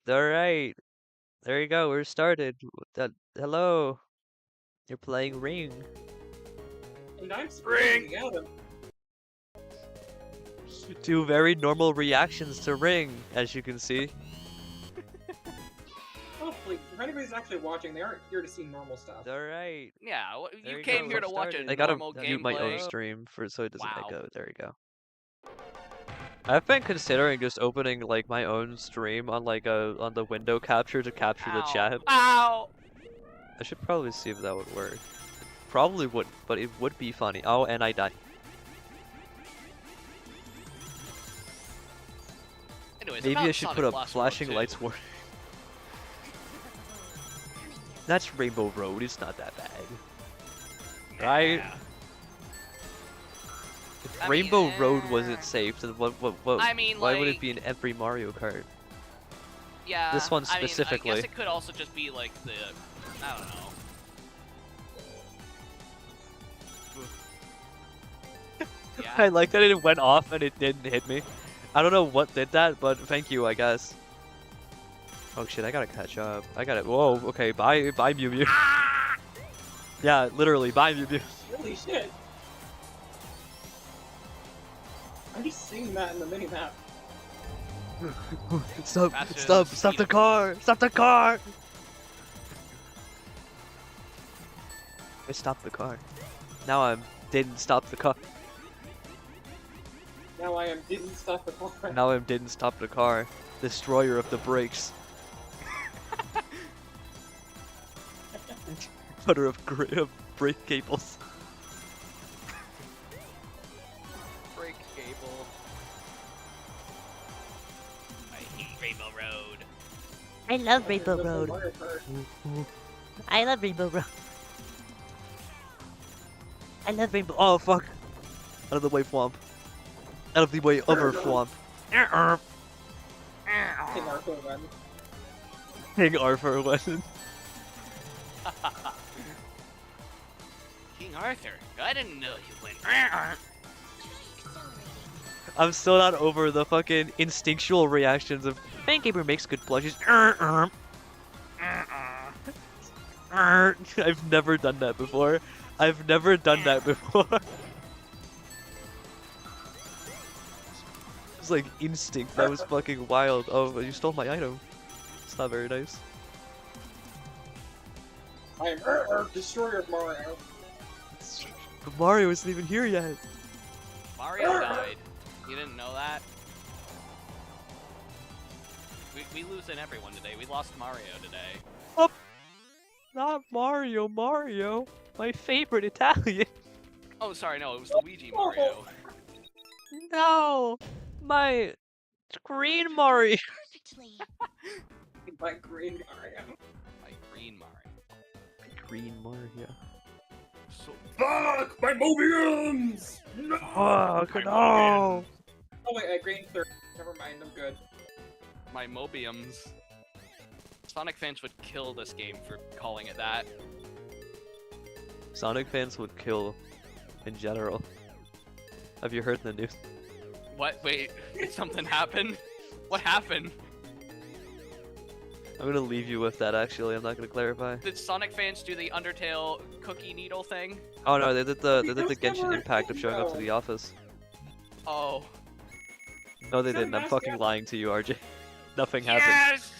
Alright, there you go, we're started. Hello, you're playing Ring. And I'm screaming at him. Two very normal reactions to Ring, as you can see. Oh, please. If anybody's actually watching, they aren't here to see normal stuff. Alright. Yeah, There you you came go, here we're to watch a started. I gotta normal mute my own gameplay. stream so it doesn't Wow. echo. There you go. I've been considering just opening like my own stream on on the window capture to capture the chat. Ow! I should probably see if that would work. Probably wouldn't, but it would be funny. Oh, and I died. Anyways, Maybe about I should Sonic put a Blast flashing World 2. lights warning. That's Rainbow Road, it's not that bad. Right? Yeah. If I Rainbow mean, Road wasn't safe, then I mean, why would like- it be in every Mario Kart? Yeah. This one I mean, specifically. I guess it could also just be like the, I don't know. Yeah. I like that it went off and it didn't hit me. I don't know what did that, but thank you, I guess. Oh shit, I gotta catch up. I gotta. Whoa, okay, bye, Mew Mew. Yeah, literally, bye, Mew Mew. Holy shit. I'm just seeing that in the mini-map. Stop Speed the up. car! Stop the car! I stopped the car. Now I didn't stop the car. Now I didn't stop the car. Now I didn't stop the car. Destroyer of the brakes. Cutter of brake cables. Break cable. I hate Rainbow Road. I love Rainbow This is Road. Mario Kart. I love Rainbow Road. I love Rainbow. Oh fuck! Out of the way, Thwomp. Out of the way, other Thwomp. King Arthur run. King Arthur weapon. King Arthur, I didn't know you went. I'm still not over the fucking instinctual reactions of Fan Gamer makes good blushes. I've never done that before. I've never done that before. It's like instinct. That was fucking wild. Oh, you stole my item. It's not very nice. I am Destroyer of Mario. But Mario isn't even here yet. Mario died. You didn't know that? We losing everyone today. We lost Mario today. Not Mario, Mario. My favorite Italian. Oh, sorry, no, it was Luigi Mario. No, my green Mario. My green Mario. My green Mario. Green Mario. So Fuck! My Mobiums! No! Fuck, My no. Oh wait, I green third. Never mind, I'm good. my Mobiums. Sonic fans would kill this game for calling it that. Sonic fans would kill in general. Have you heard the news? What? Wait, did something happen? What happened? I'm gonna leave you with that actually, I'm not gonna clarify. Did Sonic fans do the Undertale cookie needle thing? Oh no, they did the Those Genshin never Impact of showing up to go. the office. Oh. No they Is that didn't, I'm mask fucking yet? lying to you, RJ. Nothing happened. Yes!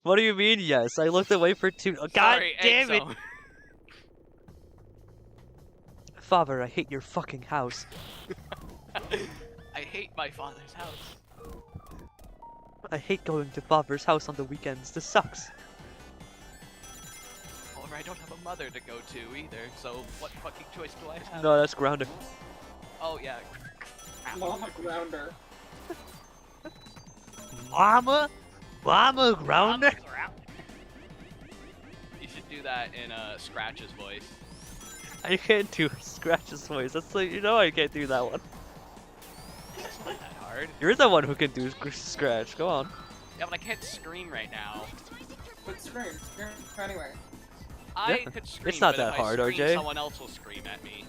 What do you mean yes? I looked away for 2. Oh, God Sorry, damn it! Exo. Father, I hate your fucking house. I hate my father's house. I hate going to Father's house on the weekends. This sucks. Or I don't have a mother to go to either, so what fucking choice do I have? No, that's grounded. Oh yeah. Mama Grounder. Mama? Mama grounder? You should do that in Scratch's voice. I can't do Scratch's voice. That's like, you know I can't do that one. It's not that hard. You're the one who can do Scratch. Go on. Yeah, but I can't scream right now. But scream anyway. I Yeah, could scream, it's not but that if I hard, scream, RJ. someone else will scream at me.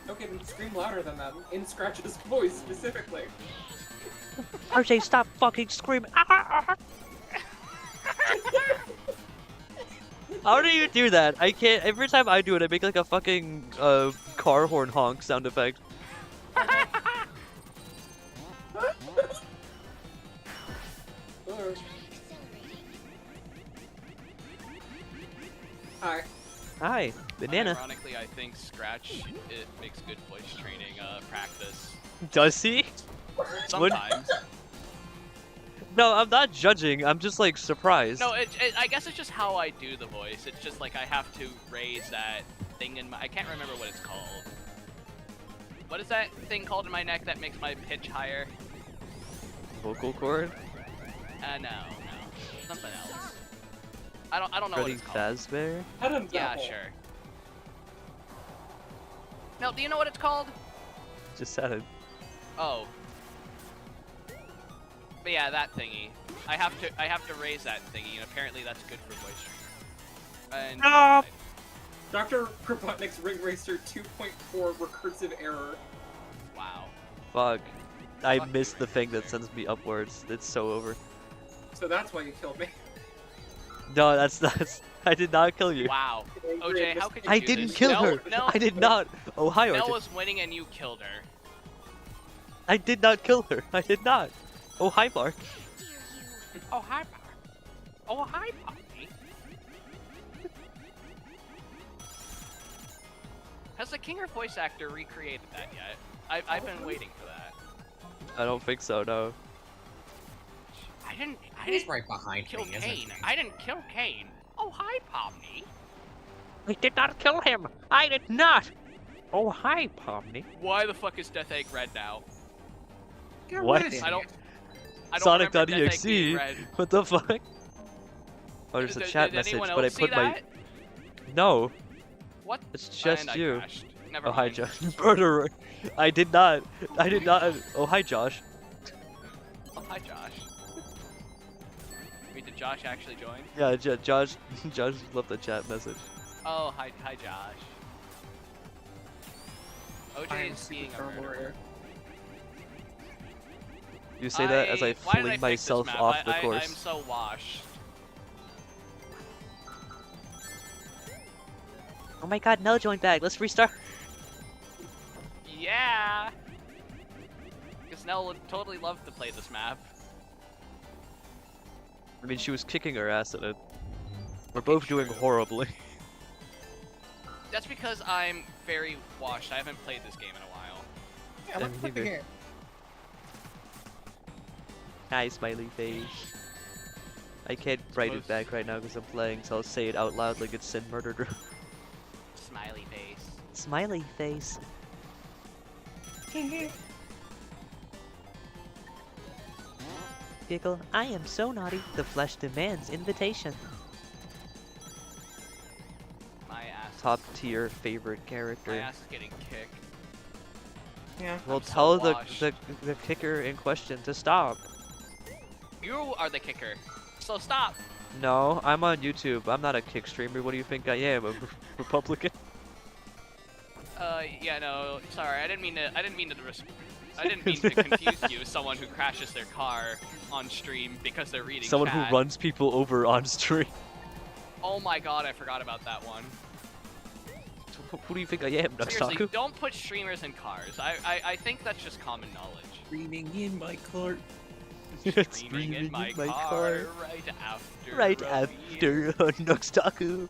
Okay, then scream louder than them, in Scratch's voice specifically. RJ, stop fucking screaming. How do you do that? I can't. Every time I do it, I make like a fucking car horn honk sound effect. Hi. Hi, banana. Ironically, I think Scratch it makes good voice training practice. Does he? Sometimes. No, I'm not judging. I'm just like surprised. No, I guess it's just how I do the voice. It's just like I have to raise that thing in my. I can't remember what it's called. What is that thing called in my neck that makes my pitch higher? Vocal cord? No, something else. I don't know what Freddy it's called. Fazbear? Adam's Yeah, apple. sure. Mel, do you know what it's called? Just said it. Oh. But yeah, that thingy. I have to raise that thingy, and apparently that's good for voice training. And No! Dr. Kropotnik's Ring Racer 2.4 recursive error. wow. Fuck. I Fuck missed you. the thing that sends me upwards. It's so over. So that's why you killed me. No, that's I did not kill you. Wow. OJ, how could you I do didn't this? kill Nelle- her. Nelle- I did not. Oh, hi, Nelle RJ. was winning and you killed her. I did not kill her. I did not. Oh, hi, Mark. Oh, hi, Mark. Oh, hi, Poppy. Has the Kinger voice actor recreated that yet? I've been waiting for that. I don't think so, no. I didn't He's right behind kill me, isn't Kane. he? I didn't kill Kane. Oh, hi, Pomni. I did not kill him. I did not. Oh, hi, Pomni. Why the fuck is Death Egg red now? Get What? rid of I don't. it. I don't remember Death Egg Sonic.exe. being red. What the fuck? Oh, there's a Did chat message, anyone but I else put see my. that? No, What? it's just And I you. crashed. Never Oh, hi, mind. Josh. Murderer. I did not. I did not. Oh, hi, Josh. Oh, hi, Josh. Wait, did Josh actually join? Yeah, Josh. Josh left the chat message. Oh, hi, Josh. OJ is being a murderer. You say that as I why did fling pick this myself map? off the I'm course. so washed. Oh my god, Nelle joined back. Let's restart. Yeah! Because Nelle would totally love to play this map. I mean, she was kicking her ass at it. We're both doing horribly. That's because I'm very washed. I haven't played this game in a while. Yeah, let's put the neither. game. Hi, smiley face. I can't write it back right now because I'm playing, so I'll say it out loud like it's Sin murdered her. Smiley face. Smiley face. Giggle, I am so naughty. The flesh demands invitation. My ass. Top tier favorite My character. ass is getting kicked. Yeah. Well, I'm so tell washed. the kicker in question to stop. You are the kicker. So stop. No, I'm on YouTube. I'm not a kick streamer. What do you think I am? A Republican? Yeah, no, sorry. I didn't mean to confuse you as someone who crashes their car on stream because they're reading Someone chat. who runs people over on stream. Oh my god, I forgot about that one. Who do you think I am, Seriously, Nuxtaku? don't put streamers in cars. I think that's just common knowledge. Screaming in my cart. Streaming in my car right after. Right a after Nuxtaku.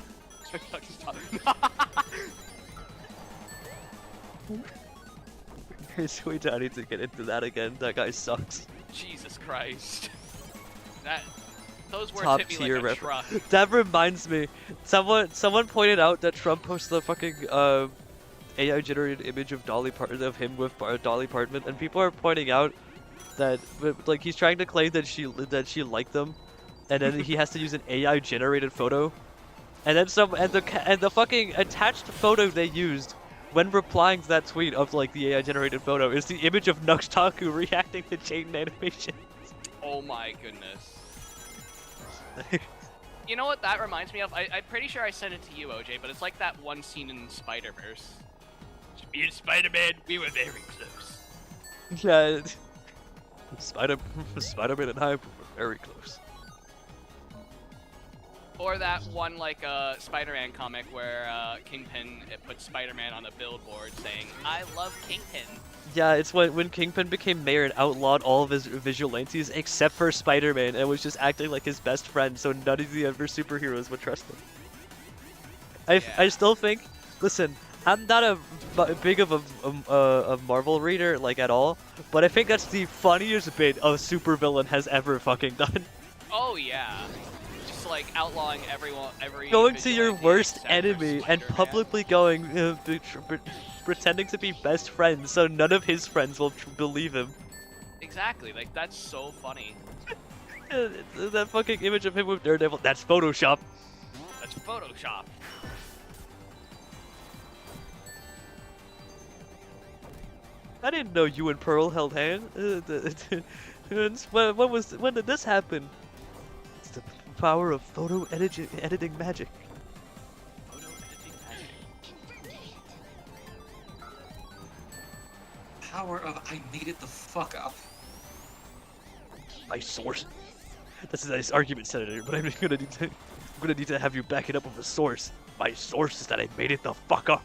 We don't need to get into that again. That guy sucks. Jesus Christ. Those words Top hit me tier like a rep- truck. That reminds me. Someone pointed out that Trump posted a fucking AI generated image of of him with Dolly Parton, and people are pointing out that like he's trying to claim that she liked them, and then he has to use an AI generated photo, and then the fucking attached photo they used when replying to that tweet of like the AI generated photo is the image of Nuxtaku reacting to chain animation. Oh my goodness. You know what that reminds me of? I'm pretty sure I sent it to you, OJ, but it's like that one scene in Spider-Verse. Me and Spider-Man, we were very close. Yeah. Spider-Man and I were very close. Or that one like Spider-Man comic where Kingpin puts Spider-Man on a billboard saying, "I love Kingpin." Yeah, it's when Kingpin became mayor and outlawed all of his vigilantes except for Spider-Man and was just acting like his best friend, so none of the other superheroes would trust him. I still think, listen, I'm not a big of a Marvel reader like at all, but I think that's the funniest bit a supervillain has ever fucking done. Oh yeah. Just like outlawing every Going to your vigilante worst except for enemy and Spider-Man. publicly going, pretending to be best friends, so none of his friends will believe him. Exactly, like that's so funny. That fucking image of him with Daredevil, that's Photoshop. That's Photoshop. I didn't know you and Pearl held hands. When did this happen? It's the power of editing magic. Photo editing magic. Power of I made it the fuck up. My source. That's a nice argument, Senator, but I'm gonna need to have you back it up with a source. My source is that I made it the fuck up.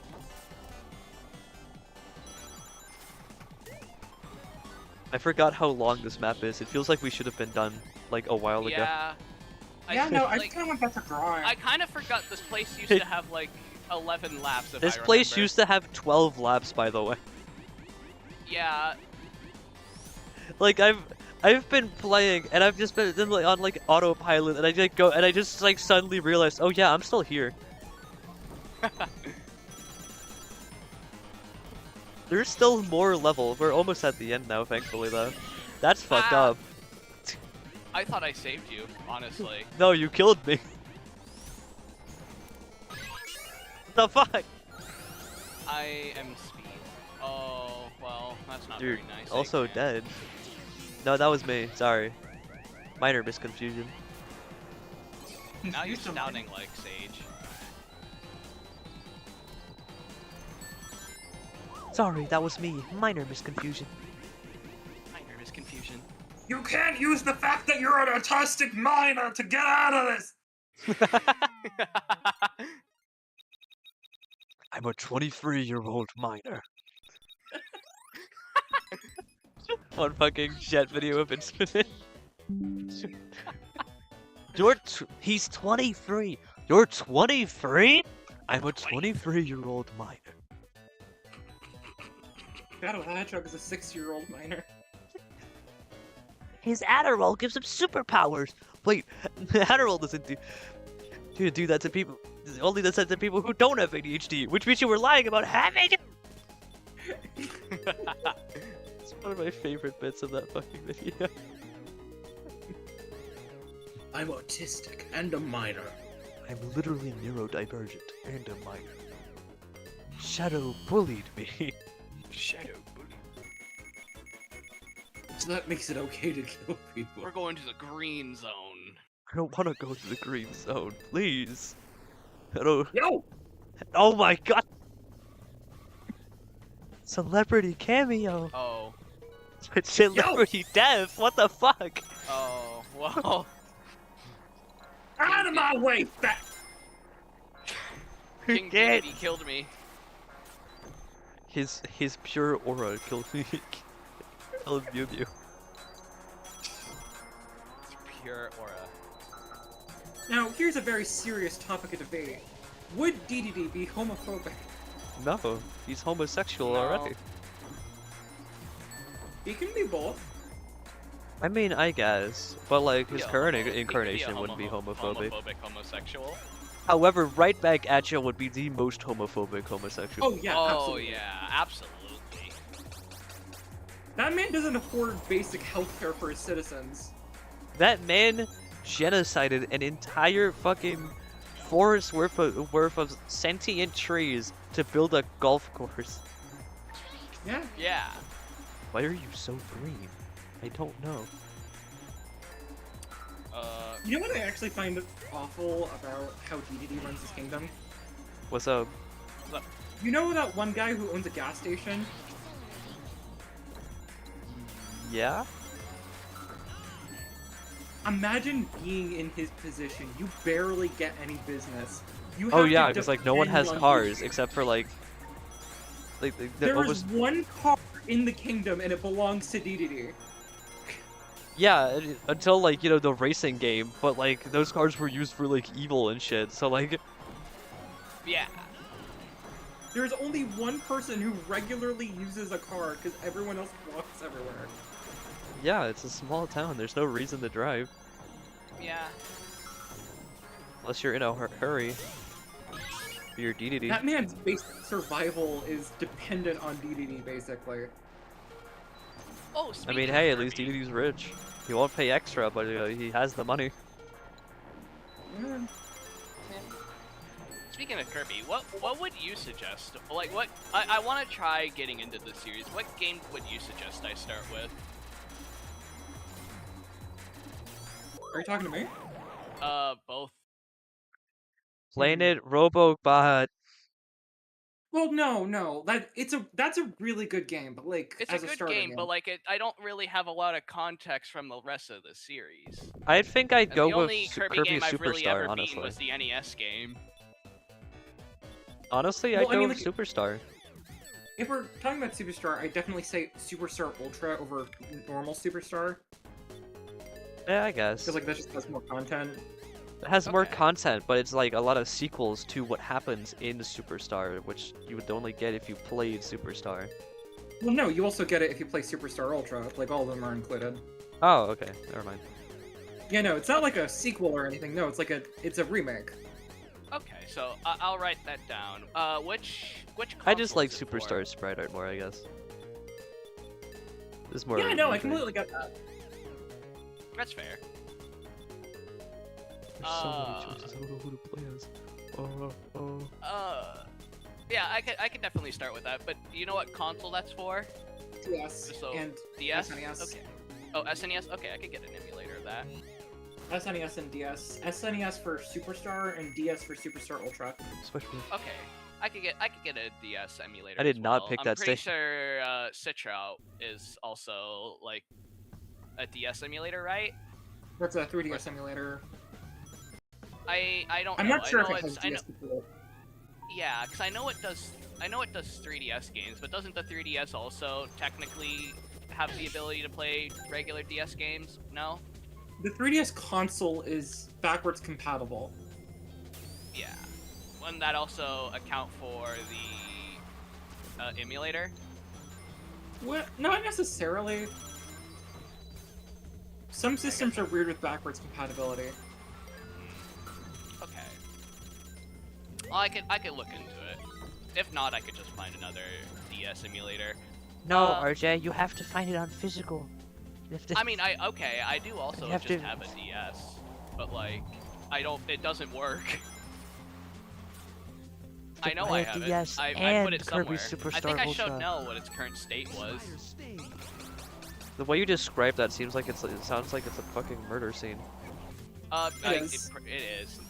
I forgot how long this map is. It feels like we should have been done like a while ago. Yeah. Yeah, no, I like, kind of went back to drawing. I kind of forgot this place used to have like 11 laps. If This I place remember. used to have 12 laps, by the way. Yeah. Like I've been playing and I've just been like, on like autopilot and I like go and I just like suddenly realized, oh yeah, I'm still here. There's still more level. We're almost at the end now, thankfully though. That's fucked Ah. up. I thought I saved you, honestly. No, you killed me. What the fuck? I am speed. Oh, well, that's not Dude, very nice. also Eggman. dead. No, that was me. Sorry. Minor misconfusion. Now you're Confused sounding like Sage. Sorry, that was me. Minor misconfusion. Minor misconfusion. You can't use the fact that you're an autistic minor to get out of this! I'm a 23-year-old minor. One fucking jet video of Infinite. He's 23. You're 23? I'm a 23-year-old minor. Battle Hedgehog is a 6-year-old minor. His Adderall gives him superpowers. Wait, Adderall doesn't do that to people. Only does that to people who don't have ADHD, which means you were lying about having it. It's one of my favorite bits of that fucking video. I'm autistic and a minor. I'm literally neurodivergent and a minor. Shadow bullied me. Shadow bully. So that makes it okay to kill people. We're going to the green zone. I don't want to go to the green zone, please. I don't. Yo! Oh my god! Celebrity cameo. Oh. Celebrity death. What the fuck? Oh. Well. Out of my way, fat! King Get- Dedede killed me. His pure aura killed me. Killed Mew Mew. It's pure aura. Now, here's a very serious topic of debate. Would DDD be homophobic? No, he's homosexual No. already. He can be both. I mean, I guess, but like his Yeah, current he could be a incarnation wouldn't be homophobic. Homophobic homosexual. However, right back at you would be the most homophobic homosexual. Oh yeah, Oh absolutely. yeah, absolutely. That man doesn't afford basic healthcare for his citizens. That man genocided an entire fucking forest worth of sentient trees to build a golf course. Yeah. Yeah. Why are you so green? I don't know. You know what I actually find awful about how DDD runs his kingdom? What's up? You know that one guy who owns a gas station? Yeah? Imagine being in his position. You barely get any business. You Oh have yeah, to because like no one has depend on cars DDD. except for like There almost is one car in the kingdom, and it belongs to DDD. yeah until like the racing game, but like those cars were used for like evil and shit. So like Yeah. There is only one person who regularly uses a car, because everyone else walks everywhere. yeah, it's a small town. There's no reason to drive Yeah. unless you're in a hurry for your DDD. That man's basic survival is dependent on DDD, basically. Oh, I speaking mean, of hey, at least Kirby, DDD's rich. He won't pay extra, but he has the money. Mm. Speaking of Kirby, what would you suggest? Like, what I want to try getting into this series. What game would you suggest I start with? Are you talking to me? Both. Planet Robobot. Well, no. That's a really good game, but like It's as a good starter game, but like I don't really have a lot of context from the rest of the series. I think I'd And go the with only Kirby game I've really Superstar, ever beaten honestly. was the NES game. Honestly, Well, I'd I go mean, with like- Superstar. If we're talking about Superstar, I definitely say Superstar Ultra over normal Superstar, Yeah, I guess. because like that just has more content. It has more Okay. content, but it's like a lot of sequels to what happens in Superstar, which you would only get if you played Superstar. Well, no, you also get it if you play Superstar Ultra. Like all of them are included. Oh, okay, never mind. Yeah, no, it's not like a sequel or anything. No, it's a remake. Okay, so I'll write that down. Which I just console like is it for? Superstar sprite art more, I guess. It's more. Yeah, no, I amusing. completely get that. That's fair. There's so many choices. I don't know who to play as. Yeah, I could definitely start with that. But you know what console that's for? DS So and DS. SNES. Okay. Oh, SNES. Okay, I could get an emulator of that. SNES and DS. SNES for Superstar and DS for Superstar Ultra. Switch me. Okay, I could get a DS emulator. I did as not well. pick I'm that pretty station. sure Citra is also like a DS emulator, right? That's a 3DS emulator. I don't. I'm know. not sure I if know it has it's- I know, DS support. Yeah, because I know it does. I know it does 3DS games, but doesn't the 3DS also technically have the ability to play regular DS games? No. The 3DS console is backwards compatible. Yeah. Wouldn't that also account for the emulator? What? Not necessarily. Some systems are weird with backwards compatibility. Okay. Well, I could look into it. If not, I could just find another DS emulator. No, Uh, RJ, you have to find it on physical. You have to... I mean, I do also You have just to- have a DS, but like, it doesn't work. I know buy I a have DS it. I put and it Kirby somewhere. I Superstar think I showed Ultra. Nelle what its current state was. The way you describe that seems like it sounds like it's a fucking murder scene. It is. It is.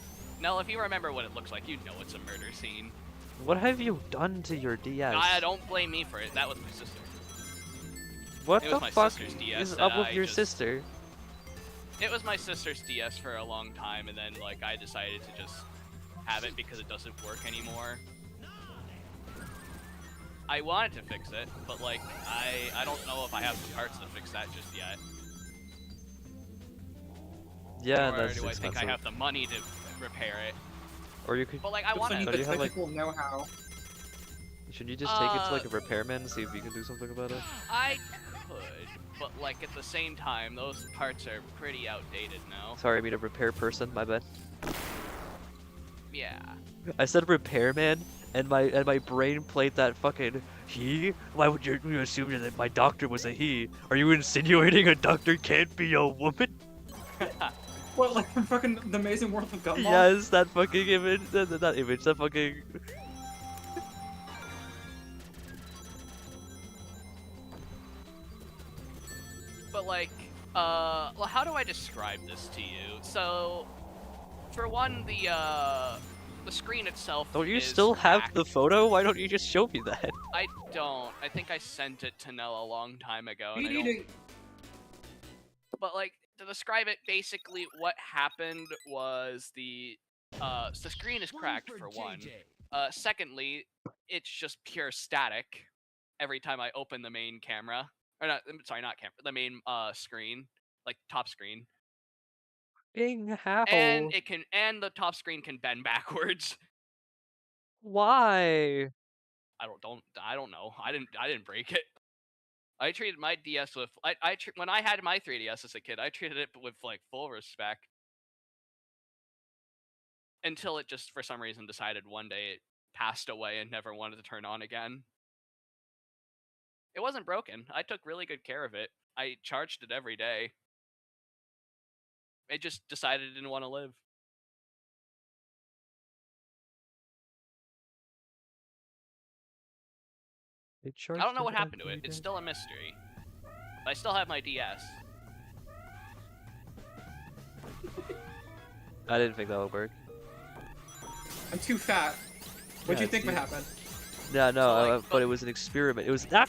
Nelle, if you remember what it looks like, you know it's a murder scene. What have you done to your DS? Don't blame me for it. That was my sister. What it the was my fuck sister's DS is that up with I your just- sister? It was my sister's DS for a long time, and then like I decided to just have it because it doesn't work anymore. I wanted to fix it, but like I don't know if I have the parts to fix that just yet. Yeah, or that's do I expensive. think I have the money to repair it? Or you could. But like I You want also need Oh, to. the you have, like- technical know-how. Should you just take it to like a repairman and see if you can do something about it? I could, but like at the same time, those parts are pretty outdated now. Sorry, I mean a repair person. My bad. Yeah. I said repairman, and my brain played that fucking he. Why would you assume that my doctor was a he? Are you insinuating a doctor can't be a woman? What, like from fucking The Amazing World of Gumball? Yes, that fucking image. That image. That fucking. But like, well, how do I describe this to you? So, for one, the screen itself. Don't you is still have cracked. the photo? Why don't you just show me that? I don't. I think I sent it to Nelle a long time ago. And I don't, DDD. but like, to describe it, basically what happened was the screen is cracked for one. Secondly, it's just pure static every time I open the main camera. Or not, sorry, not camera, the main screen, like top screen. How? And the top screen can bend backwards. Why? I don't know. I didn't break it. I treated my DS with when I had my 3DS as a kid, I treated it with like full respect. Until it just for some reason decided one day it passed away and never wanted to turn on again. It wasn't broken. I took really good care of it. I charged it every day. It just decided it didn't want to live. I don't know what happened to it. It's still a mystery. But I still have my DS. I didn't think that would work. I'm too fat. What do Yeah, you think would dude. happen? Yeah, no, So, like, but it was an experiment. It was that.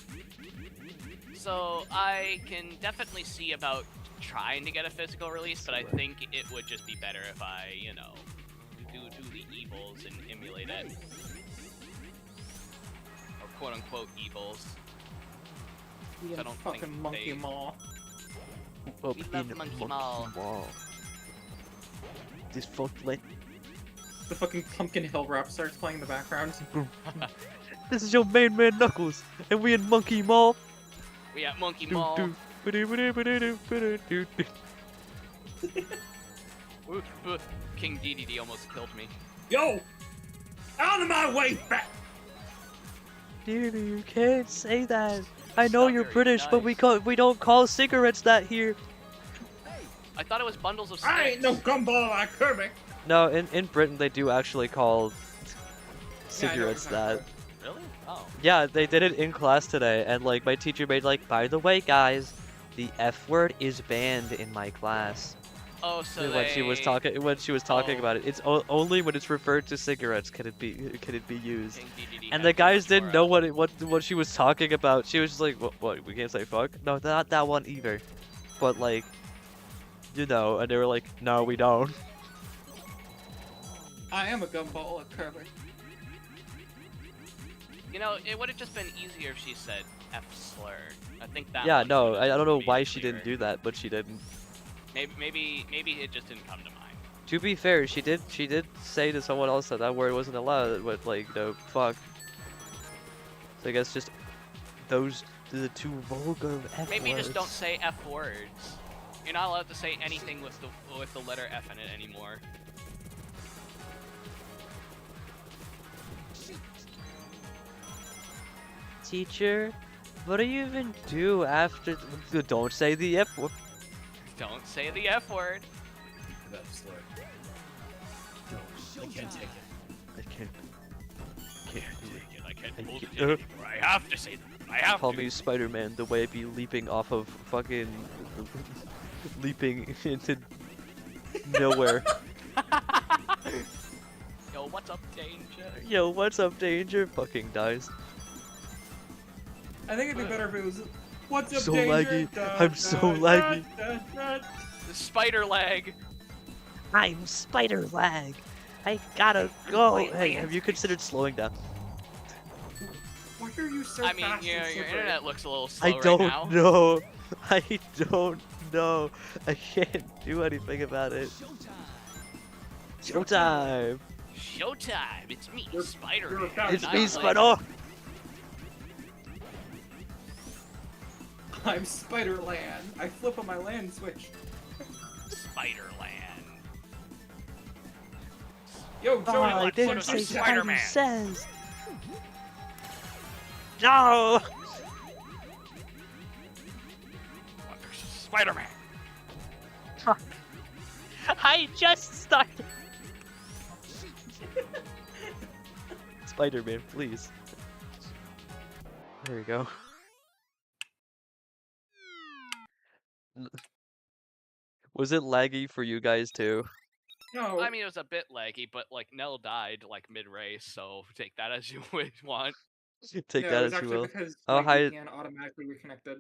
So I can definitely see about trying to get a physical release, but I think it would just be better if I, you know, do the evils and emulate it. Or quote-unquote evils. You I don't fucking think monkey they- mall. Up We love in Monkey Mall. This fucked lit. The fucking Pumpkin Hill rap starts playing in the background. This is your main man Knuckles, and we in Monkey Mall. We at Monkey Do, Mall. do, ba-do-ba-do-ba-do-do, ba-do-do-do. King DDD almost killed me. Yo! Out of my way, fat! Dude, you can't say that. I know Not you're very British, but nice. we don't call cigarettes that here. I thought it was bundles of sticks. I ain't no gumball like Kirby! No, in Britain they do actually call cigarettes Yeah, I know that. Really? Oh. Yeah, they did it in class today, and like my teacher made like, by the way, guys, the F word is banned in my class. Oh, so When she was talking Oh. about it, it's only when it's referred to cigarettes can it be used. King DDD And had the too guys much didn't know aura. what she was talking about. She was just like, what? We can't say fuck? No, not that one either. But like, you know, and they were like, no, we don't. I am a gumball at Kirby. You know, it would have just been easier if she said F slur. I think that. Yeah, one no, would've I don't know made why it she clearer. didn't do that, but she didn't. Maybe it just didn't come to mind. To be fair, she did say to someone else that that word wasn't allowed, but like, you know, fuck. So I guess just those are the two vulgar F Maybe words. just don't say F words. You're not allowed to say anything with the letter F in it anymore. Teacher, what do you even do after? Don't say the F word. Don't say the F word. That's like... No, I can't take it. I can't. I can't Thank hold you. it anymore. I have to say that. I have Call to. me Spider-Man, the way I be leaping off of fucking leaping into nowhere. Yo, what's up, danger? Yo, what's up, danger? Fucking dies. I think it'd be better if it was. What's up, So danger? laggy. Da, I'm da, so da, laggy. da, da. The spider leg. I'm Spider Lag. I gotta go. Wait, Hey, wait. have you considered slowing down? Why are you so I mean, fast your and slippery? internet looks a little slow I don't right now. know. I don't know. I can't do anything about it. Showtime. Showtime! It's me, You're- Spider-Man. you're a fat It's Nice. me, Spider. I'm Spider-Land. I flip on my land switch. Spider-Land. Yo, Joey, Oh, I what didn't does say Spider-Man? Spider says. No. Spider-Man. I just started. Spider-Man, please. There we go. Was it laggy for you guys too? no. I mean, it was a bit laggy, but like Nelle died like mid-race, so take that as you would want. Take no, that it was as you actually will. because Oh, my hi. VPN automatically reconnected.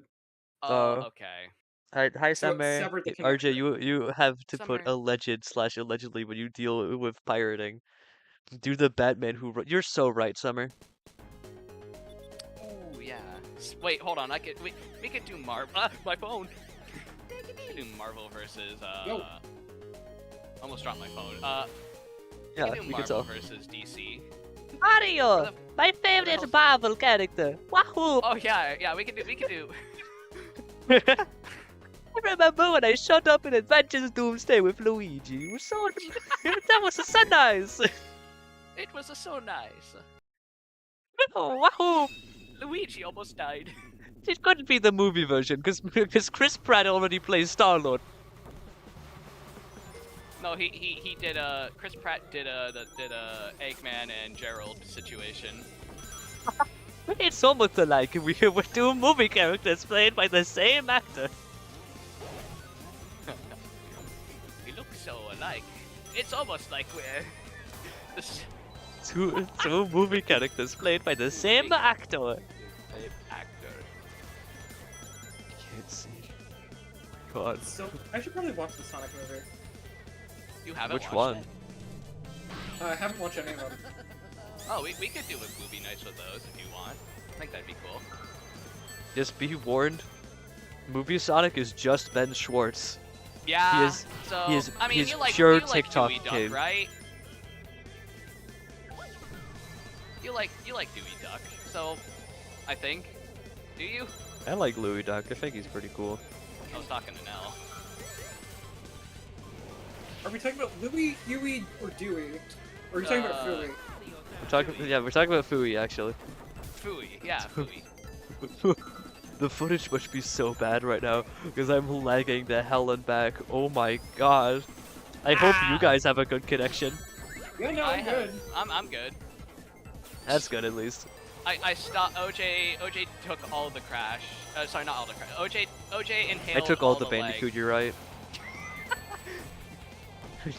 Oh. Okay. Hi, So it Summer. severed the RJ, connection. you have to put Summer. alleged/allegedly when you deal with pirating. Do the Batman who you're so right, Summer. Ooh, yeah. Wait, hold on. We could do Marvel. My phone. We could do Marvel versus Yo. Almost dropped my phone. Yeah, we could do you can Marvel tell. versus DC. Mario, the- my hell's- favorite Marvel character. Wahoo! Oh yeah, we could do. I remember when I showed up in Adventures Doomsday with Luigi. It was so that was so nice. It was so nice. Oh, wahoo! Luigi almost died. It couldn't be the movie version because Chris Pratt already plays Star-Lord. No, he did Chris Pratt did Eggman and Gerald situation. It's almost like we're two movie characters played by the same actor. We look so alike. It's almost like we're this Two movie characters played by the same actor. same actor. Can't see. God. So I should probably watch the Sonic movie. You haven't Which watched one? it? I haven't watched any of them. Oh, we could do a movie nights with those if you want. I think that'd be cool. Just be warned. Movie Sonic is just Ben Schwartz. Yeah. is- so he is- I mean, he is you like pure you like TikTok Dewey Duck, kid. right? You like Dewey Duck, so I think. Do you? I like Louis Duck. I think he's pretty cool. I was talking to Nelle. Are we talking about Louis, Huey, or Dewey? Or are you talking about Fooey? We're talking about Fooey actually. Fooey, yeah, Fooey. The footage must be so bad right now because I'm lagging the hell and back. Oh my god. I hope you guys have a good connection. Yeah, no, I I'm have- good. I'm good. That's good at least. I stopped. OJ took all the crash. Sorry, not all the crash. OJ inhaled. I took all the leg. bandicoot, you're right.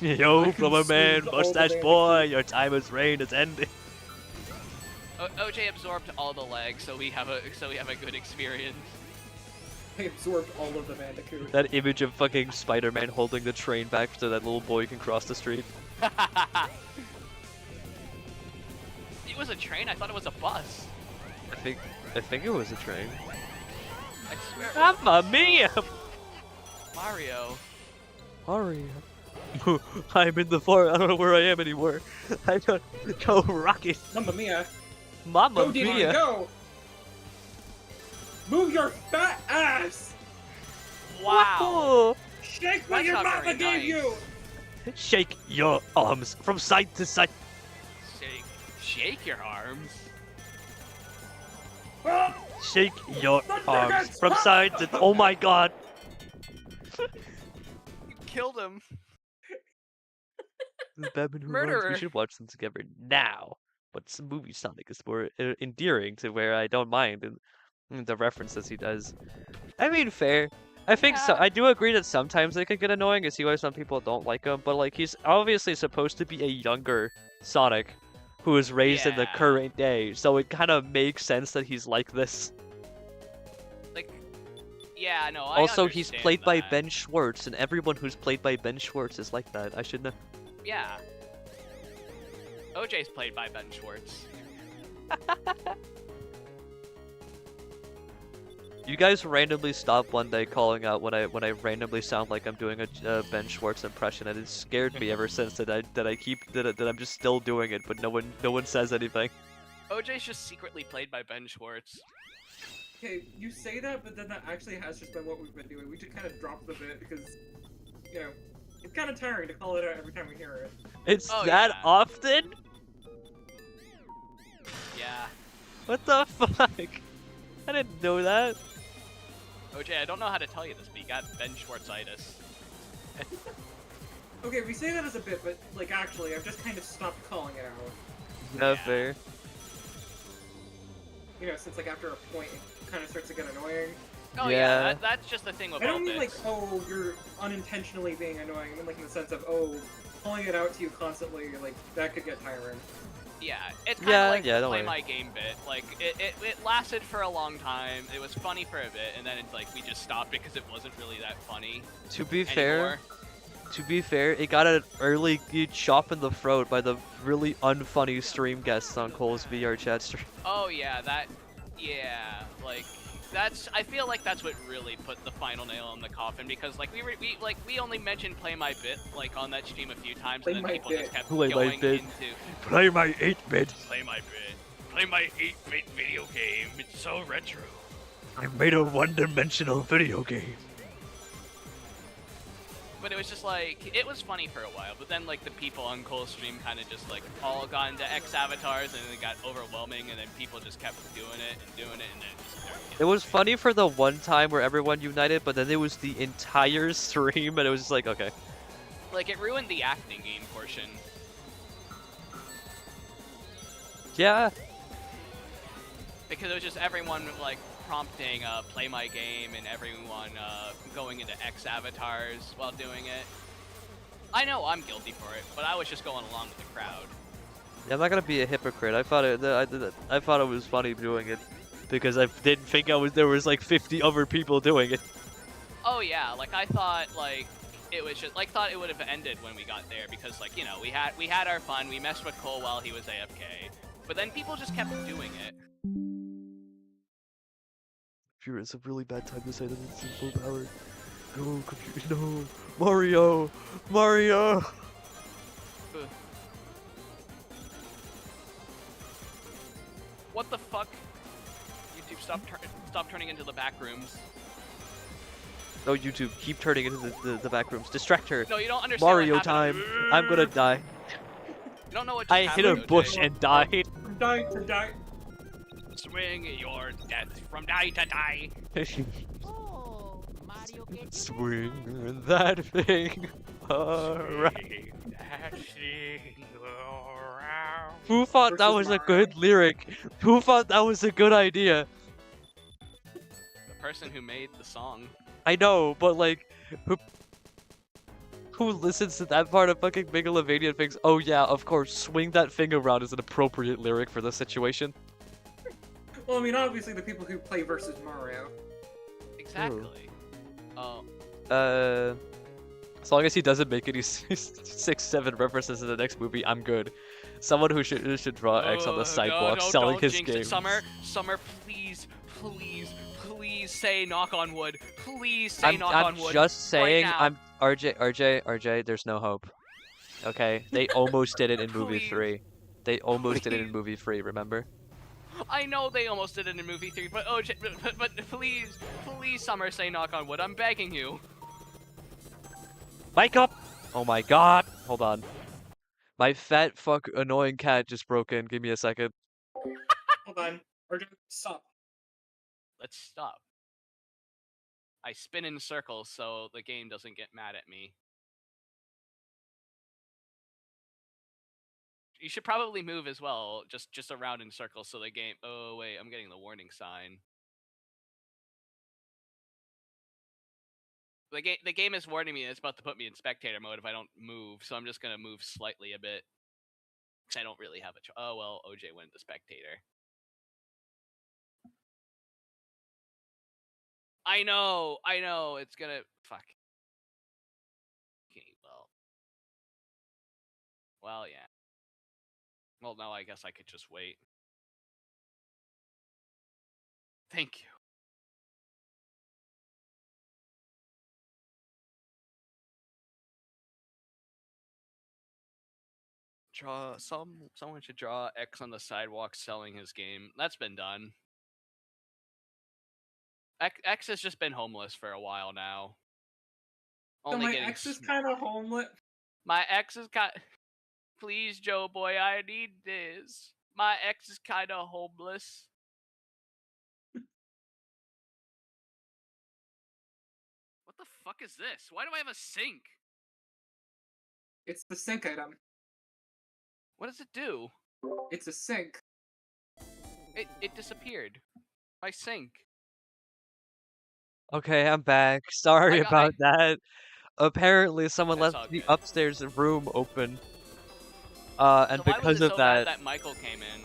Yo, I from a man, consumed all the mustache boy, your time as reign is ending. OJ absorbed all the legs, so we have a good experience. I absorbed all of the Bandicoot. That image of fucking Spider-Man holding the train back so that little boy can cross the street. It was a train. I thought it was a bus. I think it was a train. I swear. It was Mamma mia! Mario. Mario. I'm in the forest. I don't know where I am anymore. I don't go rocket. Mamma mia. Mamma Go, Diddy, mia. go! Move your fat ass! Wow. Whoa. Shake what That's your not mama very gave nice. you! Shake your arms from side to side. Shake your arms. Ah! Shake your Thunder arms gets from hot. side to. Oh my god. You killed him. The Batman Who Murderer. Runs. We should watch them together now. But some movie Sonic is more endearing to where I don't mind and the references he does. I mean, fair. I think so. Yeah. I do agree that sometimes they could get annoying. I see why some people don't like him, but like he's obviously supposed to be a younger Sonic who is raised in the Yeah. current day, so it kind of makes sense that he's like this. Like, yeah, no. I Also, he's understand played by that. Ben Schwartz, and everyone who's played by Ben Schwartz is like that. I should know. Yeah. OJ's played by Ben Schwartz. You guys randomly stop one day calling out when I randomly sound like I'm doing a Ben Schwartz impression, and it scared me ever since that I'm just still doing it, but no one says anything. OJ's just secretly played by Ben Schwartz. Okay, you say that, but then that actually has just been what we've been doing. We just kind of dropped the bit because, you know, it's kind of tiring to call it out every time we hear it. It's Oh, that yeah. often? Yeah. What the fuck? I didn't know that. OJ, I don't know how to tell you this, but you got Ben Schwartzitis. Okay, we say that as a bit, but, like, actually, I've just kind of stopped calling it out. Yeah, Yeah. fair. You know, since, like, after a point, it kind of starts to get annoying. Oh Yeah. yeah, that's just the thing with I all don't mean, like, this. oh, you're unintentionally being annoying. I mean, like, in the sense of, oh, calling it out to you constantly, like, that could get tiring. Yeah, it's kind of Yeah, like yeah, the don't play worry. my game bit. Like it lasted for a long time. It was funny for a bit, and then it's like we just stopped because it wasn't really that funny To be anymore. fair, it got an early chop in the throat by the really unfunny stream guests on Cole's VR chat stream. Oh yeah, yeah, like I feel like that's what really put the final nail in the coffin, because like we only mentioned play my bit like on that stream a few times, Play and then my people bit. just kept Play my going bit. into Play my 8-bit. play my bit, play my 8-bit video game. It's so retro. I made a one-dimensional video game. But it was just like, it was funny for a while, but then like the people on Cole's stream kind of just like all got into X avatars, and then it got overwhelming, and then people just kept doing it, and then it just started It was funny for the one time where everyone united, but then it was the entire stream, and it was just like, okay. like it ruined the acting game portion. Yeah. Because it was just everyone like prompting play my game, and everyone going into X avatars while doing it. I know I'm guilty for it, but I was just going along with the crowd. Yeah, I'm not gonna be a hypocrite. I thought I thought it was funny doing it because I didn't think there was like 50 other people doing it. Oh yeah, like I thought like it was just like thought it would have ended when we got there, because like, you know, we had our fun, we messed with Cole while he was AFK, but then people just kept doing it. Computer, it's a really bad time to say that it's in full power. No, computer, no. Mario! Mario! Ugh. What the fuck? YouTube, stop turning into the back rooms. No, YouTube, keep turning into the back rooms. Distract her. No, you don't understand. Mario what happened. time. I'm gonna die. You don't know what just I hit a happened, bush OJ. and died. I'm dying. Swing your death from die to die. Oh, Mario que Swing that thing around. Who thought that Versus was a Mario. good lyric? Who thought that was a good idea? The person who made the song. I know, but like, who listens to that part of fucking Megalovania and thinks, oh yeah, of course, swing that thing around is an appropriate lyric for the situation? Well, I mean, obviously the people who play versus Mario. Exactly. Oh. As long as he doesn't make any 6-7 references in the next movie, I'm good. Someone who should draw X on the sidewalk selling his jinx it. games. Summer, please say knock on wood. Please say knock on wood. I'm just saying, now. I'm RJ, there's no hope. Okay, they almost did it in movie Please. 3. They almost did it in Please. movie 3, remember? I know they almost did it in movie 3, but OJ, but please, Summer, say knock on wood. I'm begging you. Wake up! Oh my god! Hold on. My fat fuck annoying cat just broke in. Give me a second. Hold on. Or just stop. Let's stop. I spin in circles so the game doesn't get mad at me. You should probably move as well, just around in circles so the game. Oh wait, I'm getting the warning sign. The game is warning me it's about to put me in spectator mode if I don't move, so I'm just gonna move slightly a bit. Because I don't really have a oh well, OJ went to spectator. I know, it's gonna fuck. Okay, well, yeah. Well, no, I guess I could just wait. Thank you. Someone should draw X on the sidewalk selling his game. That's been done. X has just been homeless for a while now. So my ex is kind of homeless. My ex is kind. Please, Joe boy, I need this. My ex is kind of homeless. What the fuck is this? Why do I have a sink? It's the sink item. What does it do? It's a sink. It disappeared. My sink. Okay, I'm back. Sorry about that. Apparently, someone That's left all the good. upstairs room open. And So why was because it of so that, bad that Michael came in?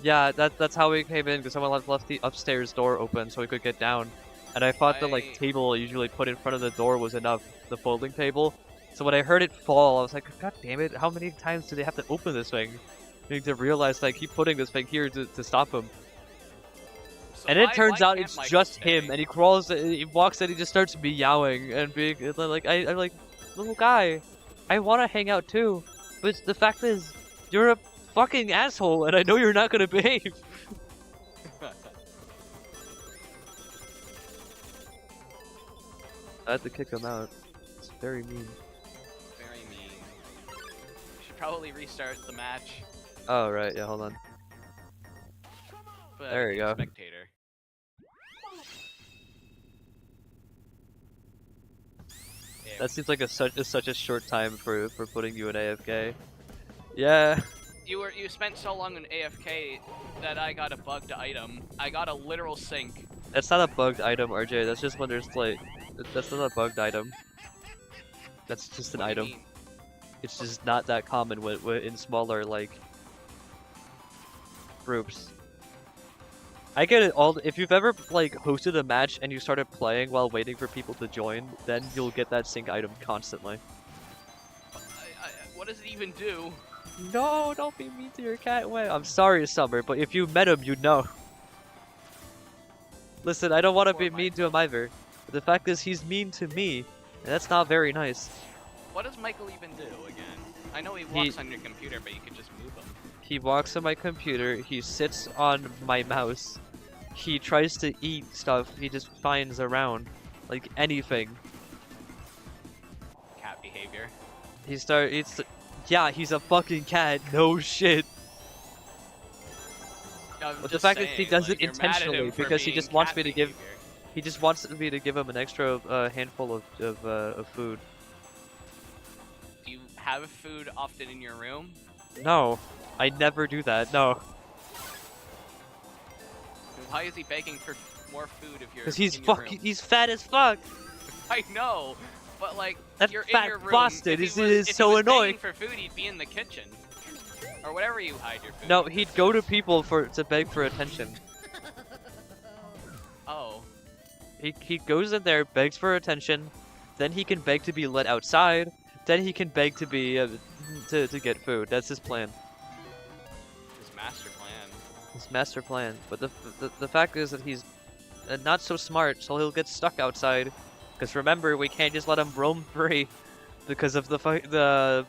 yeah, that's how we came in, because someone left the upstairs door open so we could get down. And I thought the like table usually put in front of the door was enough, the folding table. So when I heard it fall, I was like, God damn it, how many times do they have to open this thing? I need to realize that I keep putting this thing here to stop him. So And it why turns out can't it's Michael just stay? him, and he crawls, he walks in, he just starts meowing and being like, I'm like, little guy, I want to hang out too, but the fact is, you're a fucking asshole, and I know you're not gonna behave. I had to kick him out. It's very mean. Very mean. We should probably restart the match. Oh right, yeah, hold on. Put There you go. Spectator. There That seems like such a short time for putting you in AFK. Yeah. You spent so long in AFK that I got a bugged item. I got a literal sink. That's not a bugged item, RJ. That's just when there's like, that's not a bugged item. That's just an What do you item. mean? It's just not that common in smaller like groups. I get it all. If you've ever like hosted a match and you started playing while waiting for people to join, then you'll get that sync item constantly. What does it even do? No, don't be mean to your cat. Way. I'm sorry, Summer, but if you met him, you'd know. Listen, I don't want to be mean to him either. But the fact is, he's mean to me, and that's not very nice. What does Michael even do again? I know he walks on your computer, but you can just move him. He walks on my computer, he sits on my mouse, he tries to eat stuff he just finds around, like anything. Cat behavior. Yeah, he's a fucking cat, no shit. But the fact is he does it intentionally because he just wants me to give, he just wants me to give him an extra handful of food. Do you have food often in your room? No, I never do that, no. Why is he begging for more food if you're Because he's fat as fuck. I know, but like, That you're fat in your room. bastard If he is was- if so he was annoying. begging for food, he'd be in the kitchen. Or whatever you hide your food. No, he'd go to people to beg for attention. Oh. He goes in there, begs for attention, then he can beg to be let outside, then he can beg to be to get food. That's his plan. His master plan. His master plan. But the fact is that he's not so smart, so he'll get stuck outside. Because remember, we can't just let him roam free because of the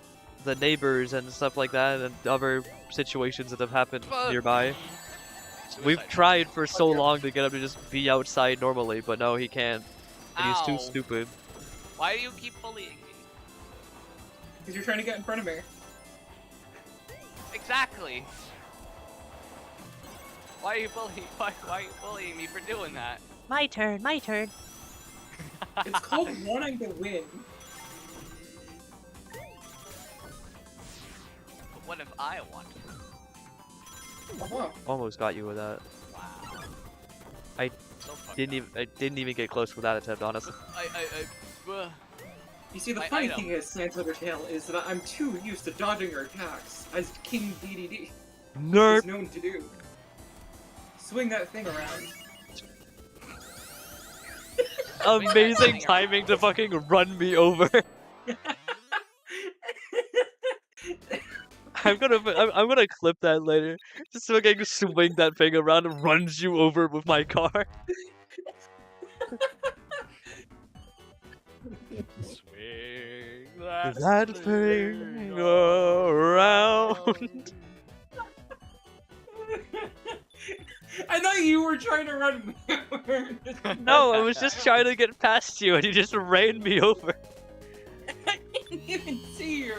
neighbors and stuff like that, and other situations that have happened nearby. We've Suicide. tried for so long to get him to just be outside normally, but no, he can't. And he's too Ow. stupid. Why do you keep bullying me? Because you're trying to get in front of me. Exactly. Why are you bullying? Why are you bullying me for doing that? My turn, my turn. It's called wanting to win. But what if I want to? Oh, Almost got you with that. Wow. I So fucked I didn't even get close with that attempt, honestly. you see, the My funny item. thing is, Sans Undertale, is that I'm too used to dodging your attacks, as King DDD Nerd. is known to do. Swing that thing around. Amazing timing to fucking run me over. I'm gonna clip that later. Just fucking swing that thing around and runs you over with my car. Swing That thing around. I thought you were trying to run me over. No, I was just trying to get past you and you just ran me over. I didn't even see you.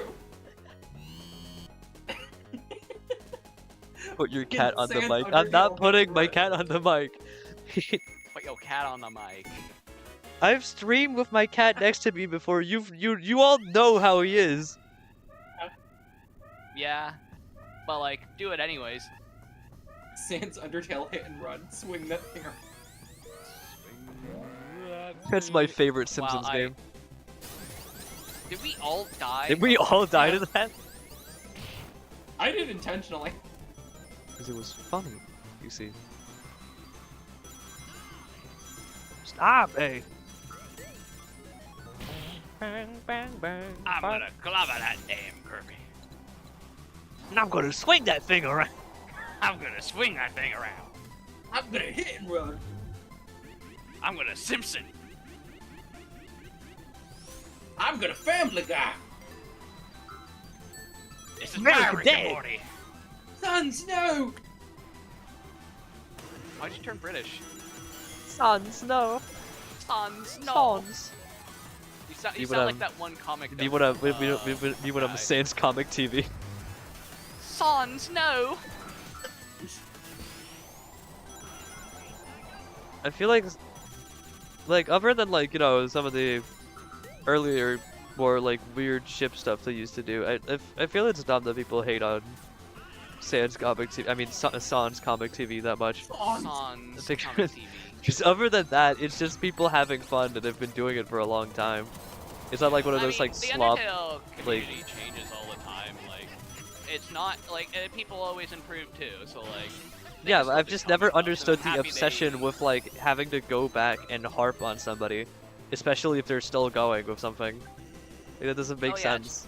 Put your cat on the Sans mic. I'm not Undertale putting my run. cat on the mic. Put your cat on the mic. I've streamed with my cat next to me before. You all know how he is. Yeah. But like, do it anyways. Sans Undertale hit and run. Swing that thing around. That's my favorite Simpsons Wow, game. Did we all die? Did we all die to that? I did intentionally. Because it was funny, you see. Stop, hey! Bang, bang, bang. I'm gonna clobber that damn Kirby. And I'm gonna swing that thing around. I'm gonna swing that thing around. I'm gonna hit and run. I'm gonna Simpson. I'm gonna Family Guy. This is American my Rick Dad. and Morty. Sons, no! Why'd you turn British? Sons, no. Sons, no. Sons. You sound like that one comic. Be that what I'm guy. Sans Comic TV. Sons, no. I feel like other than like, you know, some of the earlier more like weird ship stuff they used to do, I feel it's dumb that people hate on Sans Comic TV. I mean Sans Comic TV that much. Sans think- comic TV. Because other than that, it's just people having fun and they've been doing it for a long time. It's not like one of those like the slop. Undertale community changes all the time. Like, it's not like people always improve too. So like. they Yeah, just but look I've at just comic never books, and understood I'm the happy obsession they- with like having to go back and harp on somebody, especially if they're still going with something. Like, that doesn't make Oh, yeah, sense.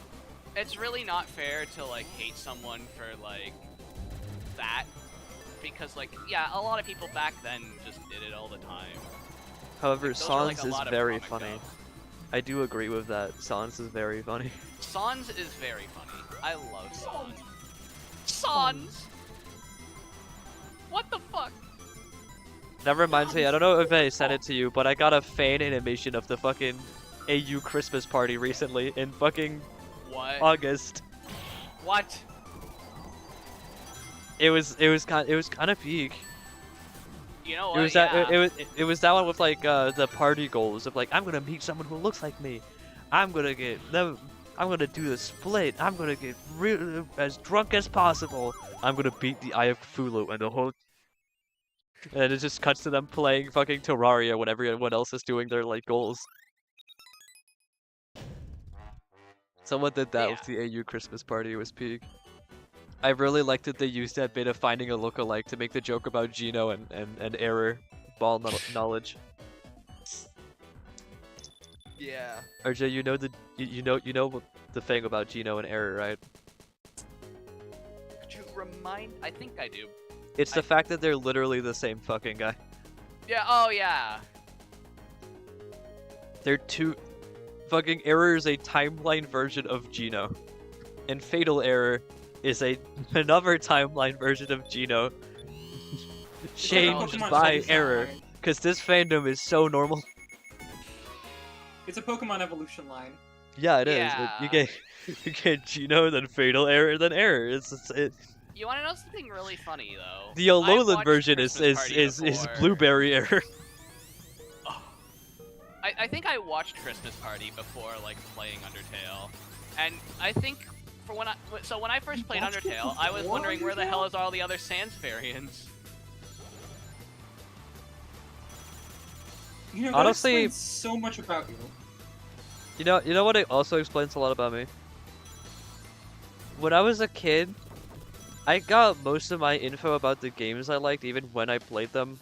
It's really not fair to like hate someone for like that, because like yeah, a lot of people back then just did it all the time. However, Like, those are, like, Sans a is lot of very comic funny. dubs. I do agree with that. Sans is very funny. Sans is very funny. I love Sans. Sans. What the fuck? That reminds me, I don't know if I sent it to you, but I got a fan animation of the fucking AU Christmas party recently in fucking What? August. What? It was kind of peak. You know It what? was Yeah. that it was that one with like the party goals of like, I'm gonna meet someone who looks like me. I'm gonna do the split. I'm gonna get as drunk as possible. I'm gonna beat the Eye of Cthulhu and the whole. And it just cuts to them playing fucking Terraria when everyone else is doing their like goals. Someone did that with the AU Christmas party. It was peak. I really liked that they used that bit of finding a lookalike to make the joke about Gino and error ball knowledge. Yeah. RJ, you know the thing about Gino and error, right? Could you remind? I think I do. It's the fact that they're literally the same fucking guy. Yeah. Oh yeah. They're two. Fucking error is a timeline version of Gino, and fatal error is another timeline version of Gino, changed Pokemon by evolution error. line. Cause this fandom is so normal. It's a Pokemon evolution line. Yeah, it is. Yeah. You get Gino, then fatal error, then error. It. You want to know something really funny though? The I Alolan watched version is Christmas Party before. blueberry error. I think I watched Christmas Party before like playing Undertale, and I think when I first played watched it Undertale, I was before wondering where the hell Undertale? is all the other Sans variants. You know, Honestly- that explains so much about you. You know what? It also explains a lot about me. When I was a kid, I got most of my info about the games I liked, even when I played them,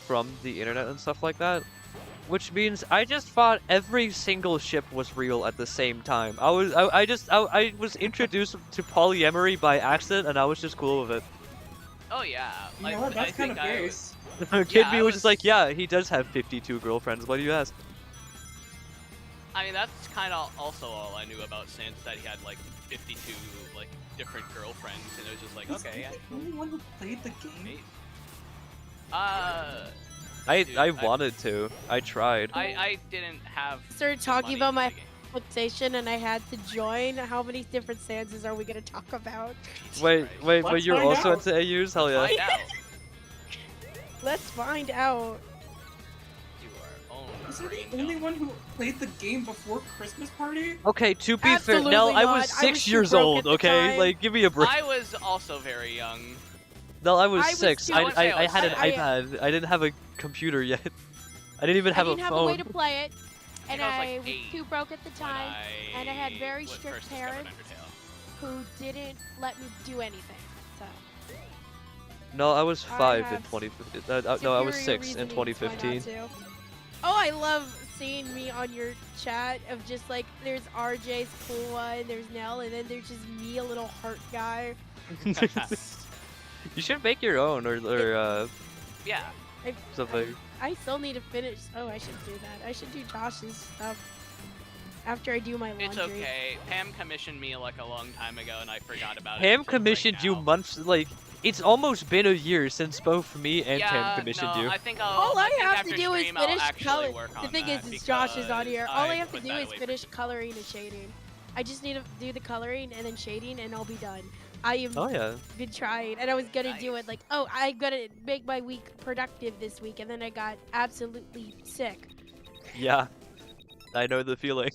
from the internet and stuff like that. Which means I just thought every single ship was real at the same time. I was introduced to polyamory by accident, and I was just cool with it. Oh yeah. You know what? That's kind of base. Kid Yeah, me I was just was- like, yeah, he does have 52 girlfriends. Why do you ask? I mean, that's kind of also all I knew about Sans, that he had like 52 like different girlfriends, and it was just like, Was okay, he the only one who played the game? Maybe. I Dude, wanted to. I tried. I didn't have. Started the talking money about for my the game. PlayStation and I had to join. How many different Sanses are we gonna talk about? Jesus Wait, Christ. but Let's you're find also out. into AUs? Hell yeah. Find out. Let's find out. You are own. Was I the only one who played the game before Christmas Party? Okay, to be fair, Absolutely Nell, I not. was I 6 was too years broke old, at the okay? time. Like, give me a break. I was also very young. Nell, I was I was 6. too- I wouldn't say I I was had an six. iPad. I didn't have a computer yet. I didn't even have I didn't a have phone. a way to play it, and I was, like, I was 8 too broke at the when time. and I had very first strict discovered parents. Undertale. who didn't let me do anything. So. No, I was I 5 in have 2015. No, I was superior 6 in reasoning why not 2015. to. Oh, I love seeing me on your chat of just like, there's RJ's cool one, there's Nelle, and then there's just me, a little heart guy. You should make your own or Yeah. something. I still need to finish. Oh, I should do that. I should do Josh's stuff after I do my laundry. It's okay. Pam commissioned me like a long time ago, and I forgot about it. Pam until commissioned right you now. months, like, it's almost been a year since both me and Yeah, Pam commissioned no, you. I think All I think have after to do is stream, I'll finish actually color. work The on thing that is Josh is on because here. All I have to put do that is away for finish coloring and shading. I just need to do the coloring and then shading, and I'll be done. I have Oh yeah. been trying, and I was gonna do Nice. it like, oh, I'm gonna make my week productive this week, and then I got absolutely sick. Yeah. I know the feeling.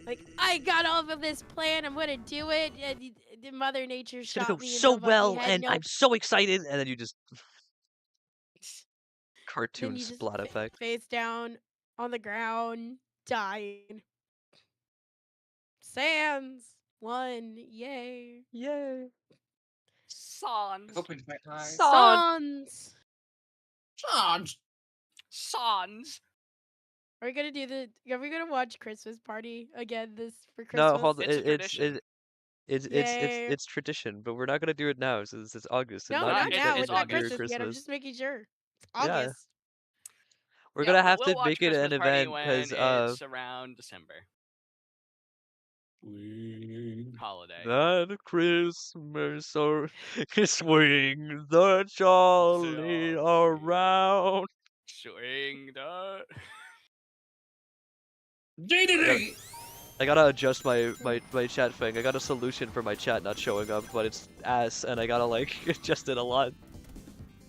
Like, I got off of this plan, I'm gonna do it, and Mother Nature It's gonna shot go me in so the fucking well, head. and Nope. I'm so excited, and then you just Then cartoon you just splat effect. face down on the ground, dying. Sans won, yay. Yay. Sans. Hoping my eyes. Sans. Sans. Are we gonna do Are we gonna watch Christmas Party again this for Christmas? No, hold on. It's a tradition. It's tradition, but we're not gonna do it now since it's August and No, not not Easter now. it's It's not Easter or Christmas yet. I'm Christmas. just making sure. It's Yeah. August. We're Yeah, gonna but have we'll to watch make it an Christmas Party event when because it's around December holiday. that Christmas or swing the jolly around. Swing the. DDD! I gotta adjust my chat thing. I got a solution for my chat not showing up, but it's ass, and I gotta like adjust it a lot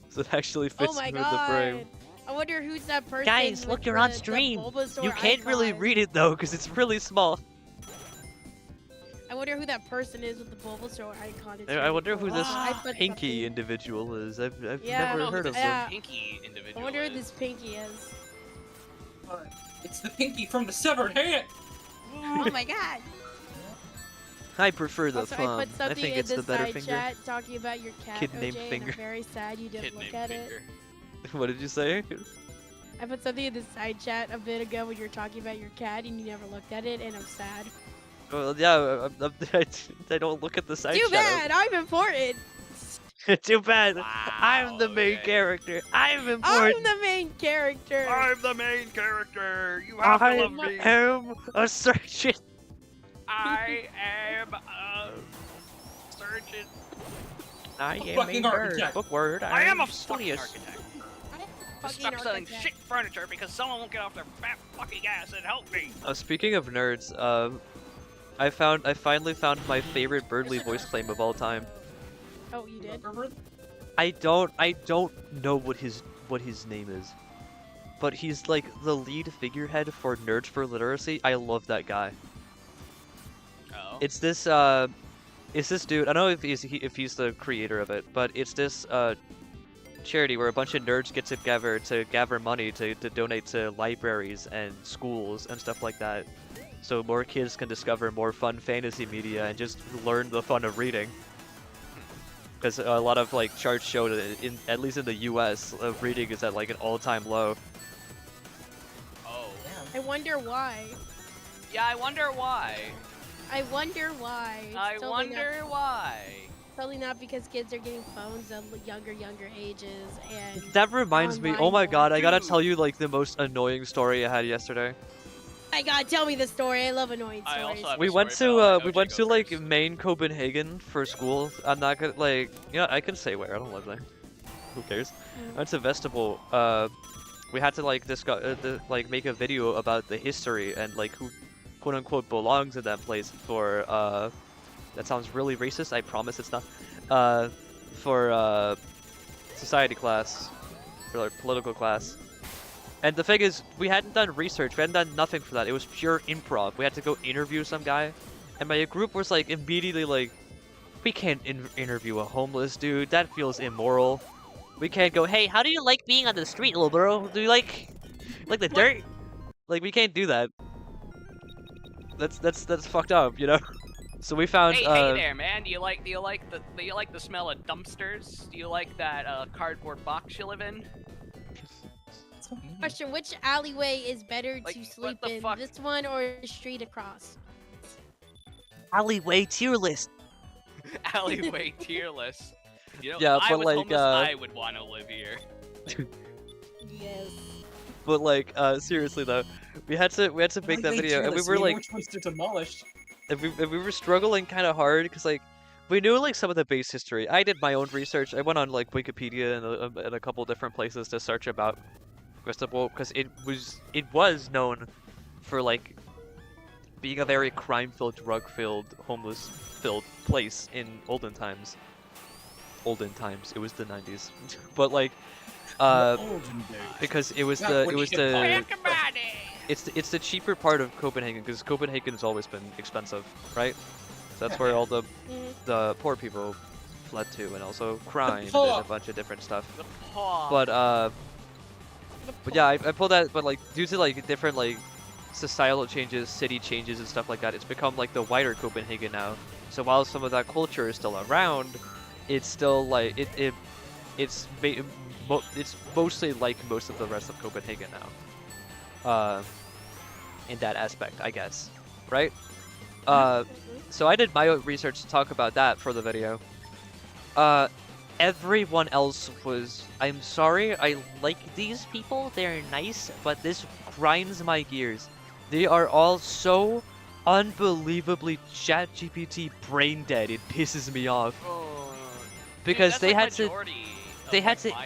so it actually Oh fits my with the frame. god. I wonder who's that person. Guys, with look, you're on the stream. Bulbasaur You can't really icon. read it though, because it's really small. I wonder who that person is with the Bulbasaur icon. It's I really wonder cool. who this I put pinky something- individual is. I've Yeah, never I don't know heard who of this him. Yeah. pinky individual I wonder who is. this pinky is. It's the pinky from the severed hand. Oh my god. I prefer the Also, I thumb. put I something think in it's the the better side finger. chat talking about your cat, Kid OJ, named and Finger. I'm very sad you didn't Kid look named at it. Finger. What did you say? I put something in the side chat a bit ago when you were talking about your cat and you never looked at it, and I'm sad. Well, yeah, I don't look at the side Too chat. bad, I'm important. Too bad. Wow, I'm the main okay. character. I'm important. I'm the main character. I'm the main character. You have to love I me. am a surgeon. I am a surgeon. I am fucking a architect. bookworm. I am a studious. fucking architect. I'm I'm fucking stuck selling architect. shit furniture because someone won't get off their fat fucking ass and help me. Speaking of nerds, I finally found my favorite Birdly voice claim of all time. Oh, you did? I don't know what his name is, but he's like the lead figurehead for Nerds for Literacy. I love that guy. Oh. It's this dude. I don't know if he's the creator of it, but it's this charity where a bunch of nerds get together to gather money to donate to libraries and schools and stuff like that, so more kids can discover more fun fantasy media and just learn the fun of reading. Because a lot of like charts show that at least in the U.S., reading is at like an all-time low. Oh. I wonder why. Yeah, I wonder why. I wonder why. It's I totally wonder why. Totally not because kids are getting phones at younger ages, and That reminds me. Oh Online my more. god, I gotta Dude. tell you like the most annoying story I had yesterday. my god, tell me the story. I love annoying I stories. also have We a went story, to but I'll let we OJ went go to like first. Maine, Copenhagen for school. I'm not gonna like, I can say where. I don't live there. Who cares? I went to Vestibule. We had to like discuss, like make a video about the history and like who, quote unquote, belongs in that place for that sounds really racist. I promise it's not. For society class, for like political class. And the thing is, we hadn't done research, we hadn't done nothing for that. It was pure improv. We had to go interview some guy, and my group was like immediately like, we can't interview a homeless dude. That feels immoral. We can't go, hey, how do you like being on the street, little bro? Do you like the dirt? Like we can't do that. That's fucked up, you know. So we found. Hey there, man. Do you like the smell of dumpsters? Do you like that cardboard box you live in? Question: which alleyway is better Like, to what sleep the in, fuck? this one or the street across? Alleyway tier list. Alleyway tier list. You know, Yeah, if I but was like, homeless, I would want to live here. Yes. But like, seriously though, we had to make that video, and we were like, which ones to demolish. and we were struggling kind of hard because like we knew like some of the base history. I did my own research. I went on like Wikipedia and a couple different places to search about Cristobal because it was known for like being a very crime-filled, drug-filled, homeless-filled place in olden times. Olden times. It was the 90s, but like. Because it was it's the cheaper part of Copenhagen because Copenhagen has always been expensive, right? So that's where all the poor people fled to, and also crime and a bunch of different stuff. But yeah, I pulled that, but like due to like different like societal changes, city changes, and stuff like that, it's become like the wider Copenhagen now. So while some of that culture is still around, it's still like it's mostly like most of the rest of Copenhagen now. In that aspect, I guess, right? So I did my own research to talk about that for the video. Everyone else was, I'm sorry, I like these people, they're nice, but this grinds my gears. They are all so unbelievably ChatGPT brain dead, it pisses me off. Because they had to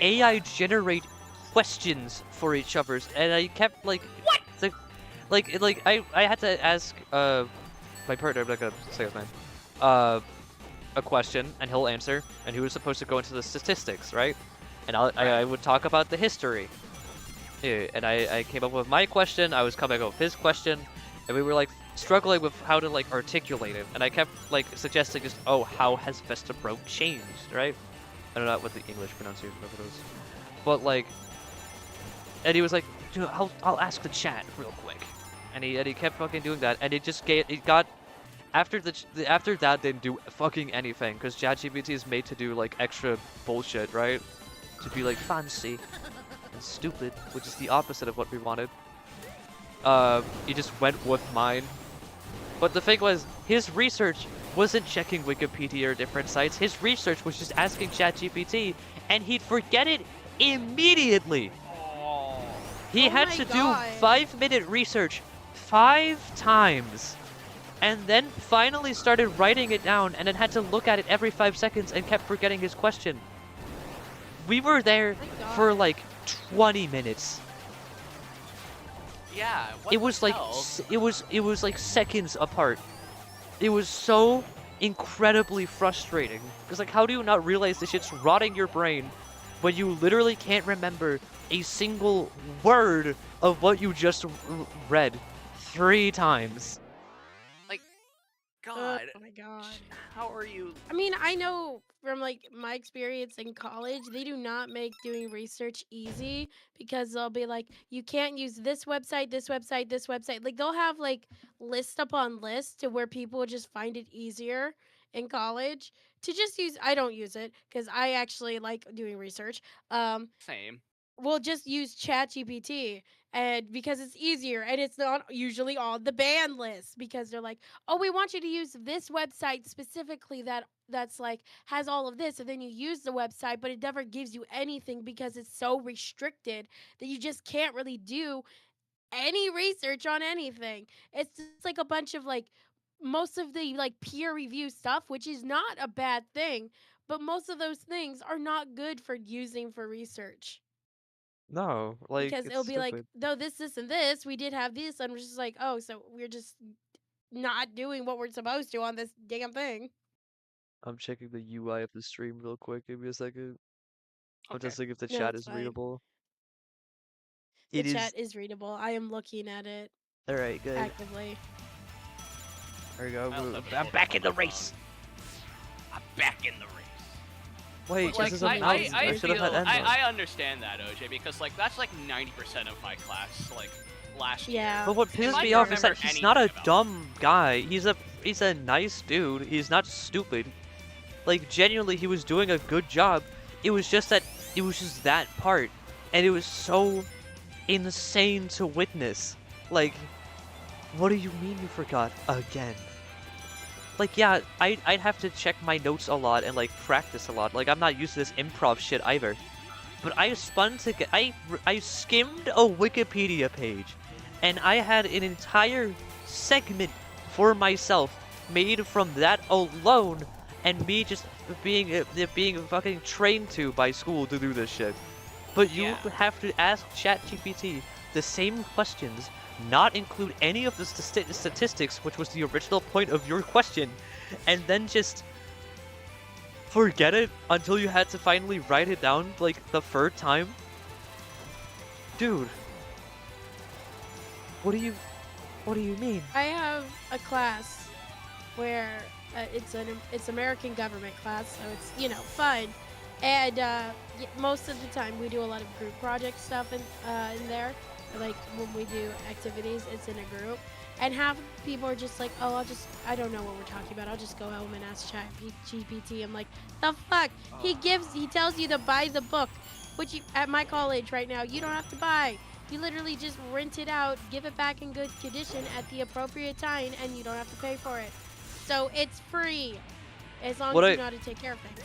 AI generate questions for each other's, and I kept like I had to ask my partner, I'm not gonna say his name, a question, and he'll answer, and he was supposed to go into the statistics, right? And I would talk about the history. Yeah, and I came up with my question, I was coming up with his question, and we were like struggling with how to like articulate it, and I kept like suggesting just, oh, how has Vesterbro changed, right? I don't know what the English pronunciation of it is, but like, and he was like, dude, I'll ask the chat real quick, and he kept fucking doing that, and it got after that didn't do fucking anything because ChatGPT is made to do like extra bullshit, right? To be like fancy and stupid, which is the opposite of what we wanted. He just went with mine, but the thing was, his research wasn't checking Wikipedia or different sites. His research was just asking ChatGPT, and he'd forget it immediately. He had to do 5-minute research 5 times, and then finally started writing it down, and then had to look at it every 5 seconds and kept forgetting his question. We were there for like 20 minutes. Yeah. It was like it was like seconds apart. It was so incredibly frustrating. Because like, how do you not realize this shit's rotting your brain when you literally can't remember a single word of what you just read 3 times? Like, God. Oh my god. How are you? I mean, I know from like my experience in college, they do not make doing research easy because they'll be like, you can't use this website, this website, this website. Like they'll have like list upon list to where people just find it easier in college to just use. I don't use it because I actually like doing research. Same. We'll just use ChatGPT, and because it's easier and it's not usually on the ban list because they're like, oh, we want you to use this website specifically that's like has all of this, and then you use the website but it never gives you anything because it's so restricted that you just can't really do any research on anything. It's just like a bunch of like most of the like peer review stuff, which is not a bad thing, but most of those things are not good for using for research. No, like, Because it's it'll be like, stupid. though this, and this, we did have this, and we're just like, oh, so we're just not doing what we're supposed to on this damn thing. I'm checking the UI of the stream real quick. Give me a second. I'm Okay. just seeing if the No, chat it's is fine. readable. The It is. chat is readable. I am looking at it All right, good. actively. There we go. I also have to I'm pull back that in the up race. I'm back in the race. Wait, Like, this is a I mouse. I should have feel, had end. I understand that, OJ, because like that's like 90% of my class, like last Yeah. year. But what And pisses I me don't off is that remember he's not a anything about dumb guy. He's he's a nice dude. He's not stupid. Like genuinely, he was doing a good job. It was just that part, and it was so insane to witness. Like, what do you mean you forgot again? Like, yeah, I'd have to check my notes a lot and like practice a lot. Like, I'm not used to this improv shit either. But I skimmed a Wikipedia page, and I had an entire segment for myself made from that alone, and me just being fucking trained to by school to do this shit. But you have to ask ChatGPT the same questions, not include any of the statistics, which was the original point of your question, and then just forget it until you had to finally write it down like the third time. Dude, what do you mean? I have a class where it's American government class, so it's fun, and most of the time we do a lot of group project stuff in there. Like when we do activities, it's in a group, and half of the people are just like, oh, I don't know what we're talking about. I'll just go home and ask ChatGPT. I'm like, the fuck? He tells you to buy the book, which at my college right now you don't have to buy. You literally just rent it out, give it back in good condition at the appropriate time, and you don't have to pay for it. So it's free, as long as you know how to take care of things.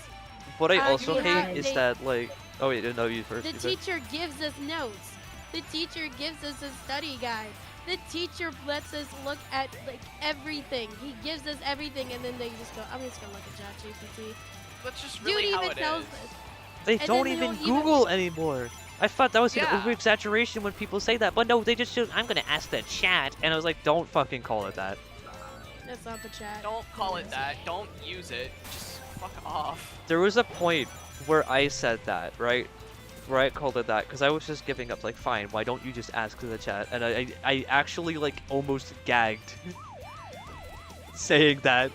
What I also hate is that like, oh wait, no, you first. The teacher gives us notes. The teacher gives us a study guide. The teacher lets us look at like everything. He gives us everything, and then they just go, I'm just gonna look at ChatGPT. That's just really how it is. They don't even Google anymore. I thought that was an over-exaggeration when people say that, but no, they just I'm gonna ask the chat, and I was like, don't fucking call it that. That's not the chat. Don't call it that. Don't use it. Just fuck off. There was a point where I said that, right? Where I called it that, because I was just giving up, like, fine, why don't you just ask the chat? And I actually, like, almost gagged saying that.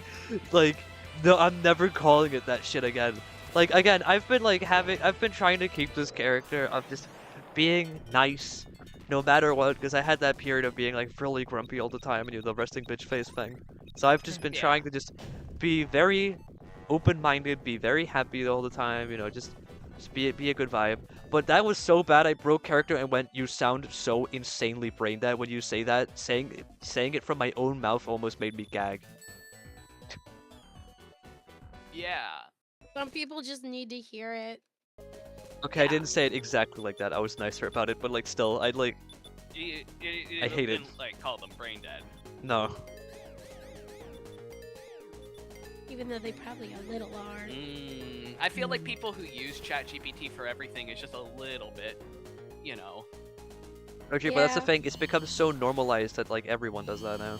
Like, no, I'm never calling it that shit again. Like, again, I've been trying to keep this character of just being nice, no matter what, because I had that period of being, like, really grumpy all the time, and the resting bitch face thing. So I've just been trying to just be very open-minded, be very happy all the time, just be a good vibe. But that was so bad I broke character and went, you sound so insanely brain dead when you say that. Saying it from my own mouth almost made me gag. Yeah. Some people just need to hear it. Okay, I didn't say it exactly like that. I was nicer about it, but like still, I hate it. Like call them brain dead. No. Even though they probably a little are. I feel like people who use ChatGPT for everything is just a little bit, Okay, but that's the thing. It's become so normalized that like everyone does that now.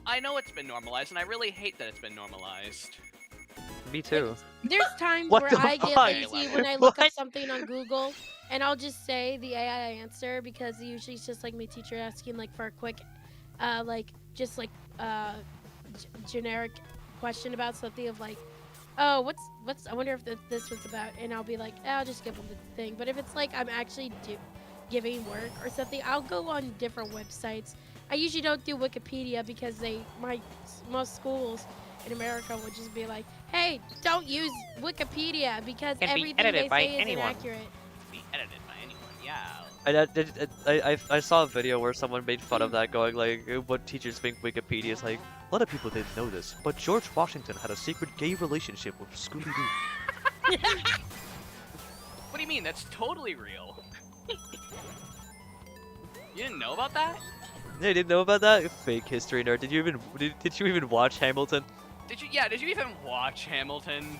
I know it's been normalized, and I really hate that it's been normalized. Me too. There's times What where the I get fuck? lazy when I look up something on Google, and I'll just say the AI answer, because usually it's just like my teacher asking like for a quick, generic question about something of like, oh, what's I wonder if this was about, and I'll be like, I'll just give them the thing. But if it's like I'm actually giving work or something, I'll go on different websites. I usually don't do Wikipedia because most schools in America would just be like, hey, don't use Wikipedia because everything they say is inaccurate. Be edited by anyone, yeah. I saw a video where someone made fun of that, going like, what teachers think Wikipedia is like. A lot of people didn't know this, but George Washington had a secret gay relationship with Scooby-Doo. What do you mean? That's totally real. You didn't know about that? Yeah, you didn't know about that? Fake history nerd. Did you even watch Hamilton? Did you even watch Hamilton?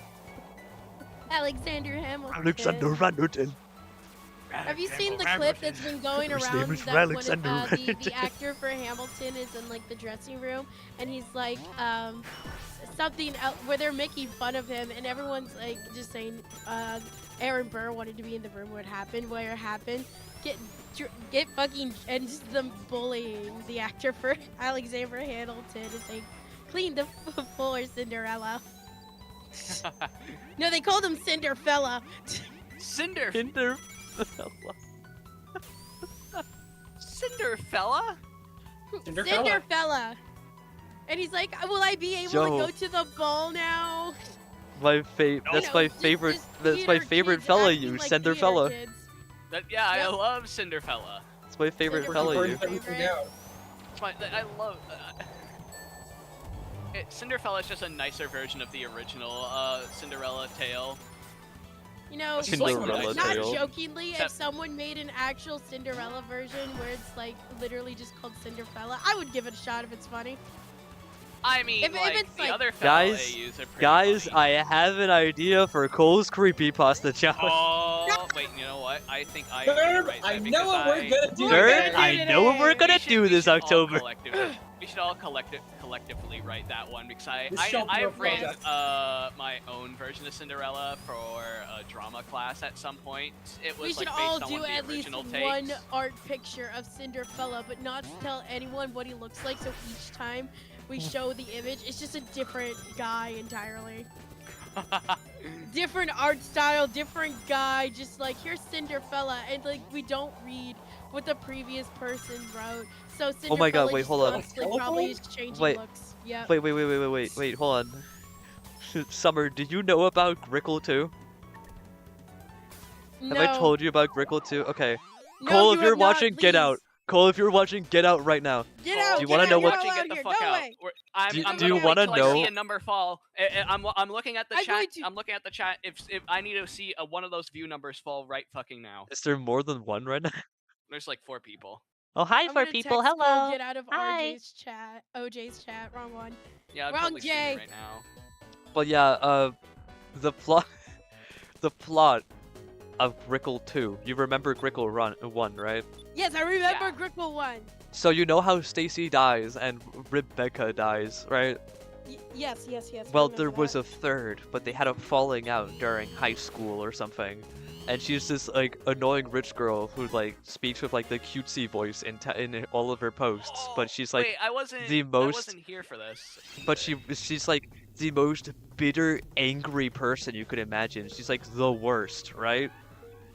Alexander Hamilton. Alexander Hamilton. Have you seen the clip that's been going around that the actor for Hamilton is in like the dressing room, and he's like something else where they're making fun of him, and everyone's like just saying Aaron Burr wanted to be in the room where it happened, get fucking, and just them bullying the actor for Alexander Hamilton and saying, clean the floor, Cinderella. No, they called him Cinderfella. Cinderfella? Cinderfella. And he's like, "Will I be able to Yo. go to the ball now?" That's You know, my just favorite. That's my theater favorite kids fella. acting You like Sender theater fella. kids. Yeah, I Yep. love Cinderfella. It's my favorite Cinderfella. fella. Burns You. everything down. It's I love. Cinderfella is just a nicer version of the original Cinderella tale. You know, Cinderella not tale. jokingly, if Except- someone made an actual Cinderella version where it's like literally just called Cinderfella, I would give it a shot if it's funny. I mean, If like, it's the like- other fella Guys, AUs are pretty Guys, funny. I have an idea for Cole's creepypasta challenge. Oh, wait, you know what? I think I Derb, right I there know because what we're gonna do. We're Third, gonna do I today. know what we're gonna do we this should all October. we should all collectively write that one because This shall be our I've read project. my own version of Cinderella for a drama class at some point. It was We should like all based on do one of at the least original one takes. art picture of Cinderfella, but not to tell anyone what he looks like. So each time we show the image, it's just a different guy entirely. Different art style, different guy. Just like here's Cinderfella, and like we don't read what the previous person wrote. So Cinderfella Oh my God, wait, just hold on. constantly probably is changing Wait. looks. Yeah. Wait, hold on. Summer, did you know about Grickle too? No. Have I told you about Grickle too? Okay. No, Cole, you if you're have not, watching, get please. out. Cole, if you're watching, get out right now. Get out. Do you get wanna out, know get what- out Get the here, fuck go out. away. I'm Do gonna you wait wanna till I see know- a number fall. I'm looking at the I'm going chat. to- I'm looking at the chat. If I need to see one of those view numbers fall right fucking now. Is there more than one right now? There's like 4 people. Oh, hi I'm for gonna people. text Cole, Hello. get out of Hi. RJ's chat. OJ's chat. Wrong one. Yeah, I'm Wrong totally streaming Jay. right now. But yeah, the plot, the plot of Grickle 2. You remember Grickle 1, right? Yes, I remember Yeah. Grickle 1. So you know how Stacy dies and Rebecca dies, right? Yes. I Well, remember there was that. a third, but they had a falling out during high school or something. And she's this like annoying rich girl who like speaks with like the cutesy voice in all of her posts, but she's like Wait, I wasn't. the I most- wasn't here for this. But she's like the most bitter, angry person you could imagine. She's like the worst, right?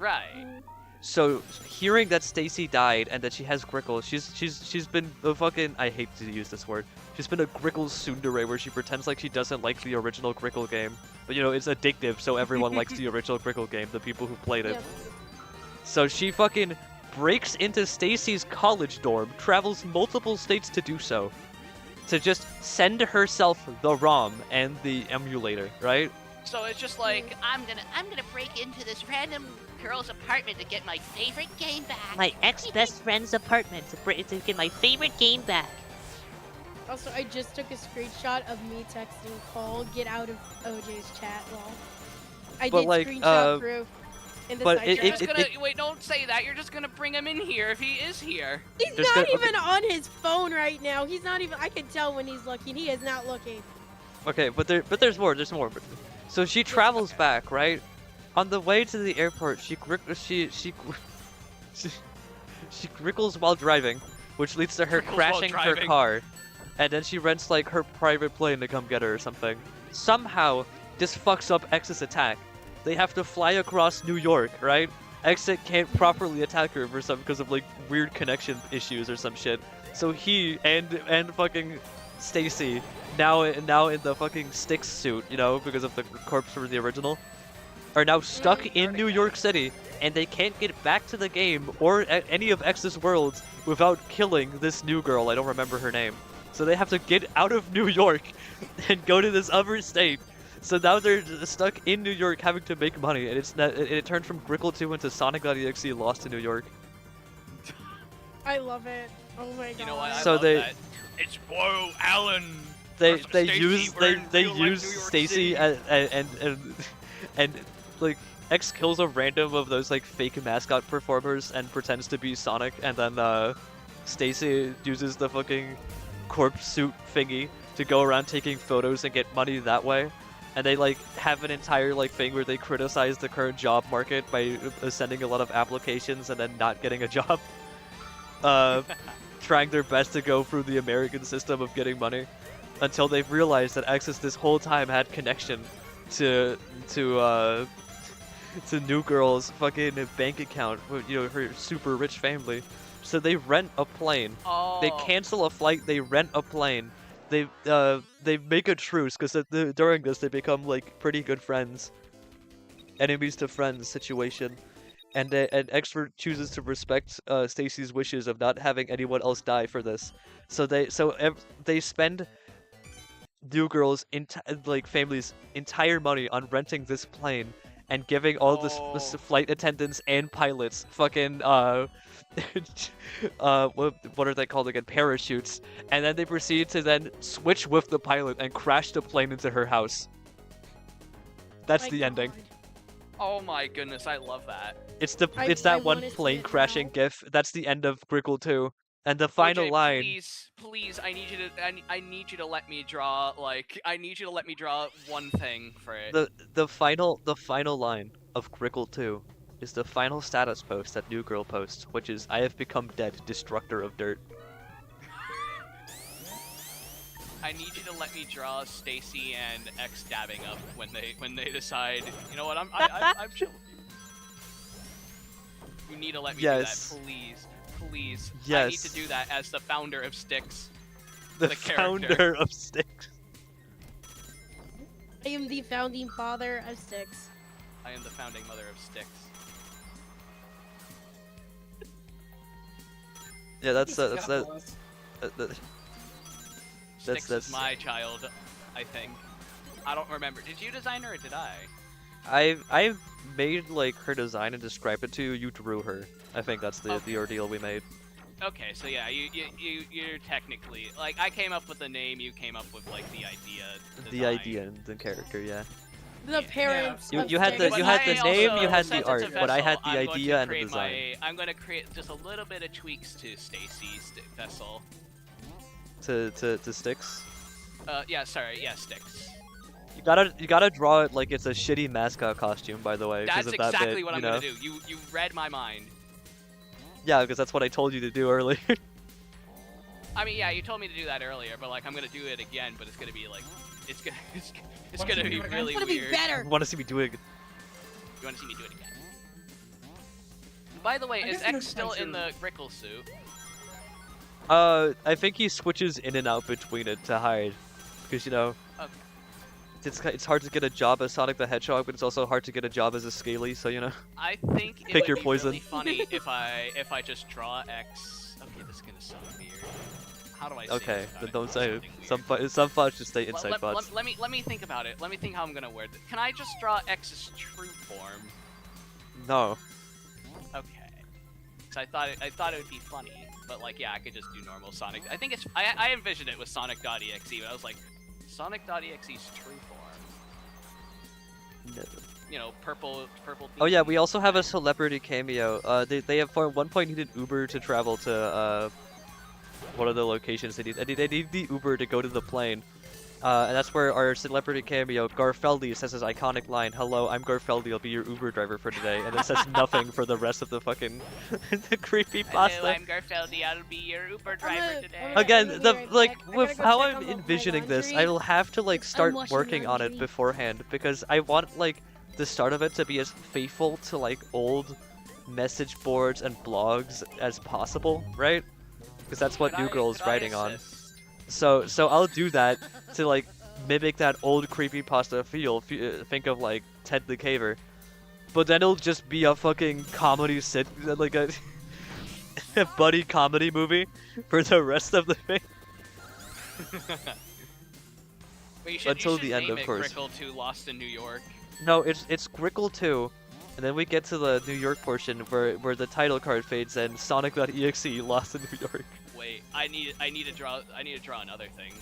Right. So hearing that Stacy died and that she has Grickle, she's been a fucking, I hate to use this word. She's been a Grickle tsundere where she pretends like she doesn't like the original Grickle game. But you know, it's addictive, so everyone likes the original Grickle game, the people who played it. Yes. So she fucking breaks into Stacy's college dorm, travels multiple states to do so. To just send herself the ROM and the emulator, right? So it's just like I'm gonna break into this random girl's apartment to get my favorite game back. My ex-best friend's apartment to get my favorite game back. Also, I just took a screenshot of me texting Cole, get out of OJ's chat. Lol. I But, did like, screenshot proof in the but side it- chat. you're just gonna wait. Don't say that. You're just gonna bring him in here if he is here. He's Just not gonna- okay. even on his phone right now. He's not even. I can tell when he's looking. He is not looking. Okay, but there's more. So she travels okay. back, right? On the way to the airport, she grickles while driving, which leads to her Grickles while crashing her driving. car, and then she rents like her private plane to come get her or something. Somehow, this fucks up X's attack. They have to fly across New York, right? Exit can't properly attack her for some because of like weird connection issues or some shit. So he and fucking Stacy now in the fucking Styx suit, you know, because of the corpse from the original, are now stuck in New York City, and they can't get back to the game or any of X's worlds without killing this new girl. I don't remember her name. So they have to get out of New York and go to this other state. So now they're stuck in New York having to make money, and it turned from Grickle 2 into Sonic.exe Lost in New York. I love it. Oh my god. You know what? I So love they- that. It's Whoa, Alan. They Stacey, use we're they in they real life use New York Stacy City. and like X kills a random of those like fake mascot performers and pretends to be Sonic, and then Stacy uses the fucking corpse suit thingy to go around taking photos and get money that way. And they like have an entire like thing where they criticize the current job market by sending a lot of applications and then not getting a job. Trying their best to go through the American system of getting money, until they've realized that Axis this whole time had connection to New Girl's fucking bank account, with, you know, her super rich family. So they rent a plane. Oh. They cancel a flight, they rent a plane, they make a truce because during this they become like pretty good friends, enemies to friends situation, and Expert chooses to respect Stacy's wishes of not having anyone else die for this. So they spend New Girl's like family's entire money on renting this plane and giving all this flight attendants and pilots fucking what are they called again? Parachutes. And then they proceed to then switch with the pilot and crash the plane into her house. That's the ending. Oh my goodness, I love that. It's I that one wanna see plane it crashing now. gif. That's the end of Grickle 2. And the final OJ, line. Please, I need you to I need you to let me draw one thing for it. The final line of Grickle 2 is the final status post that New Girl posts, which is "I have become dead, destructor of dirt." I need you to let me draw Stacy and X dabbing up when they decide, you know what, I'm chill with you. You need to let me do that, please. Please. Yes. I need to do that as the founder of Styx. The character. founder of Styx. I am the founding father of Styx. I am the founding mother of Styx. Yeah, that's Styx Styx is my child, I think. I don't remember. Did you design her or did I? I made like her design and described it to you. You drew her. I think that's the ordeal we made. Okay, so yeah, you're technically like I came up with the name, you came up with like the idea. The idea and the character, yeah. The parents. You of had the Styx. name, you had since the it's art, a but I had vessel, the I'm going idea to and the create design. I'm going to create just a little bit of tweaks to Stacy's vessel. To Styx. Yeah, sorry, yeah, Styx. You gotta draw it like it's a shitty mascot costume, by the way. That's of that exactly bit, what I'm know? gonna do. You read my mind. Yeah, because that's what I told you to do earlier. I mean, yeah, you told me to do that earlier, but like I'm gonna do it again, but it's gonna be like, it's gonna be really It's gonna weird. be better. Want to see me do it? You wanna see me do it again? By the way, I is guess I'm X still not in sure. the Grickle suit? I think he switches in and out between it to hide, because you know, Okay. it's hard to get a job as Sonic the Hedgehog, but it's also hard to get a job as a Scaly. So you know. I think it Pick would your be poison. really funny if I just draw X. Okay, this is gonna sound weird. How do I say Okay, this then without don't it say sounding it. weird? Some thoughts just stay inside thoughts. Let me think about it. Let me think how I'm gonna word it. Can I just draw X's true form? No. Okay. So I thought it would be funny, but like yeah, I could just do normal Sonic. I think I envisioned it with Sonic.exe, but I was like, Sonic.exe's true form. You know, purple. Oh yeah, we also have a celebrity cameo. They have for one point needed Uber to travel to one of the locations they need. They need the Uber to go to the plane. And that's where our celebrity cameo, Garfeldy, says his iconic line, "Hello, I'm Garfeldy, I'll be your Uber driver for today," and it says nothing for the rest of the fucking the creepy pasta. Hello, I'm Garfeldy, I'll be your Uber driver today. Again, I'm the gonna be like right back. I with gotta go how check I'm on my envisioning this, laundry. I'll have to like start washing working on it laundry. beforehand because I want like the start of it to be as faithful to like old message boards and blogs as possible, right? Because that's what New Girl is writing on. So I'll do that to like mimic that old creepypasta feel. Think of like Ted the Caver, but then it'll just be a fucking comedy like a buddy comedy movie for the rest of the thing. But you should, Until you should the end, name of it course. Grickle 2 Lost in New York. No, it's Grickle 2, and then we get to the New York portion where the title card fades and Sonic.exe Lost in New York. Wait, I need to draw another thing.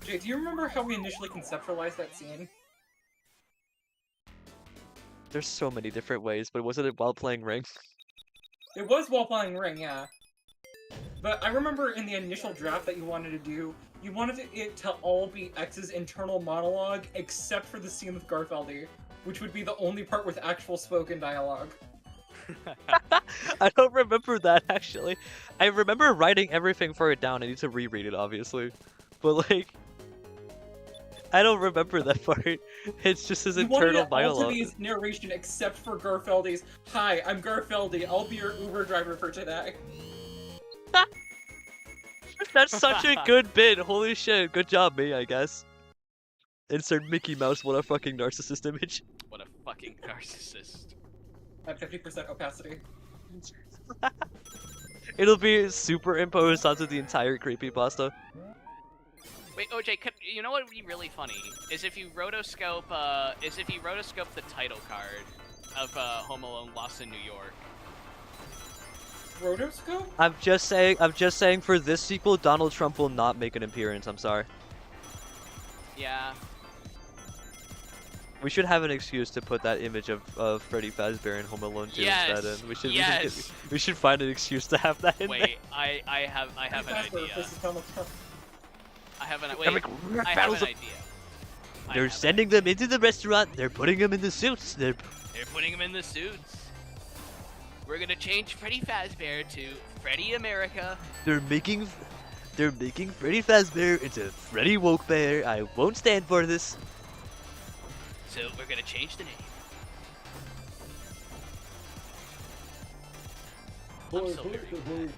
Jay, do you remember how we initially conceptualized that scene? There's so many different ways, but wasn't it while playing Ring? It was while playing Ring, yeah. But I remember in the initial draft that you wanted to do, you wanted it to all be X's internal monologue, except for the scene with Garfeldy, which would be the only part with actual spoken dialogue. I don't remember that, actually. I remember writing everything for it down. I need to reread it, obviously. But, like, I don't remember that part. It's just his You wanted internal it all to monologue. be his narration, except for Garfeldy's, "Hi, I'm Garfeldy, I'll be your Uber driver for today." That's such a good bit. Holy shit. Good job, me, I guess. Insert Mickey Mouse, what a fucking narcissist image. What a fucking narcissist. At 50% opacity. It'll be superimposed onto the entire creepypasta. Wait, OJ, you know what would be really funny is if you rotoscope the title card of Home Alone: Lost in New York. Rotoscope? I'm just saying for this sequel, Donald Trump will not make an appearance, I'm sorry. Yeah. We should have an excuse to put that image of Freddy Fazbear in Home Alone 2 Yes. instead in. Yes. We should find an excuse to have that in there. Wait, I have an idea. I have an Epic rap battles of- idea. They're sending them into the restaurant, they're putting them in the suits, They're putting them in the suits. We're gonna change Freddy Fazbear to Freddy America. they're making Freddy Fazbear into Freddy Woke Bear. I won't stand for this. So we're gonna change the name. I'm so very mad.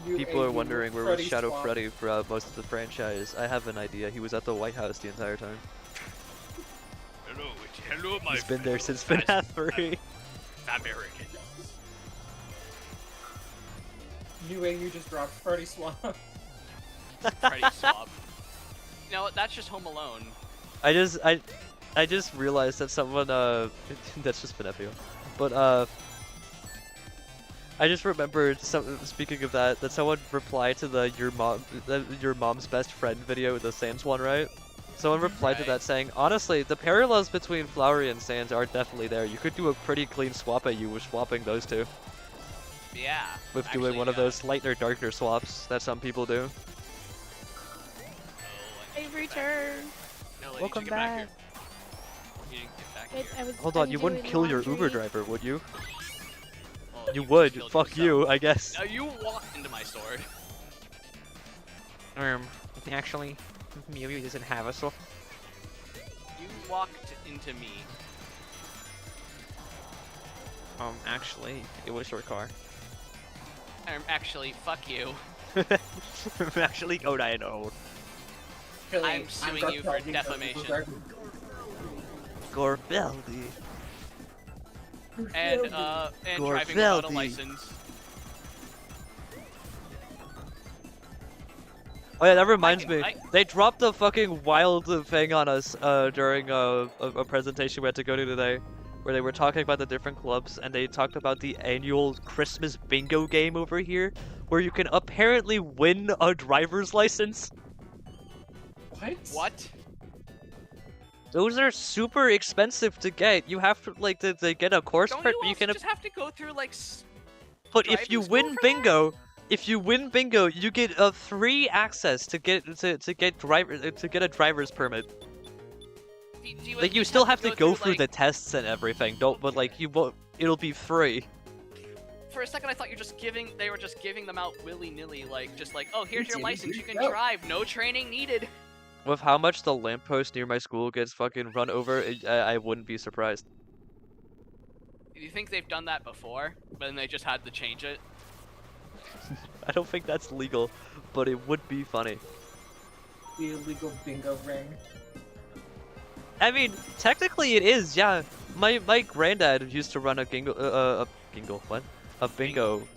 People are wondering where was Shadow Freddy for most of the franchise. I have an idea. He was at the White House the entire time. Hello, my He's been there since FNAF 3. Americans. New AU just dropped Freddy Swap. Freddy Swab. You know what? That's just Home Alone. I just realized that someone that's just Benefio. But I just remembered speaking of that someone replied to the your mom's best friend video, the Sans one, right? Someone replied to that saying, honestly, the parallels between Flowery and Sans are definitely there. You could do a pretty clean swap at you with swapping those two. Yeah. With doing one of those lighter darker swaps that some people do. I've returned. No, Welcome get back. back. Here. You didn't get back Wait, here. Hold on, you wouldn't doing kill your laundry. Uber driver, would you? Well, You just would. killed Fuck yourself. you, I guess. Now you walked into my sword. Actually, Mew doesn't have a sword. You walked into me. Actually, it was your car. Actually, fuck you. Actually, oh, I know. I'm suing you for defamation. Gorfeldi. And driving without a Gorfeldi. license. Oh yeah, that reminds can- me. I- They dropped a fucking wild thing on us during a presentation we had to go to today, where they were talking about the different clubs, and they talked about the annual Christmas bingo game over here, where you can apparently win a driver's license. What? Those are super expensive to get. You have to like to get a course Don't per. you You also can. just have to go through like? But if you driving school win for that? bingo, you get a free access to get a driver's permit. Like you still have to go through like, the tests and everything. Don't, but like you won't. It'll be free. For a second, I thought they were just giving them out willy-nilly, like just like, oh, here's your license, you can drive, no training needed. With how much the lamppost near my school gets fucking run over, I wouldn't be surprised. Do you think they've done that before, but then they just had to change it? I don't think that's legal, but it would be funny. The illegal bingo ring. I mean, technically it is, yeah. My granddad used to run a bingo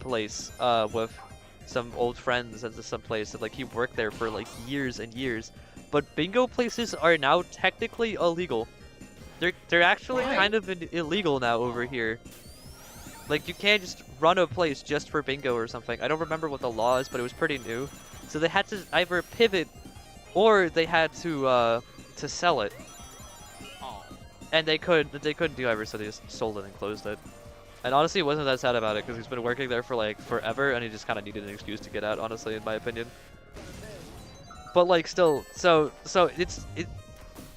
place with some old friends at some place, and like he worked there for like years and years. But bingo places are now technically illegal. They're actually Why? kind of illegal now over here. Like you can't just run a place just for bingo or something. I don't remember what the law is, but it was pretty new. So they had to either pivot, or they had to sell it. Oh. And they couldn't do either, so they just sold it and closed it. And honestly, he wasn't that sad about it because he's been working there for like forever, and he just kind of needed an excuse to get out. Honestly, in my opinion. But like, still, so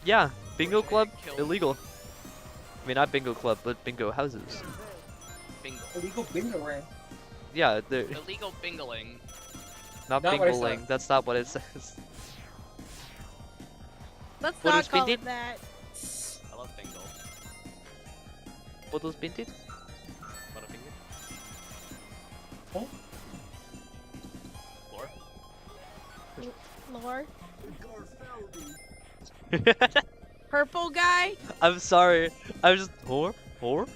yeah, bingo club illegal. I mean, not bingo club, but bingo houses. Bingo. Illegal bingo ring. Yeah, they're Illegal bingoing. not Not what I bingoing. said. That's not what it says. Let's What not is call binding? it that. I love bingo. Photos painted? Butterfinger. Oh. Floor. Lore. Purple guy. I'm sorry. I'm just Garfeldy.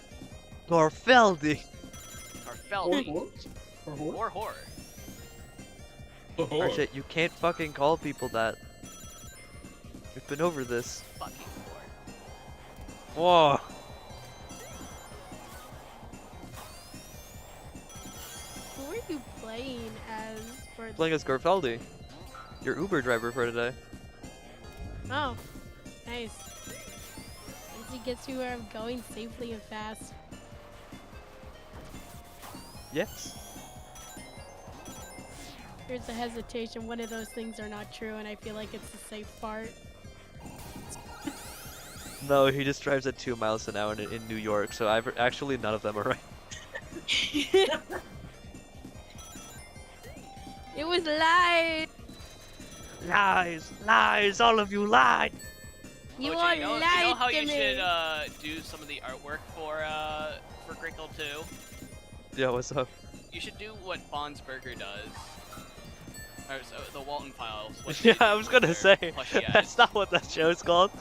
Garfeldy. Or horror. Oh shit, you can't fucking call people that. We've been over this. Fucking horror. Whoa. Who are you playing as? For Playing as Garfeldy. Your Uber driver for today. Oh, nice. As he gets to where I'm going safely and fast. Yes. Here's the hesitation. One of those things are not true, and I feel like it's the safe part. No, he just drives at 2 miles an hour in New York, so actually none of them are right. It was live. Lies! Lies! All of you lied! You OJ, all you know lied how to you me. should do some of the artwork for Grickle 2? Yeah, what's up? You should do what Bond's Burger does. Or so, the Walton Files. what Yeah, they I do was gonna with say, their plushy that's ads. not what that show's called.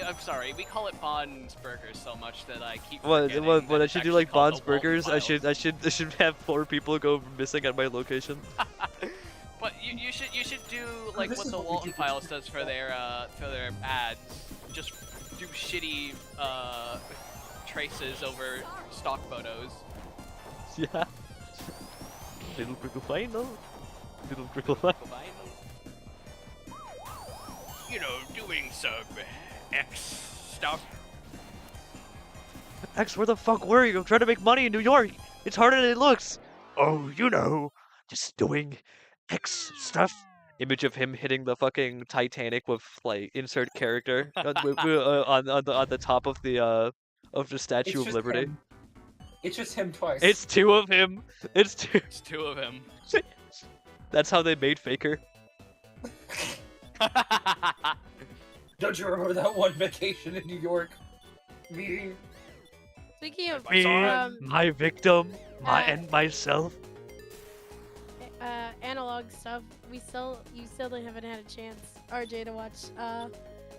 I'm sorry, we call it Bond's Burgers so much that I keep What forgetting I that it's should do actually like called Bond's the Walton Burgers? I Files. should have 4 people go missing at my location. But you should do like this what is the what we Walton do. Files does for their ads. Just do shitty traces over stock photos. Yeah. Little Grickle Final. Little Grickle Final. You know, doing some X stuff. X, where the fuck were you? I'm trying to make money in New York. It's harder than it looks. Oh, you know, just doing X stuff. Image of him hitting the fucking Titanic with like insert character on the top of the Statue of Liberty. Him. It's just him twice. It's 2 of him. It's 2. It's 2 of him. That's how they made Faker. Don't you remember that one vacation in New York meeting? Speaking of Me, um, my victim, and uh, myself. analog stuff, you still haven't had a chance, RJ, to watch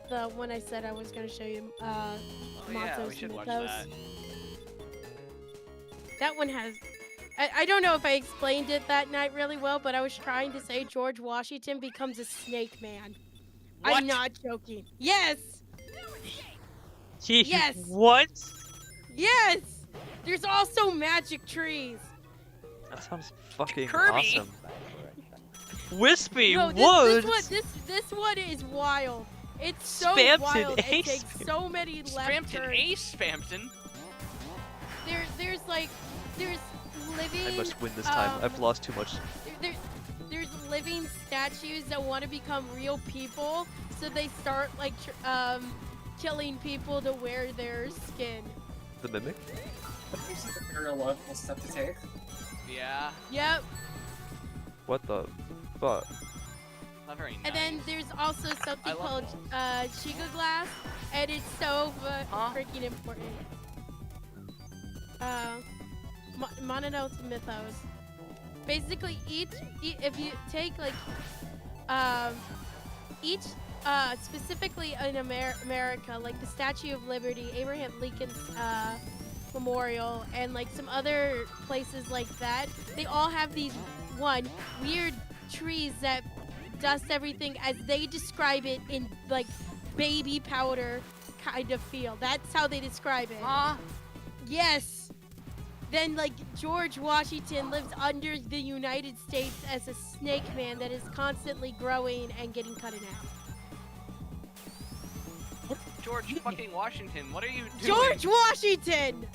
the one I said I was gonna show you. Oh yeah, Matos we should watch Mythos. that. That one has. I don't know if I explained it that night really well, but I was trying to say George Washington becomes a snake man. What? I'm not joking. Yes! Yes! What? Yes! There's also magic trees. That sounds fucking Kirby. awesome. Wispy No, Woods. this one is wild. It's so Spamton wild. It Ace. takes so many left Spampton, turns. Ace Spampton. There's living. I must win this time. I've lost too much. There's living statues that want to become real people, so they start like killing people to wear their skin. The mimic. This is a very logical step to take. Yeah, Yep. What the fuck? not very nice. And then there's also I something love called Chica glass, and it's so Huh? freaking important. Mononoth Mythos. Basically, if you take like each specifically in America, like the Statue of Liberty, Abraham Lincoln's memorial, and like some other places like that, they all have these weird trees that dust everything as they describe it in like baby powder kind of feel. That's how they describe it. Huh? Yes. Then like George Washington lives under the United States as a snake man that is constantly growing and getting cut in half. George fucking Washington, what are you doing? George Washington!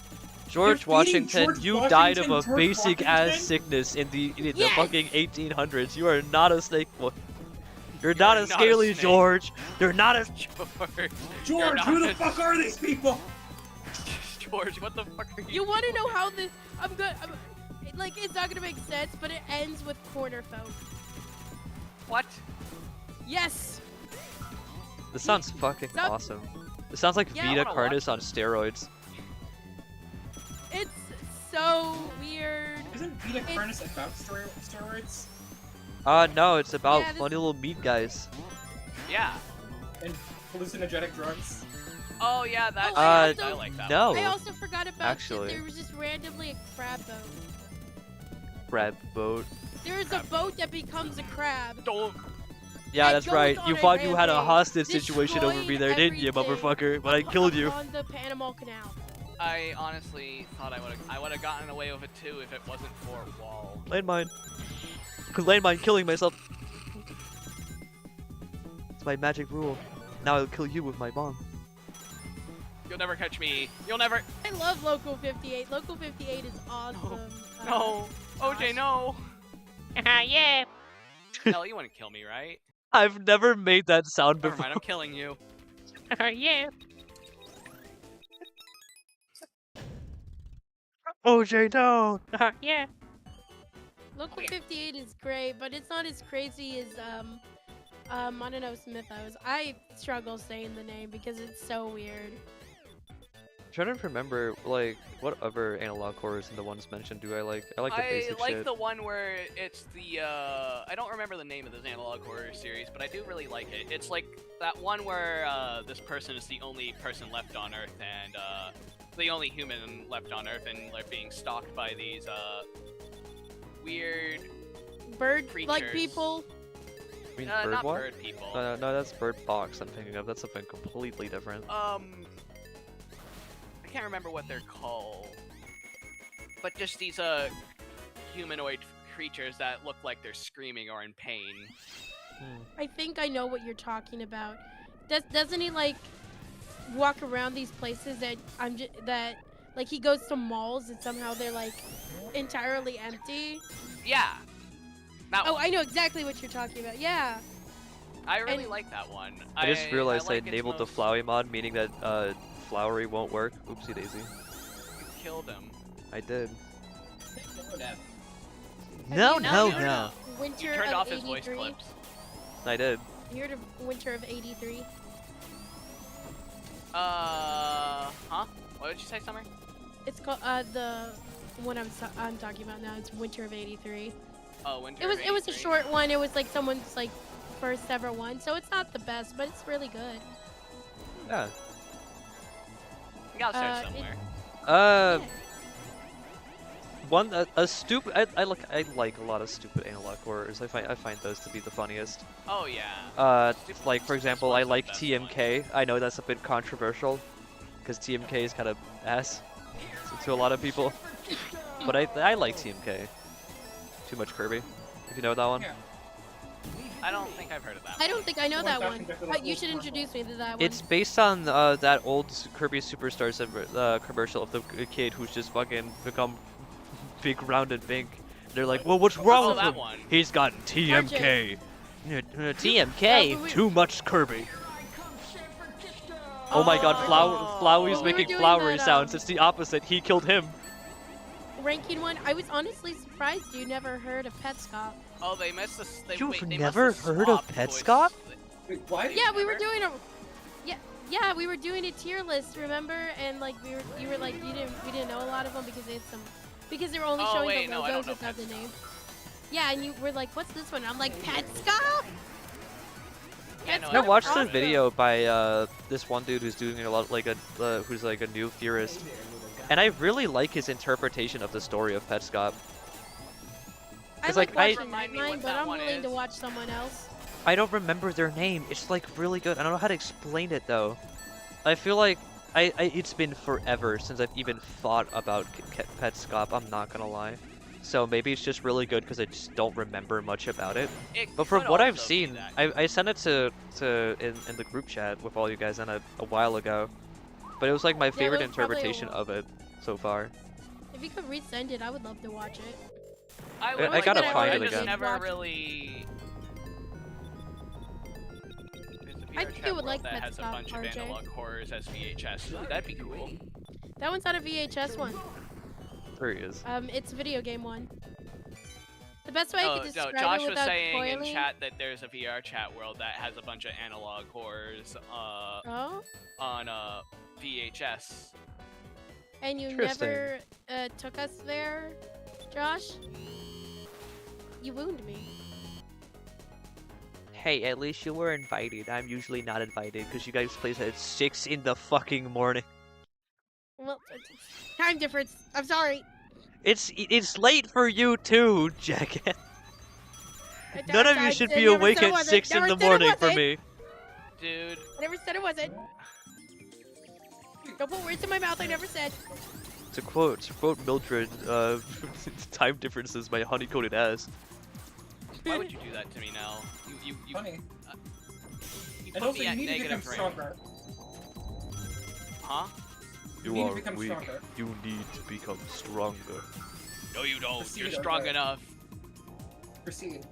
George feeding Washington, George you died of a Washington, George basic ass Washington? sickness in the Yes! fucking 1800s. You are not a snake boy. You're You not are a not a scaly snake. George. You're not a. George. George, who the fuck are these people? George, what the fuck are you You want to doing? know how this? Like it's not gonna make sense, but it ends with corner folk. What? Yes. This sounds fucking Stop. awesome. This sounds like Yeah, I Vita wanna Carnis on steroids. so weird. Isn't Vita Furnace about steroids? No, it's about Yeah, this- funny little meat guys. Yeah. And hallucinogenic drugs? Oh yeah, that. Oh, I I also- like that. No. I also forgot about Actually. that there was just randomly a crab boat. Crab boat. There is a boat that becomes a crab. Don't. Yeah, That that's goes right. on You a thought you had a rampage, hostage situation over me destroyed there, didn't you, everything motherfucker? But I killed you. On the Panama Canal. I honestly thought I would have gotten away with it too if it wasn't for Wall. Landmine. Landmine killing myself. It's my magic rule. Now I'll kill you with my bomb. You'll never catch me. You'll never. I love Local 58. Local 58 is awesome. No. OJ, no. Yeah. Nelle, you wouldn't kill me, right? I've never made that sound Never before. mind, I'm killing you. Yeah. OJ, no. Yeah. Local 58 is great, but it's not as crazy as I don't know, Smithos. I struggle saying the name because it's so weird. I'm trying to remember, like, what other analog horrors than the ones mentioned do I like? I like the basic like shit. the one where it's the I don't remember the name of this analog horror series, but I do really like it. It's like that one where this person is the only person left on Earth and the only human left on Earth, and like being stalked by these weird Bird-like creatures. people. I mean, bird not what? bird people. No, that's Bird Box I'm thinking of. That's something completely different. I can't remember what they're called, but just these humanoid creatures that look like they're screaming or in pain. I think I know what you're talking about. Doesn't he like walk around these places that like he goes to malls and somehow they're like entirely empty? Yeah. That Oh, one. I know exactly what you're talking about. Yeah. I really and- like that one. I just realized I like its enabled the most- Flowey mod, meaning that Flowery won't work. Oopsie daisy. You killed him. I did. Have No, you no, not heard no. of Winter You turned of off his voice 83? clips. I did. You heard of Winter of 83? Huh? What did you say, Summer? It's called the one I'm talking about now. It's Winter of 83. Oh, Winter. It was a 83. short one. It was like someone's like first ever one. So it's not the best, but it's really good. Yeah. You gotta start it- somewhere. Uh, Yeah. one a stupid. I like a lot of stupid analog horrors. I find those to be the funniest. Oh yeah. Like for example, I ones are the like best TMK. I know that's a bit controversial, because TMK is kind of ass to a lot of people. But I like TMK. Too much Kirby. If you know that one. Yeah. I don't think I've heard of that. I don't think I know One that back one. into the But you old should commercial. introduce me to that one. It's based on that old Kirby Superstars commercial of the kid who's just fucking become big, round, and pink. They're like, well, what's wrong Oh, with that him? one. He's got TMK. TMK? when we- Too much Kirby. Oh my god, Flowey's When we were making doing flowery that, sounds. It's the opposite. He killed him. Ranking one. I was honestly surprised you never heard of Petscop. Oh, they missed this. You've they never must have heard of swapped Petscop? voice- Wait, why? Yeah, we were doing a. Yeah, we were doing a tier list, remember? And like you were like we didn't know a lot of them because they were only Oh, showing wait, the no, I don't logos know without the Petscop. name. Yeah, and you were like, what's this one? I'm like, Petscop? Yeah, no, I That's watched awesome. a video by this one dude who's doing a lot like who's like a new theorist, and I really like his interpretation of the story of Petscop. I It's like like, watching Remind me mine, what but that I'm one willing to is. watch someone else. I don't remember their name. It's like really good. I don't know how to explain it though. I feel like it's been forever since I've even thought about Petscop. I'm not gonna lie. So maybe it's just really good because I just don't remember much about it. It But from could what I've also be seen, that. I sent it to in the group chat with all you guys a while ago. But it was like my favorite that was probably a interpretation of it so far. If you could resend it, I would love to watch it. I, I would gotta like find I it just again. never Watch it. really. There's a I VR think chat you would world like that has a Petscop, bunch of RJ. analog horrors as VHS. Ooh, that'd be cool. That one's not a VHS one. There he is. It's a video game one. The best way I Oh, could no, describe Josh it was without saying spoiling. in chat that there's a VR chat world that has a bunch of analog horrors Oh. on VHS. and you Interesting. never took us there, Josh. You wound me. Hey, at least you were invited. I'm usually not invited because you guys play at 6 in the fucking morning. Well, time difference. I'm sorry. It's late for you too, jackass. None of you I should be never awake said it at wasn't. 6 in Never the said it morning for wasn't. me. Dude, I never said it wasn't. Don't put words in my mouth I never said. To quote Mildred, time differences my honey-coated ass. why would you do that to me now? You Funny. you And put also, me you at need to become negative rank. stronger. Huh? You need to become stronger. You need to become stronger. No, you don't. Proceed, You're strong okay. enough. Proceed.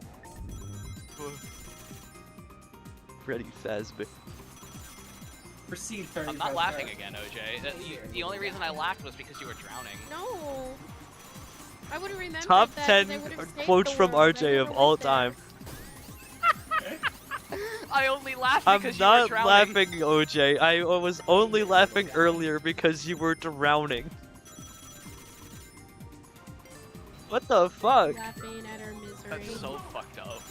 Freddy Fazbear. Proceed, Fairy I'm not Fazbear. laughing again, OJ. The only reason I laughed was because you were drowning. No. I would have remembered Top that 'cause 10 I would've saved quotes the from world. I RJ of never all went there. time. I only laughed I'm because you were not drowning. laughing, OJ. I was only laughing earlier because you were drowning. What the fuck? Laughing at our misery. That's so fucked up.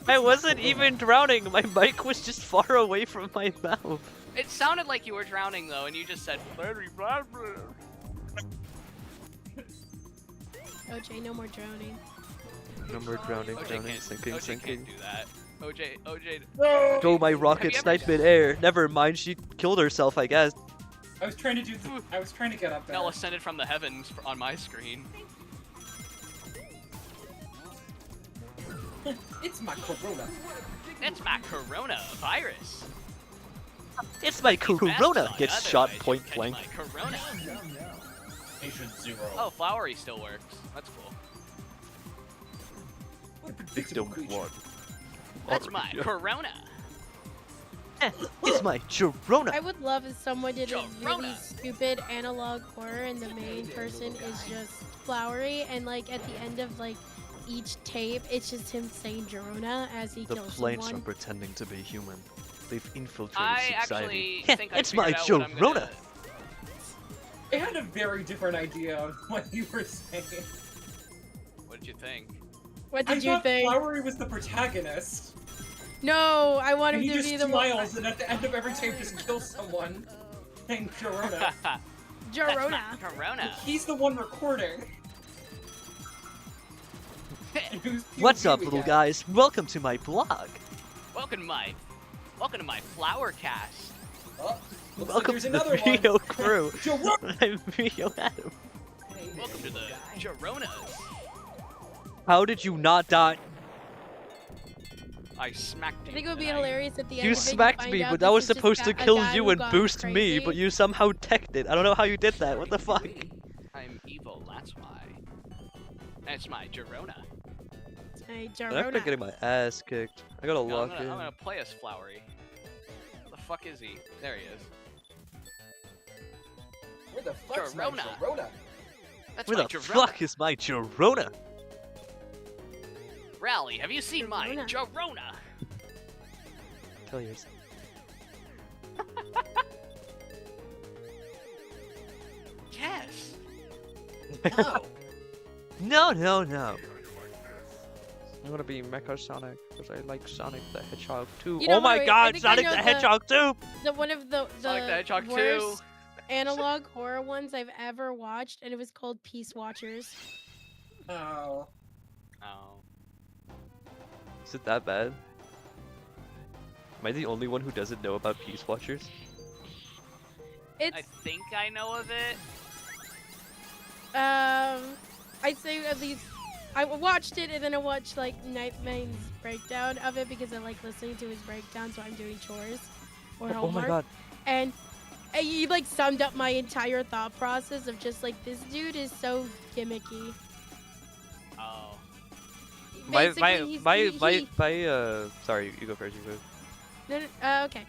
I wasn't even drowning. My mic was just far away from my mouth. It sounded like you were drowning though, and you just said very blah blah. OJ, no more drowning. No more drowning, OJ drowning, can't, sinking, OJ sinking. can't do that. OJ. No! Go, my you rocket ever sniped just- mid-air. Never mind, she killed herself, I guess. I was trying to do the, I was trying to get up there. Nelle ascended from the heavens on my screen. It's my corona. It's my coronavirus. It's my Fast corona. on, Gets shot otherwise point you catch blank. my corona. Patient 0. Oh, flowery still works. That's cool. What a Victim predictable creature. 1. That's my Alright, corona. It's my corona. I would love if someone did a really Corona. stupid analog horror and the main person is just flowery and like at the end of like each tape it's just him saying Jorona as he The kills planes are someone. pretending to be human. They've infiltrated I society. actually think I It's my figured out what I'm Jorona. gonna- I had a very different idea of what you were saying. What did you think? What I did you thought think? Flowery was the protagonist. No, I want him And he to just be the one. smiles and at the end of every tape just kills someone. Saying Jorona. Jorona. Corona. He's the one recording. And who's What's POV up, we little get? guys? Welcome to my blog. Welcome to my flower cast. Oh, looks like Welcome there's to the another one. Rio crew. Jorona! I'm Rio Adam. Welcome to the Joronas. How did you not die? I smacked you. I think it would be and hilarious at the end You of it, smacked find me, out but that this was is just supposed to a kill guy you who and got boost me, crazy. but you somehow teched it. I don't know how you did that. What the fuck? I'm evil, that's why. That's my Jorona. Hey, I'm after Jorona. getting my ass kicked. I gotta No, lock I'm in. gonna play as Flowery. Where the fuck is he? There he is. Where the fuck's my Jorona. Jorona? That's Where my the Jorona. fuck is my Jorona? Rally, have you seen my Jorona. Jorona? Tell yours. Yes. No. No. I'm gonna be Mecha Sonic because I like Sonic the Hedgehog 2. You know Oh my what, I god, think I Sonic know the the- Hedgehog 2! One of the Sonic the Hedgehog 2. worst analog horror ones I've ever watched, and it was called Peace Watchers. Oh. Oh. Is it that bad? Am I the only one who doesn't know about Peace Watchers? It's I think I know of it. I'd say at least I watched it and then I watched like Nightmane's breakdown of it because I like listening to his breakdown, so I'm doing chores or Oh homework. my god. And he like summed up my entire thought process of just like this dude is so gimmicky. Oh. Basically, Sorry, you go first, you go. No, okay.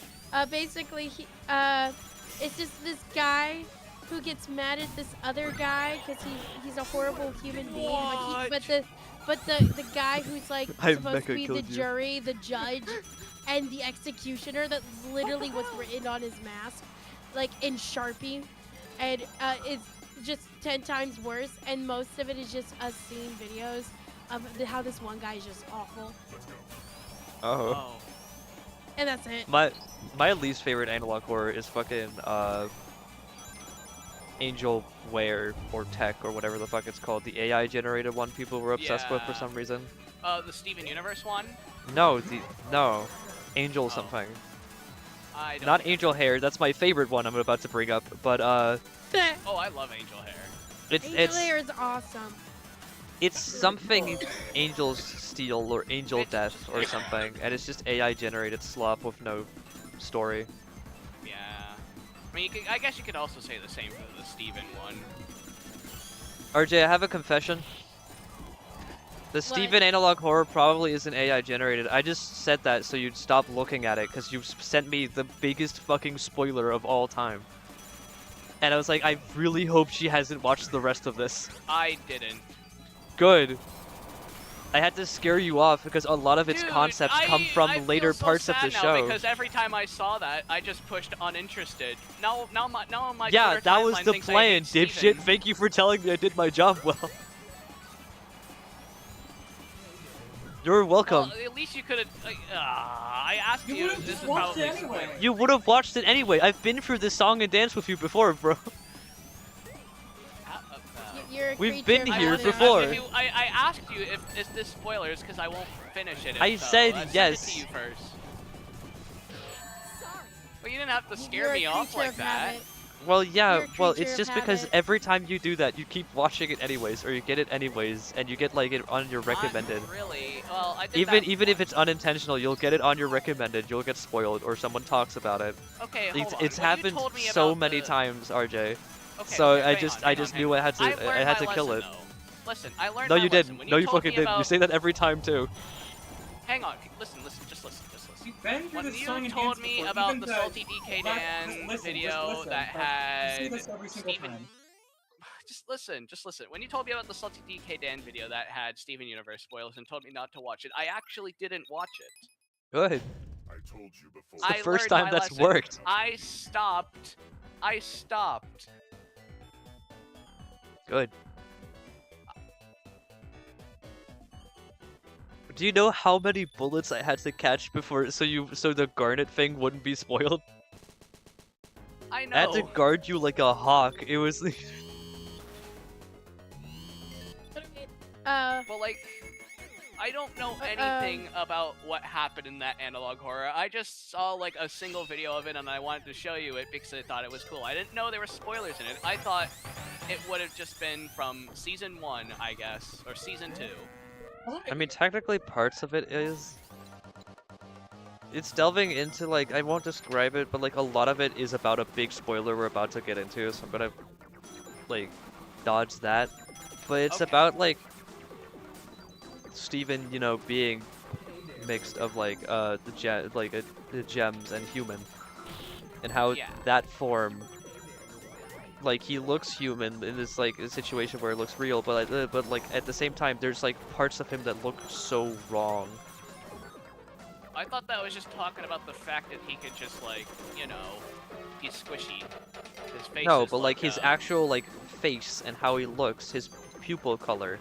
Basically, it's just this guy who gets mad at this other guy because he's a horrible human being. But the guy who's like I'm supposed to Mecha be the killed you. jury, the judge, and the executioner. That's literally what's written on his mask, like in Sharpie. and it's just 10 times worse. And most of it is just us seeing videos of how this one guy is just awful, Oh. and that's it. My least favorite analog horror is fucking Angel Ware or Tech or whatever the fuck it's called, the AI generated one people were obsessed with for Yeah. some reason. The Steven Universe one? No, Angel something. I don't Not think Angel Hair. That's my favorite one I'm about to bring up, but Oh, I love Angel Hair. Angel Hair is awesome. it's something Angel's Steel or Angel It's Death just or AI. something, and it's just AI generated slop with no story. Yeah. I mean, I guess you could also say the same for the Steven one. RJ, I have a confession. The Steven analog horror probably isn't AI generated. I just said that so you'd stop looking at it because you sent me the biggest fucking spoiler of all time. And I was like, I really hope she hasn't watched the rest of this. I didn't. Good. I had to scare you off because a lot of its Dude, concepts come from I later feel so parts of the sad now show. because every time I saw that, I just pushed uninterested. Now my Yeah, Twitter that was timeline the thinks I plan, hate dipshit. Steven. Thank you for telling me I did my job well. You're welcome. Well, at least you could have. I asked You you. would've This just is watched probably it anyway. You would have watched it anyway. I've been through this song and dance with you before, bro. You're a We've creature been of here habit. before. I asked you if is this spoilers because I won't finish it. If I so. said Send yes. it to you first. But you didn't have to scare You're a me off creature like of that. habit. Well, yeah, You're a well, creature it's of just because habit. every time you do that, you keep watching it anyways, or you get it anyways, and you get like it on your recommended. Not really. Well, I did Even that if it's once. unintentional, you'll get it on your recommended. You'll get spoiled, or someone talks about it. Okay, hold on. It's When you happened told me so about many the- times, RJ. Okay, So okay, I hang just on, I just hang knew on. I had to I've learned I had my to kill lesson, it. though. Listen, I learned No, my you lesson. didn't. When No, you told fucking me didn't. You about- say that every time too. Hang on, listen, just listen. You've been through When this you song and told dance me before, about even the the- Salty DK Dan just video listen, that but you say had this every single Steven, time. just listen. When you told me about the Salty DK Dan video that had Steven Universe spoilers and told me not to watch it, I actually didn't watch it. Good. I told you before. It's the I first learned time my that's lesson. worked. I stopped. Good. Do you know how many bullets I had to catch before so the garnet thing wouldn't be spoiled? I know. I had to guard you like a hawk. It was Well, like, I don't know anything about what happened in that analog horror. I just saw like a single video of it and I wanted to show you it because I thought it was cool. I didn't know there were spoilers in it. I thought it would have just been from season 1, I guess, or season 2. I mean, technically parts of it is. It's delving into like, I won't describe it, but like a lot of it is about a big spoiler we're about to get into, so I'm gonna like dodge that. But it's Okay. about like Steven, you know, being mixed of like the gems and human, and how Yeah. that form, like he looks human in this like a situation where it looks real, but like at the same time there's like parts of him that look so wrong. I thought that was just talking about the fact that he could just like, you know, he's squishy. His face No, is but like his uh, actual like face and how he looks, his pupil color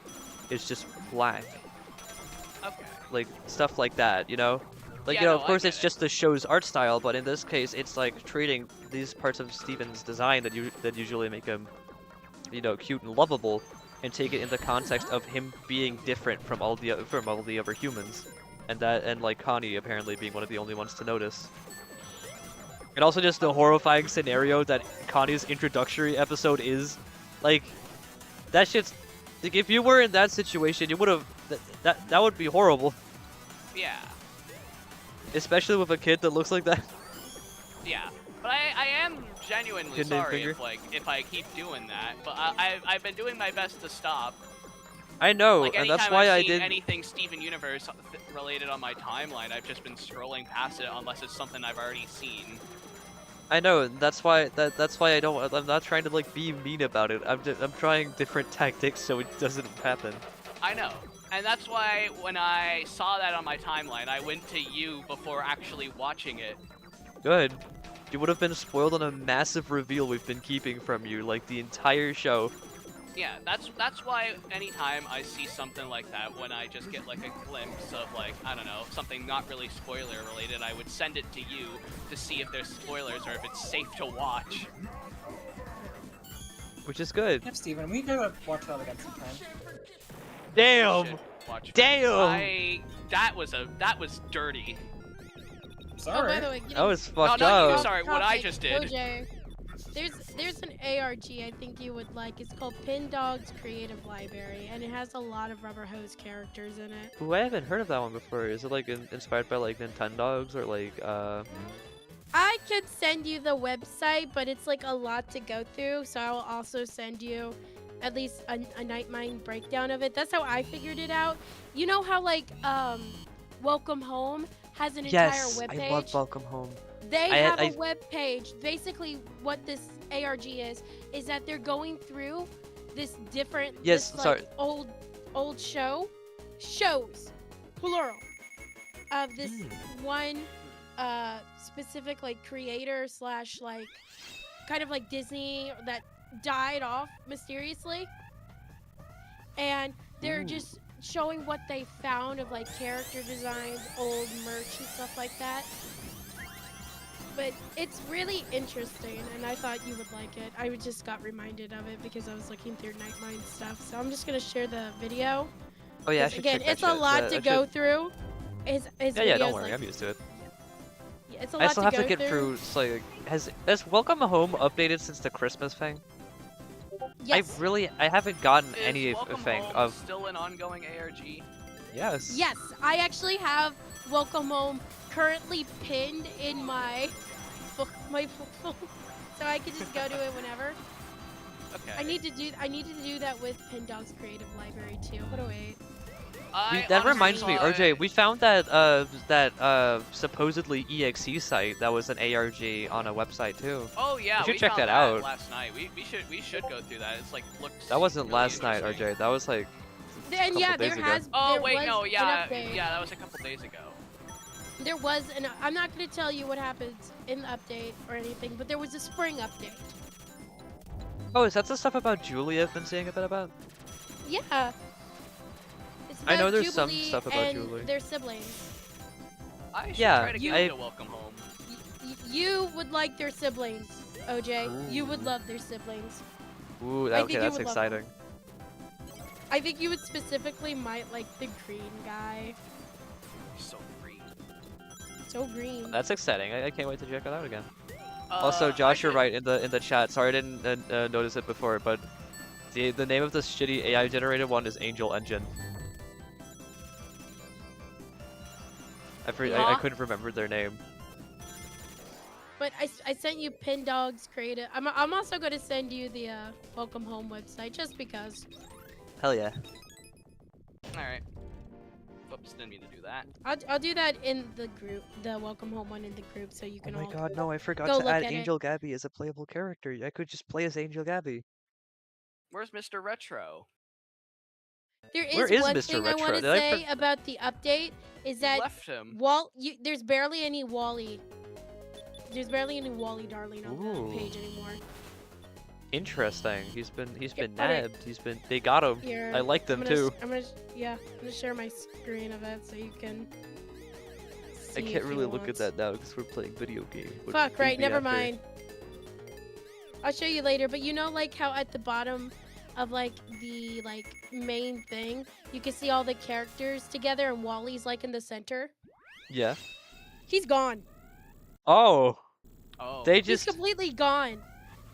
is just black. Okay. Like stuff like that, you know? Like, Yeah, you know, no, of I course get it's it. just the show's art style, but in this case it's like treating these parts of Steven's design that usually make him, you know, cute and lovable, and take it in the context of him being different from all the other humans. And like Connie apparently being one of the only ones to notice. And also just the horrifying scenario that Connie's introductory episode is. Like, that shit's like, if you were in that situation, you would have that would be horrible. Yeah. Especially with a kid that looks like that. Yeah, but I am genuinely Good name, sorry Finger. if I keep doing that. But I've been doing my best to stop. I know, Like and that's anytime why I've I seen did. anything Steven Universe related on my timeline, I've just been scrolling past it unless it's something I've already seen. I know, and that's why I don't. I'm not trying to like be mean about it. I'm trying different tactics so it doesn't happen. I know, and that's why when I saw that on my timeline, I went to you before actually watching it. Good. you would have been spoiled on a massive reveal we've been keeping from you, like, the entire show. Yeah, that's why anytime I see something like that, when I just get like a glimpse of like, I don't know, something not really spoiler related, I would send it to you to see if there's spoilers or if it's safe to watch. Which is good. Yep, Steven, we gotta watch that again sometime. Damn! Should watch Damn! That was dirty. Sorry. Oh, by the way, That was fucked no, not you, up. sorry, what I just did. OJ, there's an ARG I think you would like. It's called Pin Dog's Creative Library, and it has a lot of Rubber Hose characters in it. Ooh, I haven't heard of that one before. Is it like inspired by like Nintendogs or like I could send you the website, but it's like a lot to go through, so I will also send you at least a Night Mind breakdown of it. That's how I figured it out. You know how like Welcome Home has an entire Yes, webpage? I love Welcome Home. They have a web page. Basically, what this ARG is that they're going through this different, Yes, this, sorry. like, old shows, plural, of this one specific like creator slash like kind of like Disney that died off mysteriously, and they're just showing what they found of like character designs, old merch and stuff like that. But it's really interesting, and I thought you would like it. I just got reminded of it because I was looking through Night Mind stuff. So I'm just gonna share the video. Oh yeah, I 'Cause should again, check that it's a shit. lot Yeah, to I go should- through. His Yeah, videos, don't worry, like, I'm used to it. yeah, it's a I lot still to have go to get through. It's like, has Welcome Home updated since the Christmas thing? Yes. I haven't gotten Is any Welcome thing Home of. still an ongoing ARG? Yes. Yes, I actually have Welcome Home currently pinned in my book, phone, so I can just go to it whenever. Okay. I need to do that with Pin Dog's Creative Library too. What do wait? That reminds me, honestly RJ. thought- We found that supposedly EXE site that was an ARG on a website too. Oh yeah, We should we check found that out. last night. We should go through that. It's like looks. That wasn't really last night, interesting. RJ. That was like. And couple yeah, days there ago. has. Oh there wait, was no, an yeah, update. yeah, that was a couple days ago. There was, and I'm not going to tell you what happens in the update or anything, but there was a spring update. Oh, is that the stuff about Julie I've been seeing a bit about? Yeah. It's I know about there's some Jubilee stuff about and Julie. their siblings. I should Yeah, try to get I- into Welcome Home. You would like their siblings, OJ. You would love their siblings. Ooh, I okay, think you that's would love them. exciting. I think you would specifically might like the green guy. So green. So green. That's exciting. I can't wait to check it out again. Also, I Josh, you're did- right in the chat. Sorry, I didn't notice it before, but the name of this shitty AI generated one is Angel Engine. I Huh? couldn't remember their name. But I sent you Pin Dog's Creative. I'm also going to send you the Welcome Home website just because. Hell yeah. All right. Whoops, didn't mean to do that. I'll do that in the group, the Welcome Home one in the group, so you Oh can my all. god, no, I forgot go to look add at it. Angel Gabby as a playable character. I could just play as Angel Gabby. Where's Mr. Retro? There Where is is one Mr. thing I Retro? want to Did I say about the update is that Left him. there's barely any Wally. There's barely any Wally Darling on Ooh. the page anymore. Interesting. He's been okay. nabbed. They got him. Here, I like them I'm gonna, too. I'm gonna share my screen of it so you can. I see can't if you really look want. at that now because we're playing video game. What Fuck, right, maybe never after. mind. I'll show you later, but you know like how at the bottom of like the main thing, you can see all the characters together and Wally's like in the center? Yeah. He's gone. Oh. Oh. They He's just completely gone.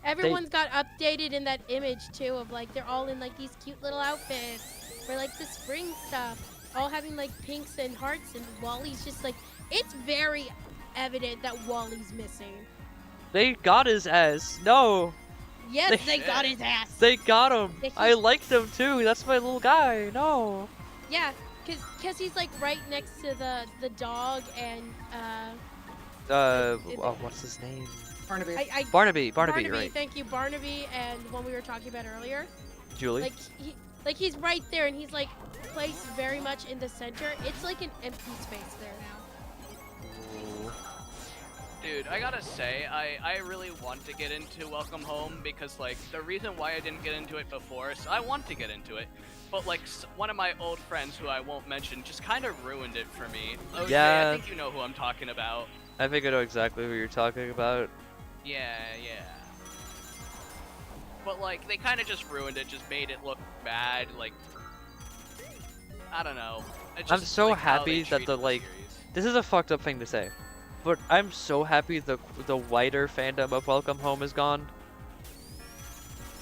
Everyone's got updated in that image too of like they're all in like these cute little outfits for like the spring stuff, all having like pinks and hearts, and Wally's just like, it's very evident that Wally's missing. they got his ass. No. Yes, They- they got his ass. They got him. Yeah, I liked him too. That's my little guy. No. Yeah, cause he's like right next to the dog and What's his name? Barnaby. Barnaby. Barnaby, Right. thank you, Barnaby, and one we were talking about earlier. Julie. He's right there, and he's like placed very much in the center. It's like an empty space there now. Dude, Dude, I gotta say, I really want to get into Welcome Home because, like, the reason why I didn't get into it before is I want to get into it, but, like, one of my old friends who I won't mention just kind of ruined it for me. OJ, Yeah. I think you know who I'm talking about. I think I know exactly who you're talking about. Yeah. But, like, they kind of just ruined it, just made it look bad, like, I don't know. It's I'm just, so like, how they happy that treated the, like, series. this is a fucked up thing to say, but I'm so happy the wider fandom of Welcome Home is gone.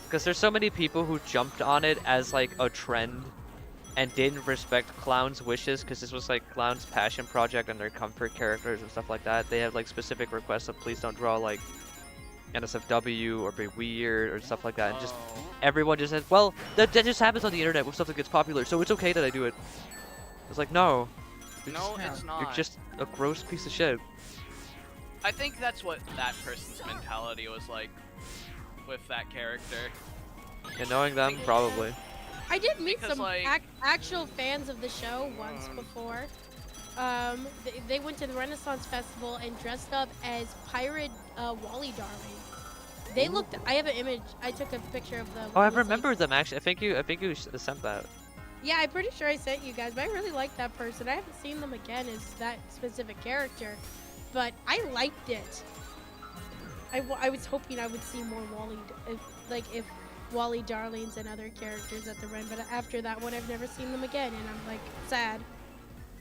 Because there's so many people who jumped on it as like a trend and didn't respect Clown's wishes because this was like Clown's passion project and their comfort characters and stuff like that. They have like specific requests of please don't draw like NSFW or be weird or stuff like that. And just everyone just said, well, that just happens on the internet with stuff that gets popular, so it's okay that I do it. It's like, no. No, it's not. You're just a gross piece of shit. I think that's what that person's mentality was like with that character. And knowing them, probably. I did meet Because, some like- actual fans of the show once before. They went to the Renaissance Festival and dressed up as pirate Wally Darling. They looked. I have an image. I took a picture of them. Oh, I It was, like- remember them actually. I think you sent that. Yeah, I'm pretty sure I sent you guys, but I really like that person. I haven't seen them again as that specific character, but I liked it. I was hoping I would see more Wally, if Wally Darlings and other characters at the Ren, but after that one, I've never seen them again, and I'm like sad.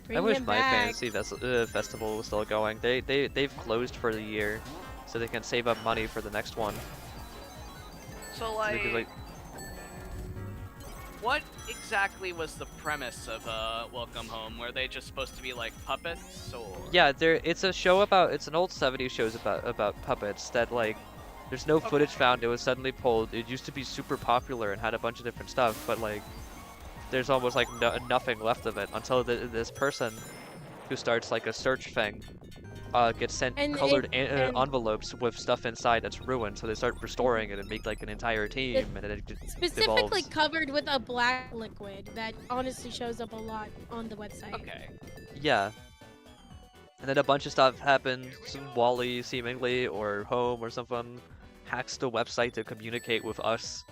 Bring I wish them my back. fantasy festival was still going. They've closed for the year, so they can save up money for the next one. So So like, they could, like, what exactly was the premise of Welcome Home? Were they just supposed to be like puppets, or? yeah, it's a show about, it's an old 70s show about puppets that like, there's no footage found. It was suddenly pulled. It used to be super popular and had a bunch of different stuff, but like, there's almost like nothing left of it until this person who starts like a search thing gets sent And colored and- envelopes with stuff inside that's ruined, so they start restoring it and make like an entire team, and then it just Specifically devolves. covered with a black liquid that honestly shows up a lot on the website. Okay. Yeah. And then a bunch of stuff happened. Some Wally, seemingly, or Home or something, hacks the website to communicate with us.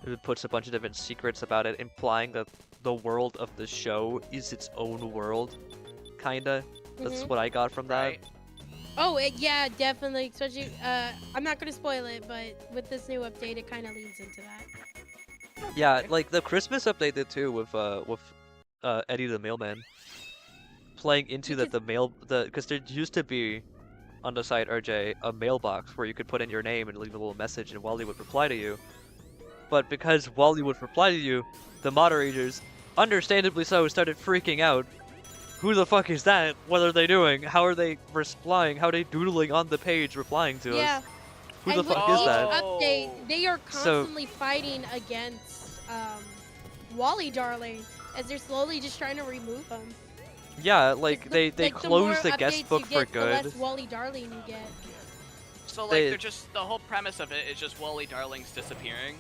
It puts a bunch of different secrets about it, implying that the world of the show is its own world. Kinda. That's Mhm. what I got from that. Right. Oh, yeah, definitely. Especially, I'm not gonna spoil it, but with this new update, it kind of leads into that. Yeah, like the Christmas update did too with Eddie the Mailman. Playing into that because there used to be on the site RJ a mailbox where you could put in your name and leave a little message and Wally would reply to you. But because Wally would reply to you, the moderators, understandably so, started freaking out. Who the fuck is that? What are they doing? How are they replying? How are they doodling on the page replying to Yeah. us? Who And the with fuck is each that? update, they are So- constantly fighting against Wally Darling as they're slowly just trying to remove him. Yeah, like they The more closed the updates guest you book for get, the good. less Wally Darling you get. So like, They- they're just the whole premise of it is just Wally Darling's disappearing.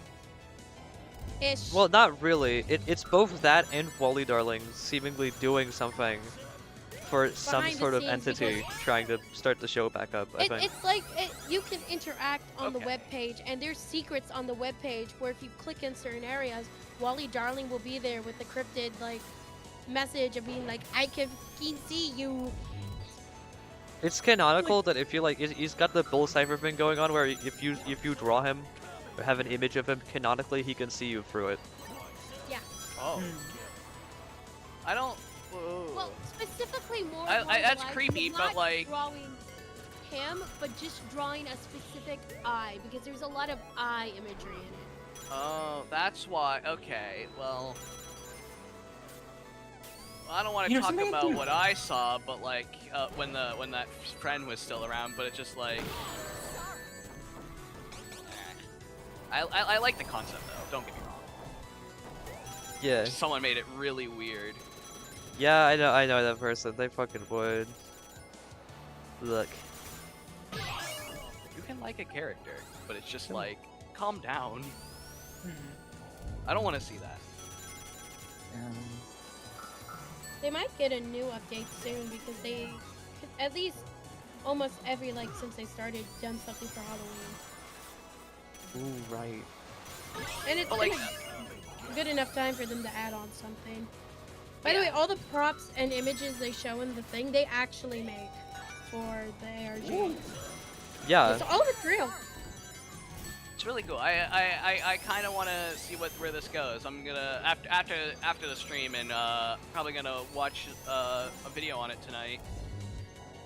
Ish. Well, not really. It's both that and Wally Darling seemingly doing something for some Behind the sort of scenes, entity trying to start the show back up, I think. It's like you can interact on the Okay. web page, and there's secrets on the web page where if you click in certain areas, Wally Darling will be there with the cryptid like message of being like, "I can fucking see you." It's canonical that if you like, he's got the bull cipher thing going on where if you draw him or have an image of him, canonically he can see you through it. Oh. I don't. Whoa. Well, specifically more. I- along the that's lines creepy, of but, not like- drawing him, but just drawing a specific eye because there's a lot of eye imagery in it. Oh, that's why. Okay, well, I don't want You to know, talk something I about do- what I saw, but like when that friend was still around, but it just like I like the concept though. Don't get me wrong. Yeah. Someone made it really weird. Yeah, I know that person. They fucking would. Look. You can like a character, but it's just like calm down. Mhm. I don't want to see that. They might get a new update soon because at least almost every since they started done something for Halloween, Ooh, right. and it's But been like, a good enough time for them to add on something. By the Yeah. way, all the props and images they show in the thing, they actually make for the ARG. Yeah. So all of it's real. it's really cool. I kind of want to see where this goes. I'm gonna after the stream and probably gonna watch a video on it tonight.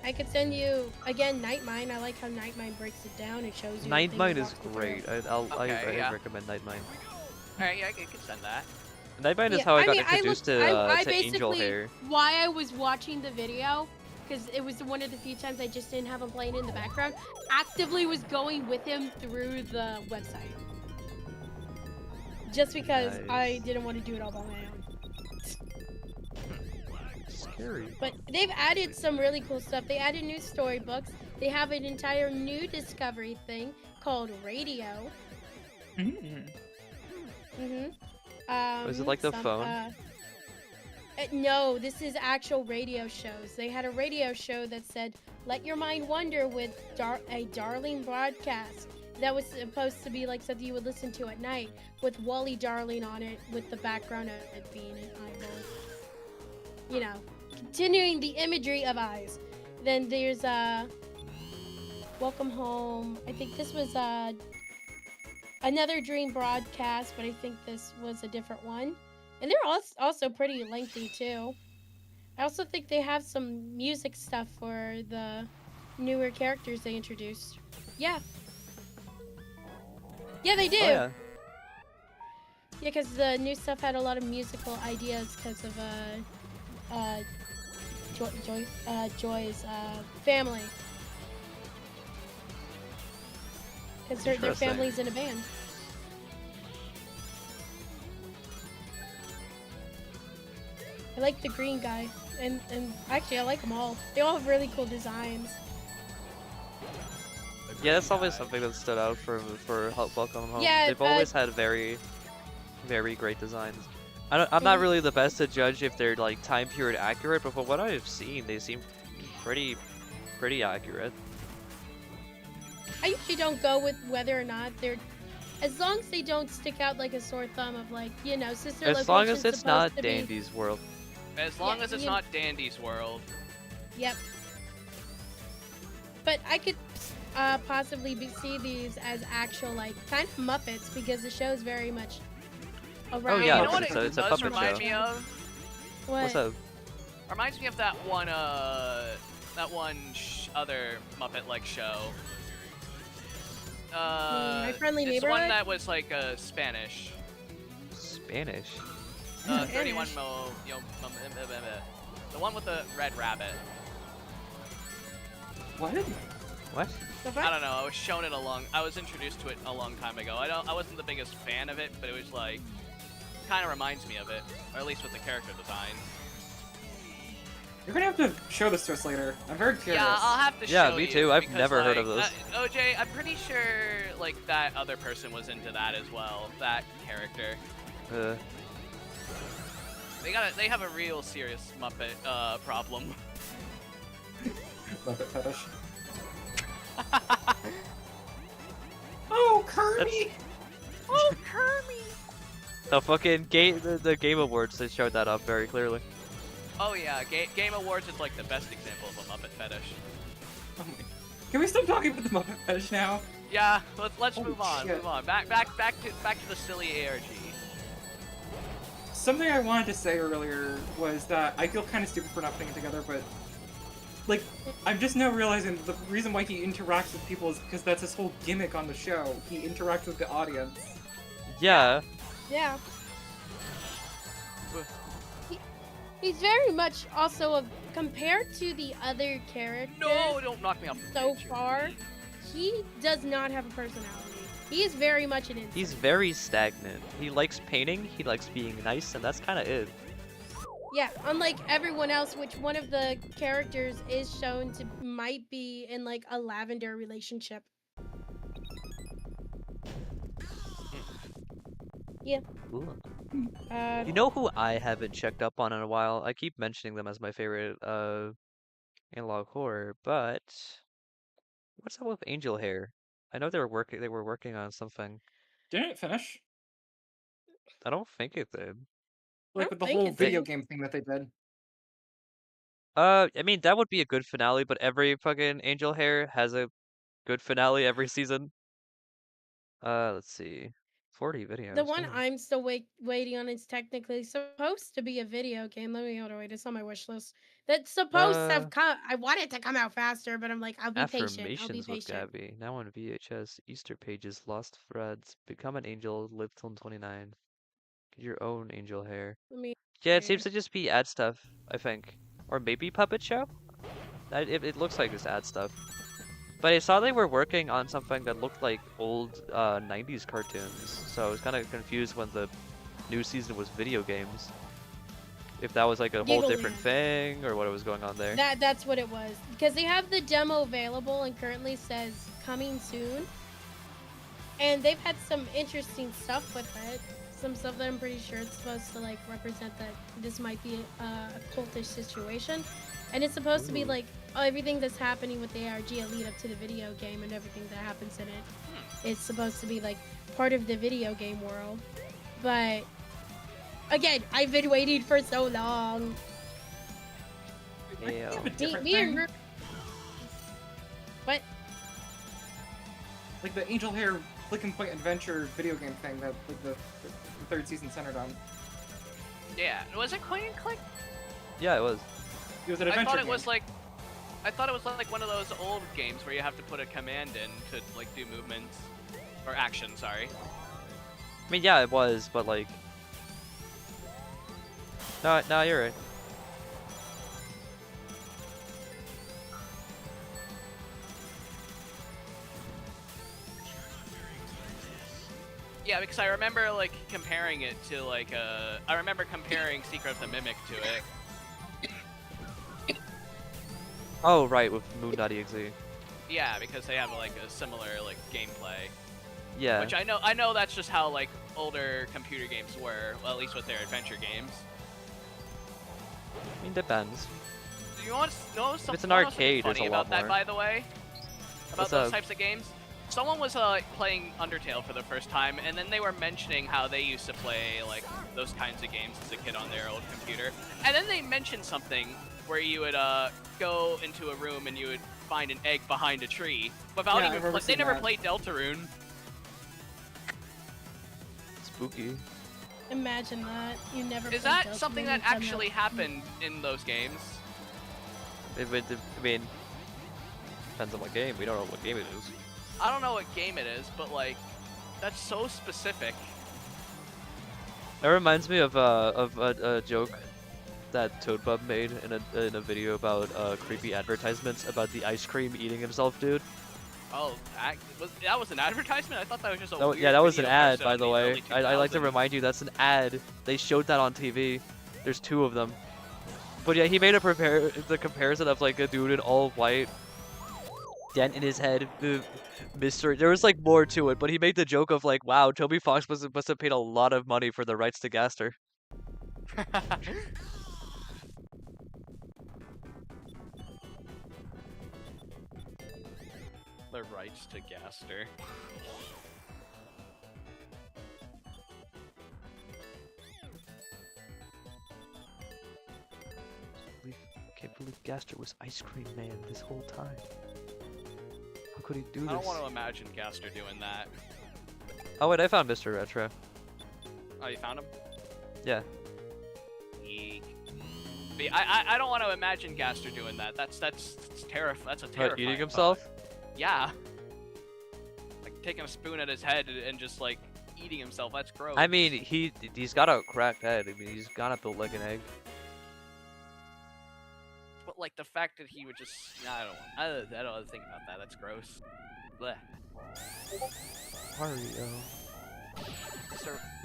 I could send you again Nightmine. I like how Nightmine breaks it down. It shows you. the thing Nightmine you is walk through. great. I Okay, yeah. recommend Nightmine. Alright, yeah, I could send that. Nightmine is Yeah, how I got mean, introduced I to Angel basically Hair. why I was watching the video, because it was one of the few times I just didn't have him playing in the background. Actively was going with him through the website, just because I Nice. didn't want to do it all by my own. Scary. But they've added some really cool stuff. They added new storybooks. They have an entire new discovery thing called Radio. Mm. Is it like the phone? No, this is actual radio shows. They had a radio show that said, "Let your mind wander" with a Darling broadcast. That was supposed to be like something you would listen to at night, with Wally Darling on it, with the background of it being an eyeball. You know, continuing the imagery of eyes. Then there's Welcome Home. I think this was Another Dream broadcast, but I think this was a different one. And they're also pretty lengthy too. I also think they have some music stuff for the newer characters they introduced. Yeah. Yeah, they do. Oh, yeah. Yeah, because the new stuff had a lot of musical ideas because of Joy's family. Because their Interesting. family's in a band. I like the green guy, and actually I like them all. They all have really cool designs. Yeah, that's always something that stood out for Welcome Home. Yeah, They've always had very, very great designs. I'm not really the best to judge if they're like time period accurate, but from what I've seen, they seem pretty accurate. I usually don't go with whether or not they're, as long as they don't stick out like a sore thumb of like, you know, sister As long as location's it's not supposed to be- Dandy's World. As long Yeah, as it's you- not Dandy's World. Yep. But I could possibly see these as actual like kind of Muppets because the show's very much around. yeah, You know what it's it a does puppet remind show. me of? What? What's up? Reminds me of that one other Muppet-like show. My Friendly It's the one Neighborhood? that was like Spanish. Spanish. 31 the one with the red rabbit. What? What? The I fuck? don't know. I was introduced to it a long time ago. I wasn't the biggest fan of it, but it was like kind of reminds me of it, or at least with the character design. You're gonna have to show this to us later. I'm very curious. Yeah, I'll have to Yeah, show me you too. I've because, never heard of like, those. OJ, I'm pretty sure like that other person was into that as well. That character. They have a real serious Muppet problem. Muppet fetish. Oh, Kirby! Oh, Kermit! The fucking the Game Awards, they showed that up very clearly. Oh yeah, Game Awards is like the best example of a Muppet fetish. Oh my. Can we stop talking about the Muppet fetish now? Yeah, let's Holy move on. shit. Move on. Back to the silly ARG. Something I wanted to say earlier was that I feel kind of stupid for not putting it together, but like, I'm just now realizing the reason why he interacts with people is because that's his whole gimmick on the show. He interacts with the audience. Yeah. Yeah. He's very much also compared to the other characters. No, don't knock me off the So page. far, he does not have a personality. He is very much an insect. He's very stagnant. He likes painting, he likes being nice, and that's kind of it. Yeah, unlike everyone else, which one of the characters is shown to might be in like a lavender relationship. Yeah. Ooh. Uh, You know who I haven't checked up on in a while? I keep mentioning them as my favorite analog horror, but What's up with angel hair? I know they were working on something. Didn't it finish? I don't think it did. Like don't with the think whole it video did. game thing that they did. I mean that would be a good finale, but every fucking angel hair has a good finale every season. Let's see. 40 videos. The one damn. I'm still waiting on is technically supposed to be a video game. Let me hold on, wait. It's on my wish list. That's supposed to have come. I want it to come out faster, but I'm like, I'll be patient. I'll be Affirmations with patient. Gabby. Now on VHS. Easter pages. Lost threads. Become an angel. Live till 29. Get your own angel hair. Let me. Yeah, it seems to just be ad stuff, I think. Or maybe puppet show? It looks like it's ad stuff. But I saw they were working on something that looked like old 90s cartoons, so I was kind of confused when the new season was video games. If that was like a whole different Giggleland. thing, or what was going on there. That's what it was, because they have the demo available and currently says coming soon. And they've had some interesting stuff with it. Some stuff that I'm pretty sure it's supposed to like represent that this might be a cultish situation. And it's supposed to be like everything that's happening with the ARG a lead up to the video game and everything that happens in it. It's supposed to be like part of the video game world. But again, I've been waiting for so long. I think Yeah. they have a different Me and thing. Ru- What? Like the Angel Hair Click and Point Adventure video game thing that like the third season centered on. Yeah, was it Point and Click? Yeah, it was. It was an I adventure thought it game. was like, I thought it was like one of those old games where you have to put a command in to like do movements or action. Sorry. I mean, yeah, it was, but like... No, you're right. Yeah, because I remember like comparing it to like I remember comparing Secret of the Mimic to it. Oh, right, with Moon.exe. Yeah, because they have like a similar like gameplay. Yeah. Which I know that's just how like older computer games were, well, at least with their adventure games. I mean, depends. You want to know something? it's an wanna know something arcade, there's funny a lot about that, more. by the way? About What's those up? types of games? Someone was playing Undertale for the first time, and then they were mentioning how they used to play like those kinds of games as a kid on their old computer. And then they mentioned something where you would go into a room and you would find an egg behind a tree without Yeah, I even. remember They seeing never that. played Deltarune. Spooky. Imagine that. You never Is played that Deltarune something and that somehow- actually happened in those games? I mean, depends on what game. We don't know what game it is. I don't know what game it is, but like, that's so specific. That reminds me of a joke that Toadbub made in a video about creepy advertisements about the ice cream eating himself dude. Oh, that was an advertisement? I thought that was just a That, weird yeah, that was an video ad, posted by on the way. early I like to 2000s. remind you that's an ad. They showed that on TV. There's 2 of them. But yeah, he made the comparison of like a dude in all white, dent in his head, mystery. There was like more to it, but he made the joke of like, wow, Toby Fox must have paid a lot of money for the rights to Gaster. The rights to Gaster. Can't believe Gaster was Ice Cream Man this whole time. How could he do this? I don't want to imagine Gaster doing that. Oh wait, I found Mr. Retro. Oh, you found him? Yeah. Eek. But yeah, I don't want to imagine Gaster doing that. That's terrifying. That's a terrifying. What, eating thought. himself? Yeah. Like taking a spoon at his head and just like eating himself. That's gross. I mean, he's got a cracked head. I mean, he's gotta build like an egg. But like the fact that he would just, I don't want to think about that. That's gross. Blech. Mario.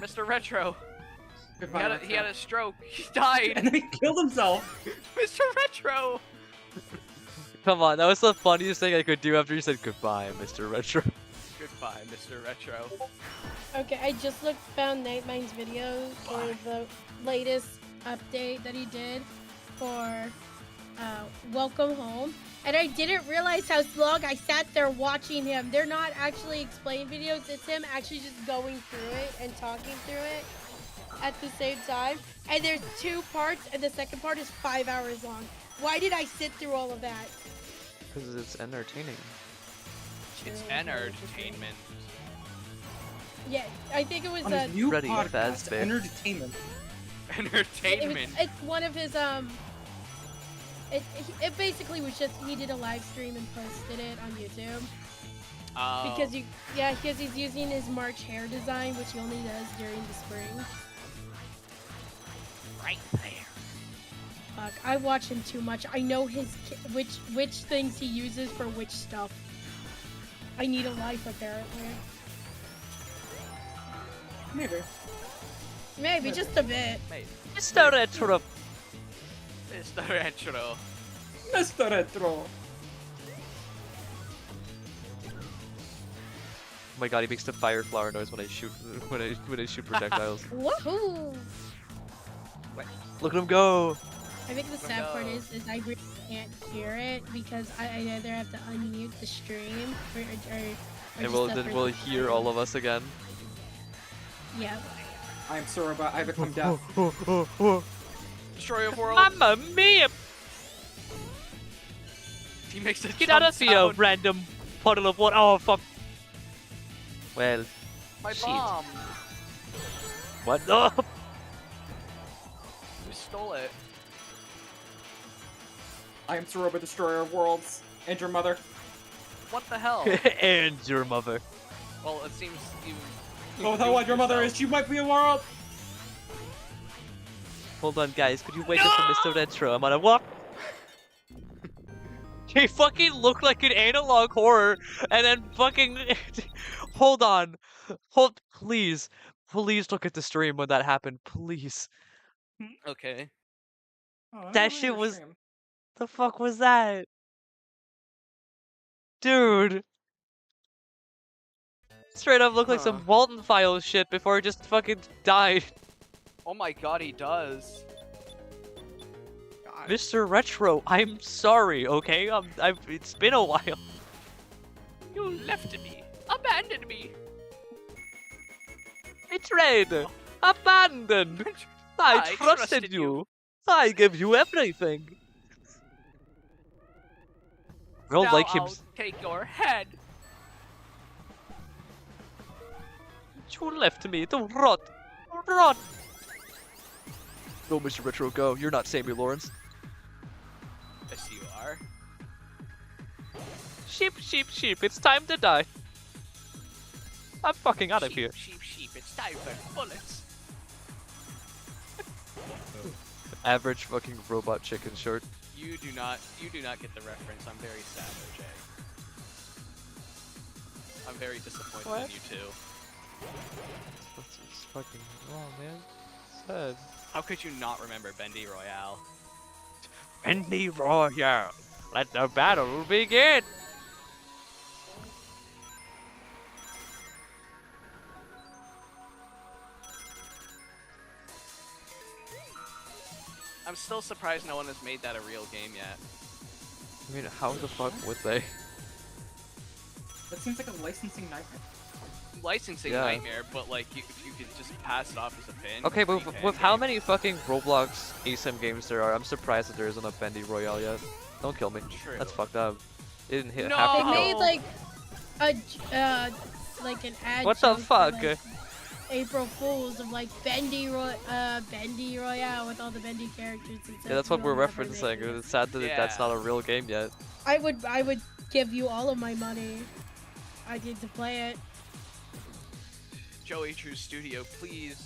Mr. Retro. Goodbye, He had a stroke. He died. and then he killed himself. Mr. Retro. Come on, that was the funniest thing I could do after you said goodbye, Mr. Retro. Goodbye, Mr. Retro. Okay, I just found Nightmine's video for the latest update that he did for Welcome Home. And I didn't realize how long I sat there watching him. They're not actually explain videos. It's him actually just going through it and talking through it at the same time. And there's 2 parts, and the second part is 5 hours long. Why did I sit through all of that? Because it's entertaining. It's entertainment. Yeah, I think it was On his new Ready, podcast, fast, babe. Entertainment. Entertainment. it's one of his It basically was just he did a live stream and posted it on YouTube. Oh. Because he's using his March hair design, which he only does during the spring. Right there. Fuck, I watch him too much. I know which things he uses for which stuff. I need a life apparently. Maybe just a bit. Maybe. Mr. Retro. Mr. Retro. Mr. Retro. Oh my god, he makes the fire flower noise when I shoot when I shoot projectiles. Woohoo! Look at him go! I think the sad part is I really can't hear it because I either have to unmute the stream or And then we'll hear all of us again. Yeah. I'm sorry, but I become deaf. Destroyer of world. Mamma mia! He makes a Get out of here, sound. random puddle of water. Oh, fuck. Well, My shit. bomb. What? Oh! Who stole it? I am Soroba, Destroyer of Worlds, and your mother. What the hell? And your mother. Well, it seems you. Oh, tell what your mother is. She might be a world. Hold on, guys. Could you wait up for Mr. Retro? I'm on a walk. He fucking looked like an analog horror, and then fucking. Hold on. Please. Please look at the stream when that happened. Please. Okay. Oh, I That don't shit know your was- stream. The fuck was that? Dude. Straight up looked like some Huh. Walton Files shit before it just fucking died. Oh my god, he does. Mr. Retro, I'm sorry, okay? It's been a while. You left me. Abandoned me. Betrayed. Abandoned. I I trusted trusted you. you. I gave you everything. I don't Now like him. I'll take your head. You left me to rot. Rot. Go, Mr. Retro, go. You're not Sammy Lawrence. Yes, you are. Sheep, sheep, sheep. It's time to die. I'm fucking out of Sheep, here. sheep, sheep. It's time for bullets. Average fucking robot chicken short. You do not get the reference. I'm very sad, OJ. I'm very disappointed What? in you too. What's this fucking wrong, man? Sad. How could you not remember Bendy Royale? Bendy Royale. Let the battle begin. I'm still surprised no one has made that a real game yet. I mean, how the fuck would they? That seems like a licensing nightmare. Licensing Yeah. nightmare, but like you could just pass it off as a pin. Okay, but free with fan how game. many fucking Roblox ASM games there are, I'm surprised that there isn't a Bendy Royale yet. Don't kill me. True. That's fucked up. It didn't hit No! half They the made kill. like an ad. What the joke for, fuck? like, April Fools of like Bendy Royale with all the Bendy characters. Yeah, that's what we're referencing. It's sad that that's Yeah. not a real game yet. I would give you all of my money. I get to play it. Joey True Studio, please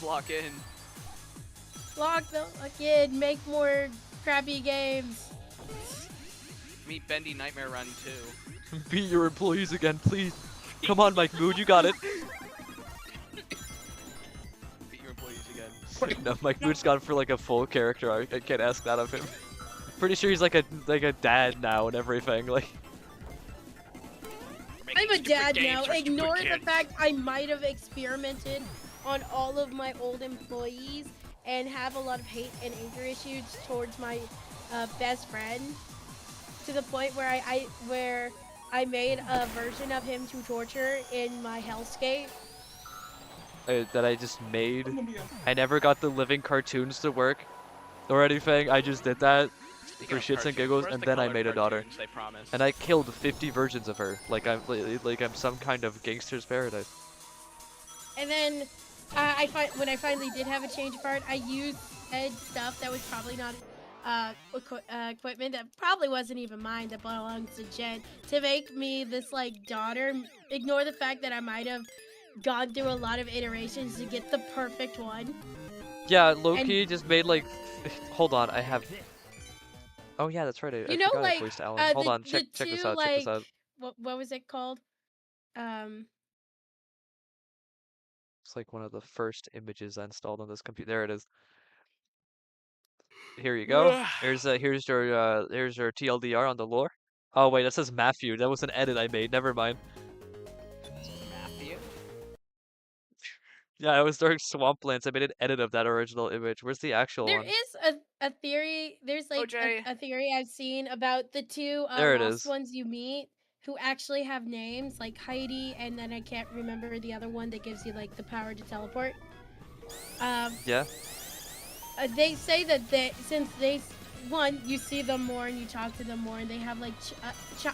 lock in. Lock the fuck in. Make more crappy games. Meet Bendy Nightmare Run 2. Beat your employees again, please. Come on, Mike Mood, you got it. Beat your employees again. No, Mike Mood's gone for like a full character. I can't ask that of him. Pretty sure he's like a dad now and everything. Like, I'm a dad now. Ignore the fact I might have experimented on all of my old employees and have a lot of hate and anger issues towards my best friend. to the point where I made a version of him to torture in my hellscape. That I just made. Mamma mia. I never got the living cartoons to work or anything. I just did that Speaking for of shits and cartoons, giggles, where's and the then I colored made a daughter. cartoons they promised? And I killed 50 versions of her, like I'm some kind of gangster's paradise. And then when I finally did have a change of heart, I used stuff that was probably not equipment that probably wasn't even mine that belongs to Jen to make me this like daughter. Ignore the fact that I might have gone through a lot of iterations to get the perfect one. Yeah, Loki just made like. Hold on, I have. Oh yeah, that's right. I You know, forgot I like voiced Alan. Hold on, check this two, out. Check this out. what was it called? It's like one of the first images I installed on this computer. There it is. Here you go. Here's your TLDR on the lore. Oh wait, that says Matthew. That was an edit I made. Never mind. Matthew? Yeah, I was during Swamplands. I made an edit of that original image. Where's the actual There one? is a theory. There's like OJ. a theory I've seen about the two There it lost is. ones you meet who actually have names, like Heidi, and then I can't remember the other one that gives you like the power to teleport. Yeah. They say that since you see them more and you talk to them more, and they have like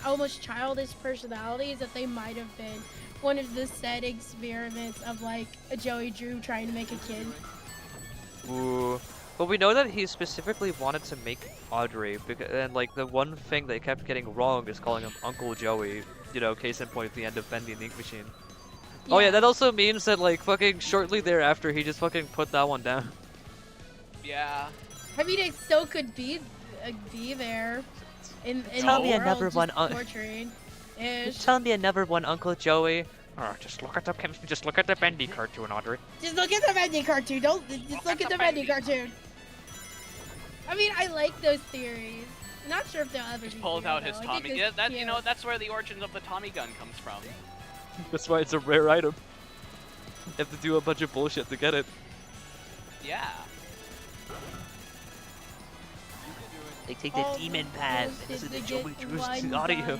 almost childish personalities, that they might have been one of the set experiments of like a Joey Drew trying to make a kid. Ooh. But we know that he specifically wanted to make Audrey, and like the one thing they kept getting wrong is calling him Uncle Joey. You know, case in point, the end of Bendy and the Ink Machine. Yeah. Oh yeah, that also means that like fucking shortly thereafter, he just fucking put that one down. Yeah. I mean, it still could be there in Tell the me world, another just one, torturing. Ish. Tell me another one, Uncle Joey. Oh, just look at the Bendy cartoon, Audrey. Just look at the Bendy cartoon. Just look at the Bendy cartoon. I mean, I like those theories. Not sure if they'll ever Just be pulls real, out his though. I Tommy. think Yeah, it's that cute. you know, that's where the origins of the Tommy gun comes from. That's why it's a rare item. You have to do a bunch of bullshit to get it. Yeah. They take the All demon the path. bullshit This is the to Joey get Drew's one audio. gun.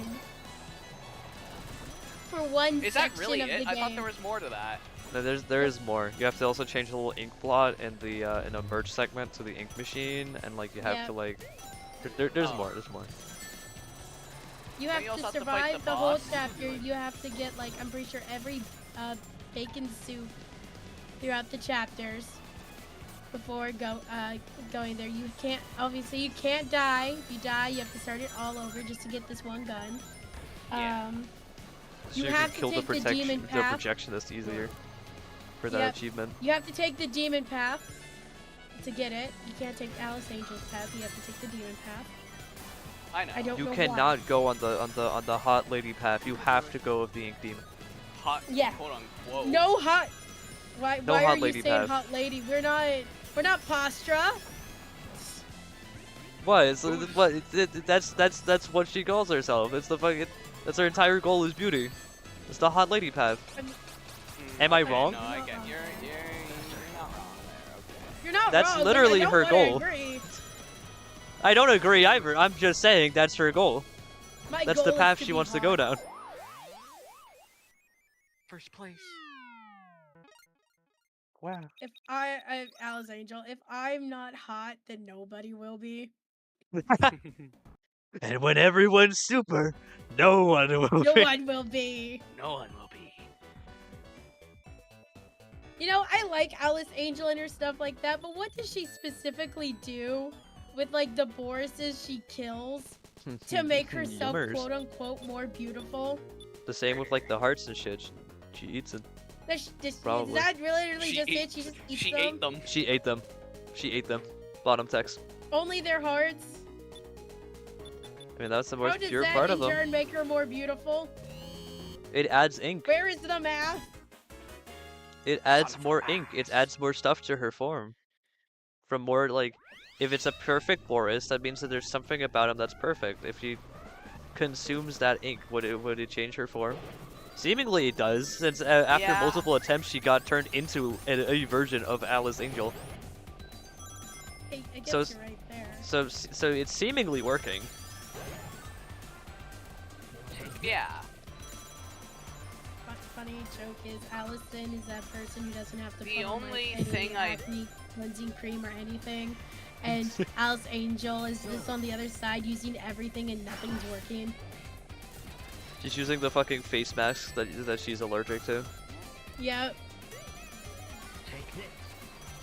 For one Is that section really of it? the I thought game. there was more to that. No, there is more. You have to also change the little ink blot in the in a merge segment to the ink machine, and like you have to like. There's more. There's more. You Don't have you also to have to fight survive the the whole boss? chapter. You have to get like, I'm pretty sure every bacon soup throughout the chapters before going there. You can't, obviously you can't die. If you die, you have to start it all over just to get this one gun. Yeah. So You can have to kill take the demon the path. projectionist easier for that Yep. achievement. You have to take the demon path to get it. You can't take Alice Angel's path. You have to take the demon path. I know. I don't You know cannot go on the hot lady path. You have to go with the ink demon. Hot. Yeah. Quote unquote. why. No hot. No Why hot are you lady saying path. hot lady? We're not Postra. What? That's what she calls herself. It's the fucking. That's her entire goal is beauty. It's the hot lady path. Am I Okay, wrong? No, I get you're not wrong there. Okay. You're not That's wrong, but literally I don't her wanna goal. agree. I don't agree either. I'm just saying that's her goal. My That's the goal is path to she be wants to go hot. down. First place. Wow. If Alice Angel, if I'm not hot, then nobody will be. And when everyone's super, no one will No be. one will be. No one will be. You know, I like Alice Angel and her stuff like that, but what does she specifically do with like the Borises she kills to make herself Yummers. quote unquote more beautiful? The same with like the hearts and shit. She eats it. Is Probably. that literally She just ate- it? She just eats She them? ate them. She ate them. She ate them. Bottom text. Only their hearts? I mean, that's the How most does pure that part in of them. turn make her more beautiful? It adds ink. Where is the math? It adds Son of a more ink. It adds more stuff to her form. From more like, if it's a perfect Boris, that means that there's something about him that's perfect. If she consumes that ink, would it change her form? Seemingly it does, since after Yeah. multiple attempts she got turned into a version of Alice Angel. I guess So you're right there. So it's seemingly working. Yeah. Funny joke is Allison is that person who doesn't have to The put on only like, thing any I- acne cleansing cream or anything, and Alice Angel is just on the other side using everything and nothing's working. She's using the fucking face mask that she's allergic to. Yep.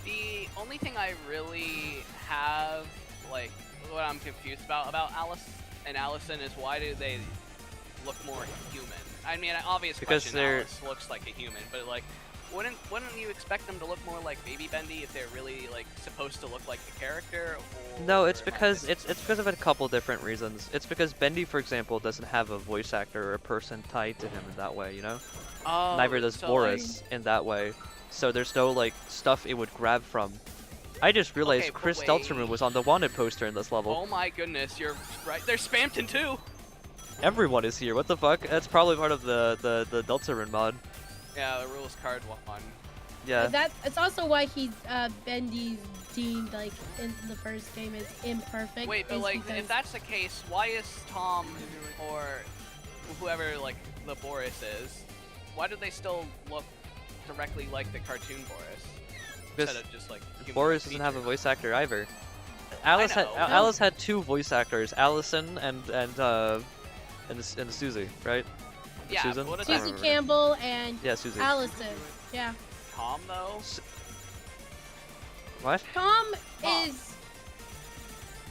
The only thing I really have, like, what I'm confused about Alice and Allison is why do they look more human? I mean, an obvious Because question, they're- Alice looks like a human, but like, wouldn't you expect them to look more like Baby Bendy if they're really like supposed to look like the character? Or No, it's am I because missing it's because of a couple different reasons. It's because Bendy, for example, doesn't have a voice actor or a person tied to him in that way, you know? Oh, Neither does so, Boris in that way. So there's no like stuff it would grab from. I just realized Okay, but Chris wait. Stelzerman was on the wanted poster in this Oh level. my goodness, you're right. They're Spampton too. Everyone is here. What the fuck? That's probably part of the Stelzerman mod. Yeah, the rules card one. Yeah. It's also why he's Bendy's deemed like in the first game is imperfect. Wait, but is like, because- if that's the case, why is Tom or whoever like the Boris is, why do they still look directly like the cartoon Boris Because instead of just like human Boris doesn't have a features? voice actor either. Alice had know. Alice had two voice actors, Allison and Susie, right? Yeah, Susan? but what does I that Susie remember. Campbell and Yeah, Susie. Allison. Yeah. Tom though? What? Tom Tom. is.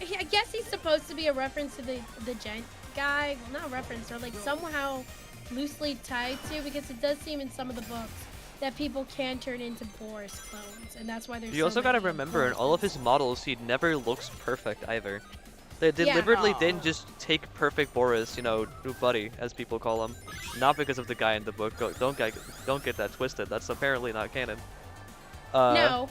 I guess he's supposed to be a reference to the gent guy. Well, not a reference, or like somehow loosely tied to, because it does seem in some of the books that people can turn into Boris clones, and that's why there's. You also gotta many remember, in all of Borises. his models, he never looks perfect either. They Yeah. deliberately Oh. didn't just take perfect Boris, you know, new buddy, as people call him. Not because of the guy in the book. Don't get that twisted. That's apparently not canon. No.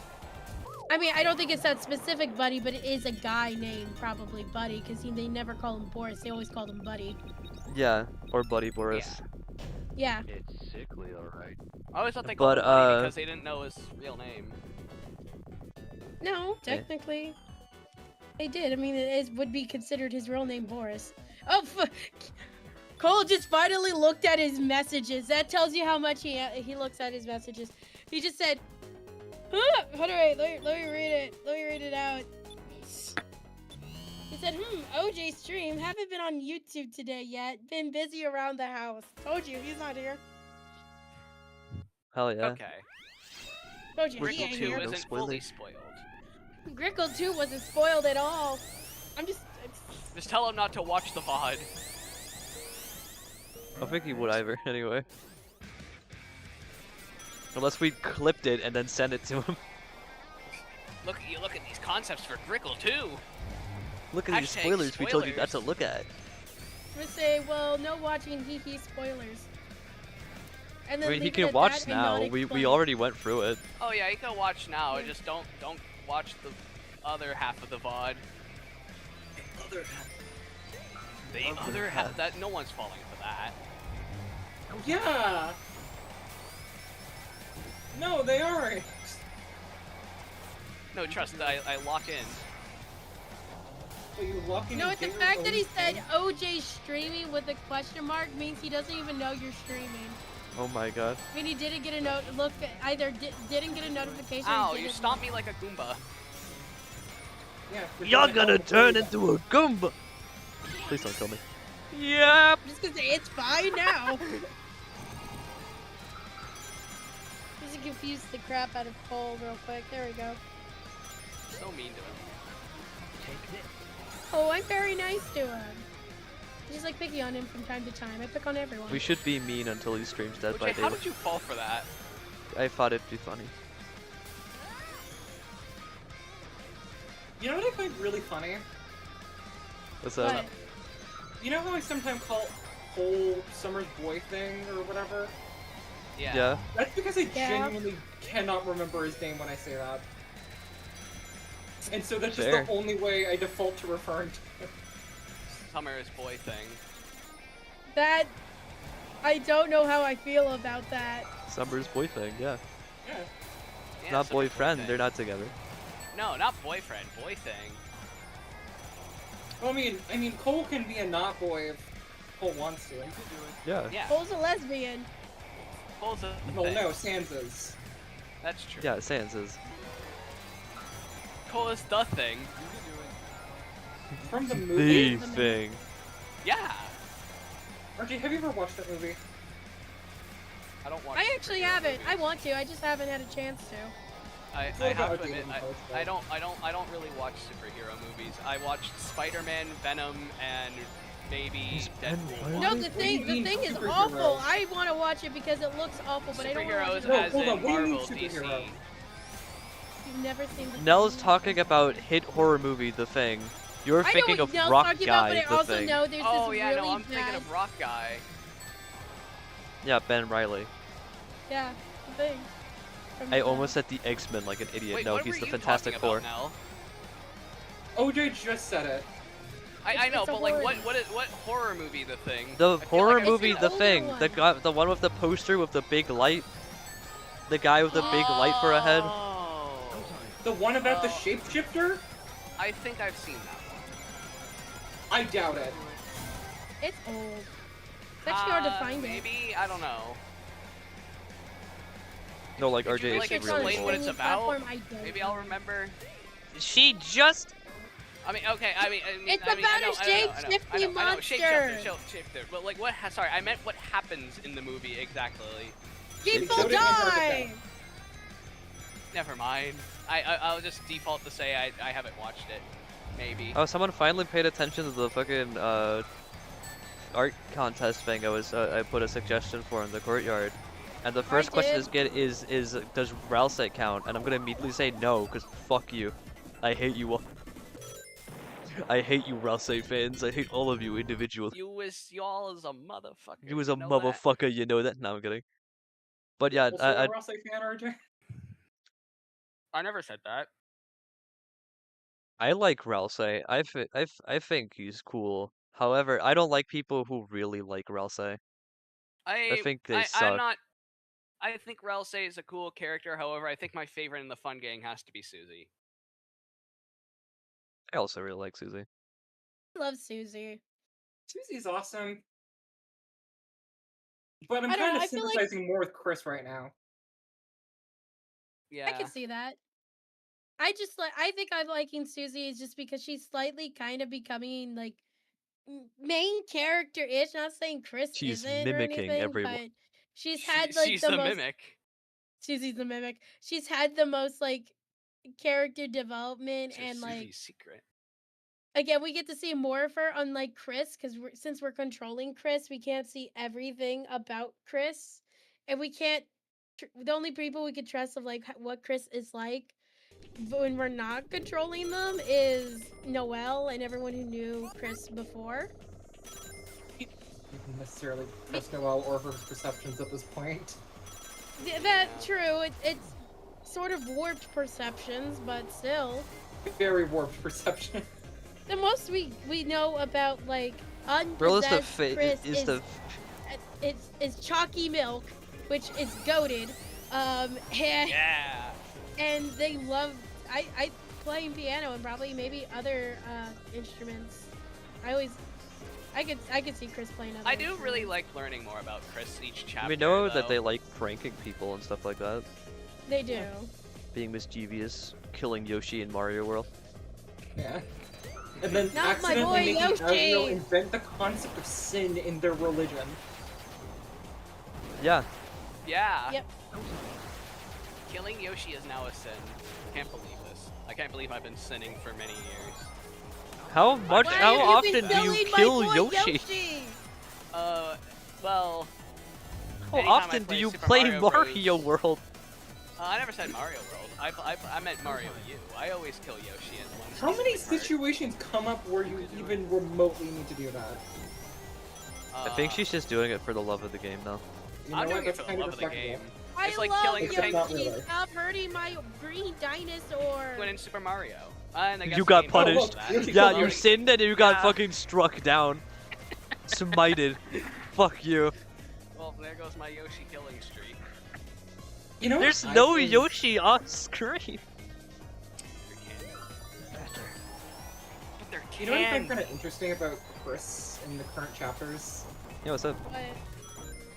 I mean, I don't think it's that specific Buddy, but it is a guy named probably Buddy, because they never call him Boris. They always call him Buddy. Yeah, or Buddy Boris. Yeah. It's sickly, alright. I always thought they But, called him Buddy uh, because they didn't know his real name. No, technically, they did. I mean, would be considered his real name, Boris. Oh, Cole just finally looked at his messages. That tells you how much he looks at his messages. He just said, huh, hold on, wait, let me read it. Let me read it out. He said, OJ stream. Haven't been on YouTube today yet. Been busy around the house. Told you, he's not here. Hell yeah. Okay. Told you, he Grickle ain't 2 here. No isn't fully spoilers. spoiled. Grickle 2 wasn't spoiled at all. I'm just... Just tell him not to watch the VOD. I don't think he would either, anyway. Unless we clipped it and then sent it to him. Look at these concepts for Grickle 2. Look at these Hashtag spoilers we told you not to spoilers. look at. I'm gonna say, well, no watching hee spoilers. And I mean, he leave it can at watch that and now. not We explain. already went through it. Oh yeah, you can watch now. Yeah. Just don't watch the other half of the VOD. The other half. That no one's falling for that. Yeah. No, they aren't. No, trust. I lock in. Well, you walking No, in the Gator fact that he O's said OJ streaming with a question mark means he doesn't even know you're streaming. Oh my god. I mean, he didn't get a didn't get a notification. or Ow! You didn't stomped me like a Goomba. Yeah, You're gonna turn into a Goomba! Please don't kill me. Yep! I'm just gonna say it's fine now. Just to confuse the crap out of Cole real quick. There we go. So mean to him. Oh, I'm very nice to him. I just like picking on him from time to time. I pick on everyone. We should be mean until he streams Dead by OJ, how Daylight. did you fall for that? I thought it'd be funny. You know what I find really funny? What's What? up? You know how I sometimes call Cole Summer's boy thing or whatever? Yeah. Yeah. That's because I Yeah. genuinely cannot remember his name when I say that. And so that's just Fair. the only way I default to referring to him. Summer's boy thing. That I don't know how I feel about that. Summer's boy thing, yeah. Yeah. Yeah, Not Summer's boyfriend, thing. they're not together. No, not boyfriend. Boy thing. Well, I mean, Cole can be a not boy if Cole wants to. Yeah. Yeah. Cole's a lesbian. Cole's a Well, thing. no, Sansa's. That's true. Yeah, Sans is. Cole is the thing. From the movie? The thing. Yeah. RJ, have you ever watched that movie? I don't watch. I actually haven't. I want to. I just haven't had a chance to. I Well, have about to admit, Demon Post, I though. don't really watch superhero movies. I watched Spider-Man, Venom, and maybe Deadpool. No, What the do you thing mean is superheroes? awful. I want to watch it because it looks awful, but I don't want Superheroes to No, watch as it. hold on, in what do you mean Marvel, superhero? DC. You've never seen the Nell's thing. talking about hit horror movie The Thing. You're I know thinking what of Nell's Rock talking Guy about, but I The also Thing. know there's Oh this yeah, really no, I'm bad... thinking of Rock Guy. Yeah, Ben Riley. Yeah, the thing. From I the- almost said the X-Men like an idiot. Wait, No, what he's were the you Fantastic talking Four. about, Nell? OJ just said it. I know, it's a but like, horror what horror movie? The Thing. The I feel horror like I've movie seen The older Thing. one. The one with the poster with the big light. The guy with the big light for a head. Oh. The one about the Oh. shapeshifter? I think I've seen that one. I doubt it. It's old. It's actually hard to find it. Maybe, I don't know. No, like Could you, RJ like, is It's on a explain what it's streaming about? platform, I don't Maybe know. I'll remember. She just. I mean, okay. I mean, It's I mean, I about know, a I know, I know, shape-shifting I know, monster. Shapeshifter. But like, what? Sorry, I meant what happens in the movie exactly. People Showed it in her die! defense. Never mind. I'll just default to say I haven't watched it. Maybe. Oh, someone finally paid attention to the fucking art contest thing. I put a suggestion for in the courtyard, and the first question did. is does Ralsei count? And I'm gonna immediately say no, cause fuck you. I hate you all. I hate you Ralsei fans. I hate all of you individually. Y'all is a motherfucker. You was a know that? motherfucker, you know that? No, I'm kidding. But yeah, Also, a Ralsei fan, RJ? I never said that. I like Ralsei. I think he's cool. However, I don't like people who really like Ralsei. I think they I'm suck. not. I think Ralsei is a cool character. However, I think my favorite in the Fun Gang has to be Susie. I also really like Susie. I love Susie. Susie's awesome. But I'm I don't kind know, of I feel like- sympathizing more with Chris right now. Yeah. I can see that. I think I'm liking Susie is just because she's slightly kind of becoming like main character-ish. Not saying Chris She's isn't mimicking or anything, everyone. but she's had like She's the the most. mimic. Susie's the mimic. She's had the most like character development It's and Susie's like secret. again we get to see more of her unlike Chris because since we're controlling Chris we can't see everything about Chris and we can't the only people we could trust of like what Chris is like when we're not controlling them is Noelle and everyone who knew Chris before. You don't necessarily trust Noelle or her perceptions at this point. That's true. It's sort of warped perceptions, but still. Very warped perception. The most we know about like Brill is unpossessed the Chris is the is chalky milk, which is goaded. Yeah. And they love I playing piano and probably maybe other instruments. I could see Chris playing other I do really instruments. like learning more about Chris each chapter. we know that though. they like pranking people and stuff like that. They do. Being mischievous, killing Yoshi in Mario World. Yeah. And then Not my accidentally boy making Yoshi! Ezreal invent the concept of sin in their religion. Yeah. Yeah. Yep. Killing Yoshi is now a sin. Can't believe this. I can't believe I've been sinning for many years. How much? Why How have you often been do you killing my kill boy Yoshi? Well. How anytime I often do play you Super play Mario Bros. Mario World? I never said Mario World. I meant Mario U. I always kill Yoshi in one. How many specific part. situations come up where you even remotely need to do that? I think she's just doing it for the love of the game now. You I'm know doing what? it for That's the kind love of of the respectable. game. I It's like love killing Except things not Yoshi. really. Stop hurting my green dinosaur. when in Super Mario. And I guess You the got game punished. follows that. Yeah, Well, you sinned and you got yeah. fucking struck down. Smited. Fuck you. Well, there goes my Yoshi killing streak. You know what? There's I no think- Yoshi on screen. There can be. But there You know what I can find kind be. of interesting about Chris in the current chapters? Yeah, what's up? But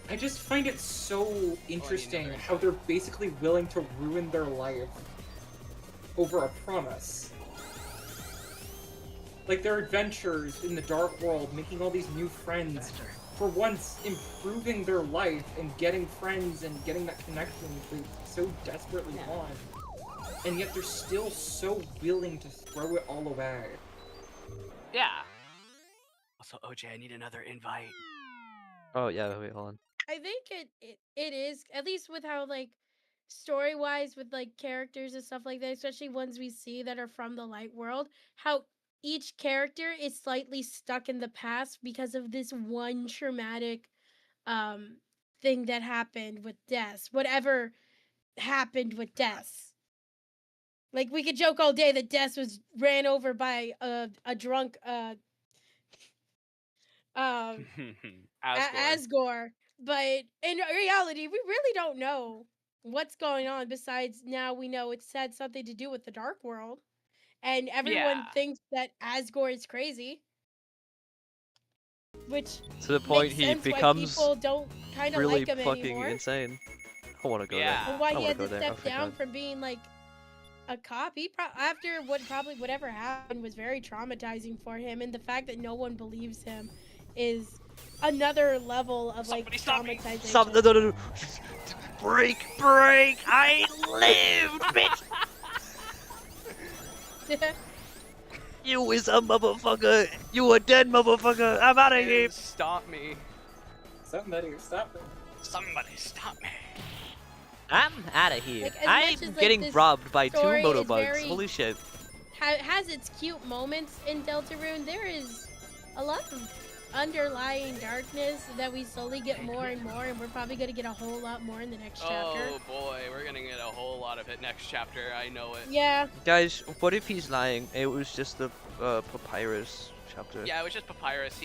I just find it so interesting how they're basically willing to ruin their life over a promise. Like their adventures in the dark world, making all these new friends, for once improving their life and getting friends and getting that connection they so desperately want. And yet they're still so willing to throw it all away. Yeah. Also, OJ, I need another invite. Oh yeah, wait, hold on. I think it is, at least with how like story wise with like characters and stuff like that, especially ones we see that are from the light world, how each character is slightly stuck in the past because of this one traumatic thing that happened with Des. Whatever happened with Des. Like we could joke all day that Des was ran over by a drunk Asgore. Asgore, but in reality, we really don't know what's going on. Besides, now we know it's had something to do with the Dark World, and everyone Yeah. thinks that Asgore is crazy, which To the point makes he sense why becomes people don't kind of really like him fucking anymore, insane. I want to go Yeah. there. and why I he wanna had go to there. step Oh, thank down God. from being like a cop. He after probably whatever happened was very traumatizing for him, and the fact that no one believes him is another level of like Somebody stop me. traumatization. Stop! No! Break! I lived, bitch! You is a motherfucker! You a dead motherfucker! I'm out of here! Stop me. Somebody stop them. Somebody stop me. I'm out of here. Like, as I'm much as, like, getting this robbed by 2 story is motobugs. very- Holy shit. has its cute moments in Deltarune. There is a lot of underlying darkness that we slowly get more and more, and we're probably gonna get a whole lot more in the next chapter. Oh boy, we're gonna get a whole lot of it next chapter. I know it. Yeah, Guys, what if he's lying? It was just the papyrus chapter. Yeah, it was just Papyrus.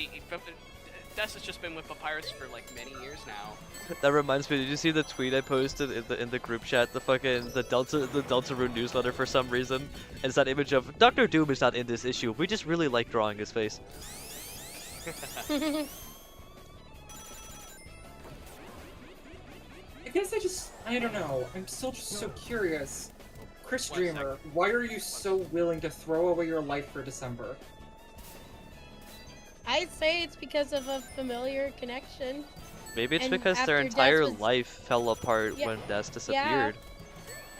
Des has just been with Papyrus for like many years now. That reminds me, did you see the tweet I posted in the group chat? The Deltarune newsletter for some reason. And it's that image of Dr. Doom is not in this issue. We just really like drawing his face. I guess I don't know. I'm still just so curious. Chris One Dreamer, why are you so willing to throw away your life for December? I'd say it's because of a familiar connection. Maybe it's And because their after Des entire was- life fell apart Yeah, when Des disappeared.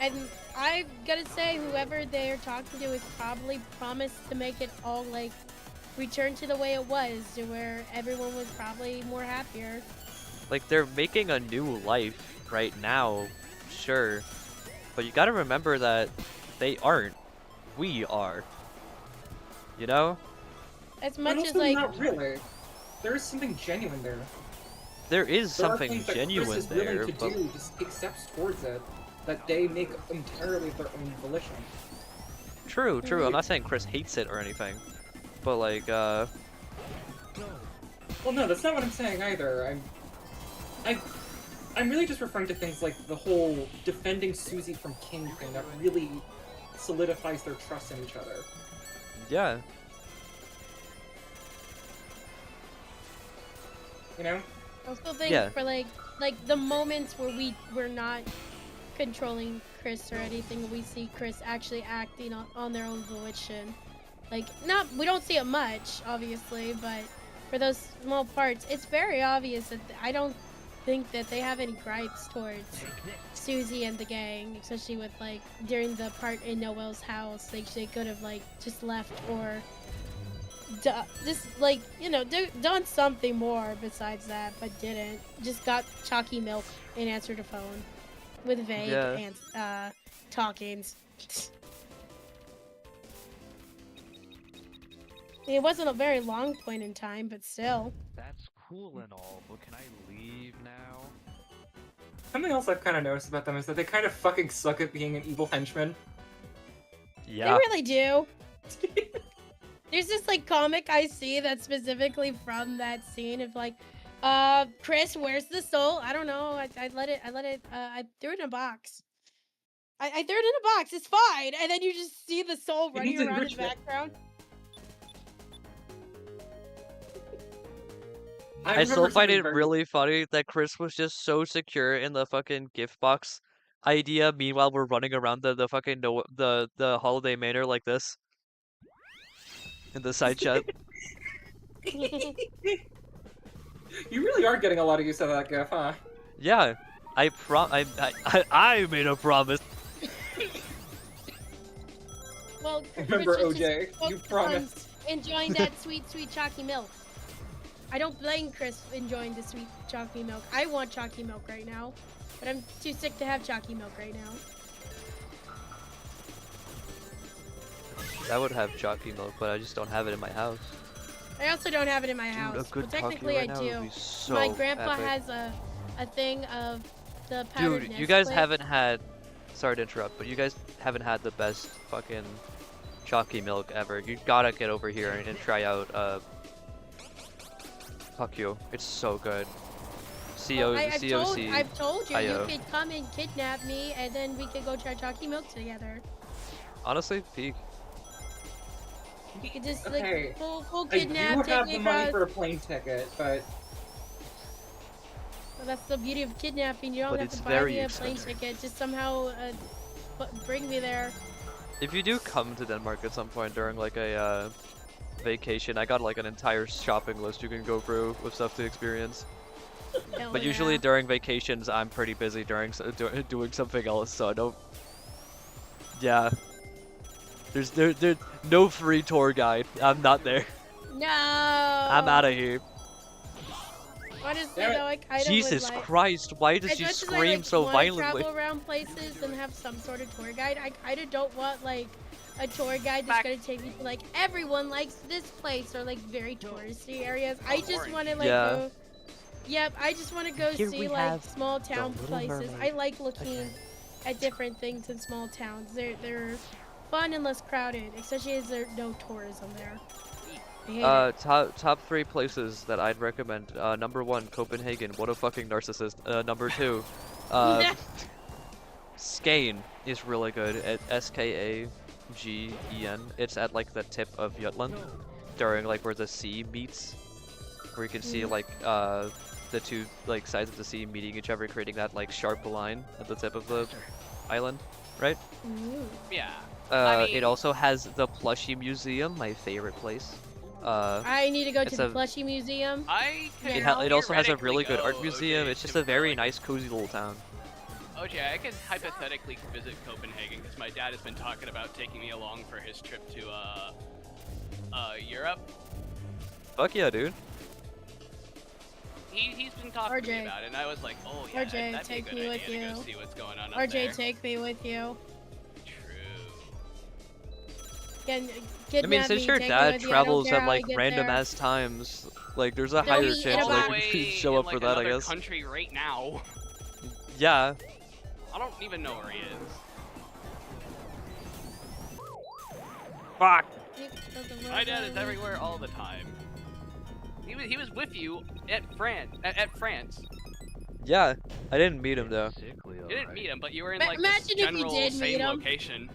And I gotta say, whoever they're talking to is probably promised to make it all like return to the way it was, to where everyone was probably more happier. Like, they're making a new life right now, sure. But you gotta remember that they aren't. We are. You know? As But much also as like not really. There is something genuine there. There is There are something things that genuine Chris is there, willing to but do, just take steps towards it, that they make entirely of their own volition. true. I'm not saying Chris hates it or anything. But like, Well, no, that's not what I'm saying either. I'm really just referring to things like the whole defending Susie from King thing that really solidifies their trust in each other. yeah. You know? I still think Yeah. for like the moments where we're not controlling Chris or anything, we see Chris actually acting on their own volition. Like, we don't see it much, obviously, but for those small parts, it's very obvious that I don't think that they have any gripes towards Susie and the gang, especially with like during the part in Noelle's house. Like, they could have like just left or just like, you know, done something more besides that, but didn't. Just got chalky milk and answered a phone with vague Yeah. and talkings. It wasn't a very long point in time, but still. That's cool and all, but can I leave now? Something else I've kind of noticed about them is that they kind of fucking suck at being an evil henchman. They really do. There's this like comic I see that's specifically from that scene of like, Chris, where's the soul? I don't know. I threw it in a box. I threw it in a box. It's fine. And then you just see the soul It running needs around in the enrichment. background. I still remember find something it very- really funny that Chris was just so secure in the fucking gift box idea. Meanwhile, we're running around the fucking the holiday manor like this in the side chat. You really are getting a lot of use out of that gif, huh? Yeah, I made a promise. Well, Remember, Chris just OJ, you focused on promised. enjoying that sweet, sweet chalky milk. I don't blame Chris for enjoying the sweet chalky milk. I want chalky milk right now, but I'm too sick to have chalky milk right now. I would have chalky milk, but I just don't have it in my house. I also don't have it in my Dude, house. a good Well, technically, talkie right I now would do. be so My grandpa epic. has a thing of the powdered Dude, you guys Nesquik. haven't had. Sorry to interrupt, but you guys haven't had the best fucking chalky milk ever. You gotta get over here and try out fuck you. It's so good. COC. I've told you, IO. you could come and kidnap me, and then we could go try chalky milk together. Honestly, peak. You could just Okay, like full I do kidnap, take have me the money across. for a plane ticket, but Well, that's the beauty of kidnapping. You don't But have it's to buy very me a plane expensive. ticket. Just somehow bring me there. If you do come to Denmark at some point during like a vacation, I got like an entire shopping list you can go through with stuff to experience. Hell But usually yeah. during vacations, I'm pretty busy during doing something else, so I don't. Yeah. There's no free tour guide. I'm not there. No. I'm out of here. Honestly, Damn it. though, I kind of Jesus would like. Christ! Why does As she much as I, scream like, so wanna violently? Travel around places and have some sort of tour guide. I kind of don't want like a tour guide that's Back- gonna take me to like everyone likes this place or like very touristy areas. I just boring. want to like Yeah. go. Yep, I just want to go Here see we like have small town Little places. Mermaid. I like looking at different things in small towns. They're fun and less crowded, especially as there's no tourism there. I hate it. Top 3 places that I'd recommend. Number 1, Copenhagen. What a fucking narcissist. Number 2, Skagen is really good at Skagen. It's at like the tip of Jutland, during like where the sea meets, where you can see like the two like sides of the sea meeting each other, creating that like sharp line at the tip of the island, right? Ooh. Yeah. I It mean- also has the Plushie Museum, my favorite place. I need to go to It's the a- Plushie Museum. I can It also has a really good theoretically art go, museum. OJ, It's just to, a very like- nice, cozy little town. OJ, I can hypothetically visit Copenhagen because my dad has been talking about taking me along for his trip to Europe. Fuck yeah, dude. He's been talking to me RJ. about it, and I was like, oh yeah, RJ, that'd be a take good me idea with to go you. see what's going on up RJ, there. take me with you. True. Can I mean, kidnap since me, your take me dad with you. I don't travels care at how I like get random there. ass times, like there's a Throw higher me in chance a that All box. the I way could show in, up like, for that, I another guess. country right now. Yeah. I don't even know where he is. Fuck. My dad is everywhere all the time. He was with you at France. Yeah. I didn't meet him though. You didn't meet him, but you were in Ma- like imagine this if you general did meet same him. location.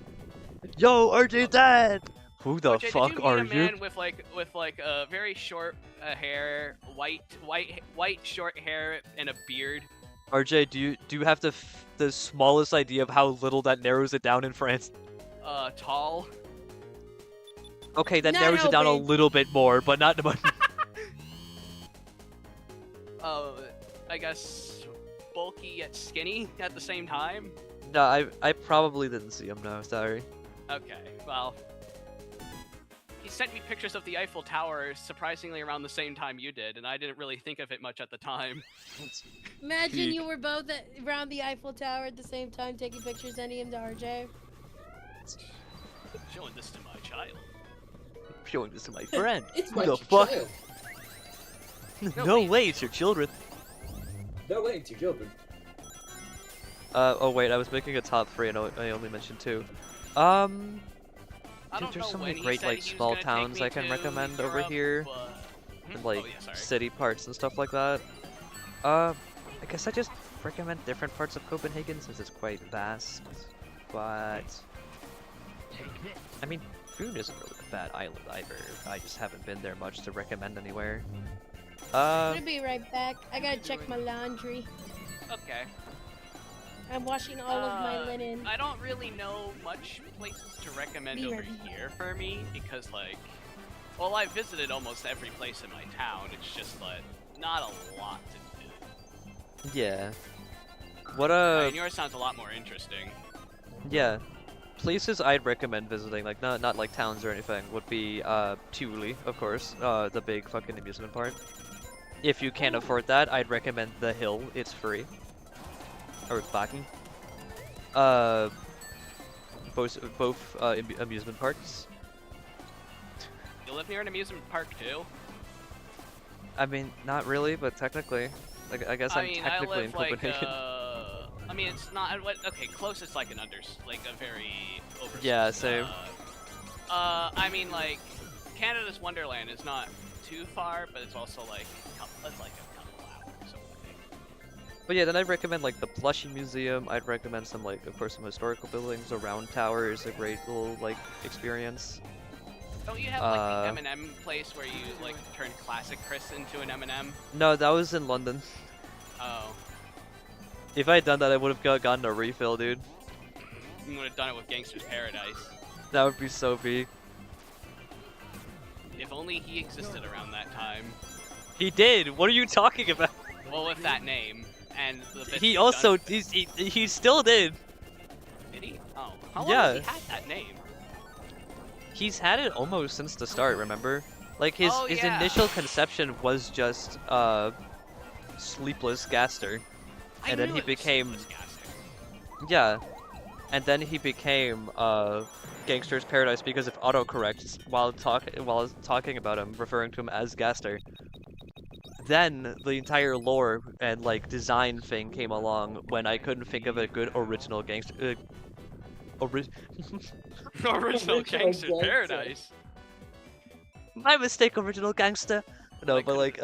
Yo, RJ dad. Who the OJ, fuck did you are meet a you? man with like a very short hair, white short hair and a beard? RJ, do you have the smallest idea of how little that narrows it down in France? Tall. Okay, that Not narrows it down a helping. little bit more, but not much. I guess bulky yet skinny at the same time. No, I probably didn't see him. No, sorry. Okay, well. He sent me pictures of the Eiffel Tower surprisingly around the same time you did, and I didn't really think of it much at the time. Imagine Peak. you were both around the Eiffel Tower at the same time taking pictures, sending him to RJ. Showing this to my child. Showing this to my friend. it's Who my the fuck? child. No way, it's your children. No way, it's your children. Oh wait, I was making a top 3 and I only mentioned 2. I Dude, don't there's know so when many he great said like he was small gonna take towns me I can to recommend over Europe, here, but- and Oh, like yeah, sorry. city parts and stuff like that. I guess I just recommend different parts of Copenhagen since it's quite vast. But I mean, Foon isn't really a bad island either. I just haven't been there much to recommend anywhere. I'm gonna be right back. I gotta check my laundry. Okay. I'm washing all of my linen. I don't really know much places to recommend Be over right back. here for me because, like, well, I visited almost every place in my town. It's just like not a lot to do. Yeah. What I mean, yours sounds a lot more interesting. Yeah. Places I'd recommend visiting, like not like towns or anything, would be Thule, of course, the big fucking amusement park. If you can't afford that, I'd recommend the Hill. It's free. Or Bakken. Both amusement parks. You live near an amusement park too? I mean, not really, but technically. Like, I guess I'm I technically live in Copenhagen. I mean, it's not. Okay, closest like an like a very over. Yeah, same. I mean, like Canada's Wonderland is not too far, but it's also like it's like a couple hours away. But yeah, then I'd recommend like the Plushie Museum. I'd recommend some like, of course, some historical buildings. A round tower is a great little like experience. Don't you have like the M&M place where you like turn Classic Chris into an M&M? No, that was in London. Oh. If I had done that, I would have gotten a refill, dude. You would have done it with Gangster's Paradise. That would be so big. If only he existed around that time. He did. What are you talking about? Well, with that name and the bits He he'd also done... he still did. Did he? Oh, how long Yeah. has he had that name? He's had it almost since the start. Remember? Like his yeah. initial conception was just Sleepless Gaster, and then he became yeah, and then he became Gangster's Paradise because of autocorrect while talking about him, referring to him as Gaster. Then the entire lore and like design thing came along when I couldn't think of a good original gangster. Original Gangster's Paradise. My mistake, original gangster. No, but like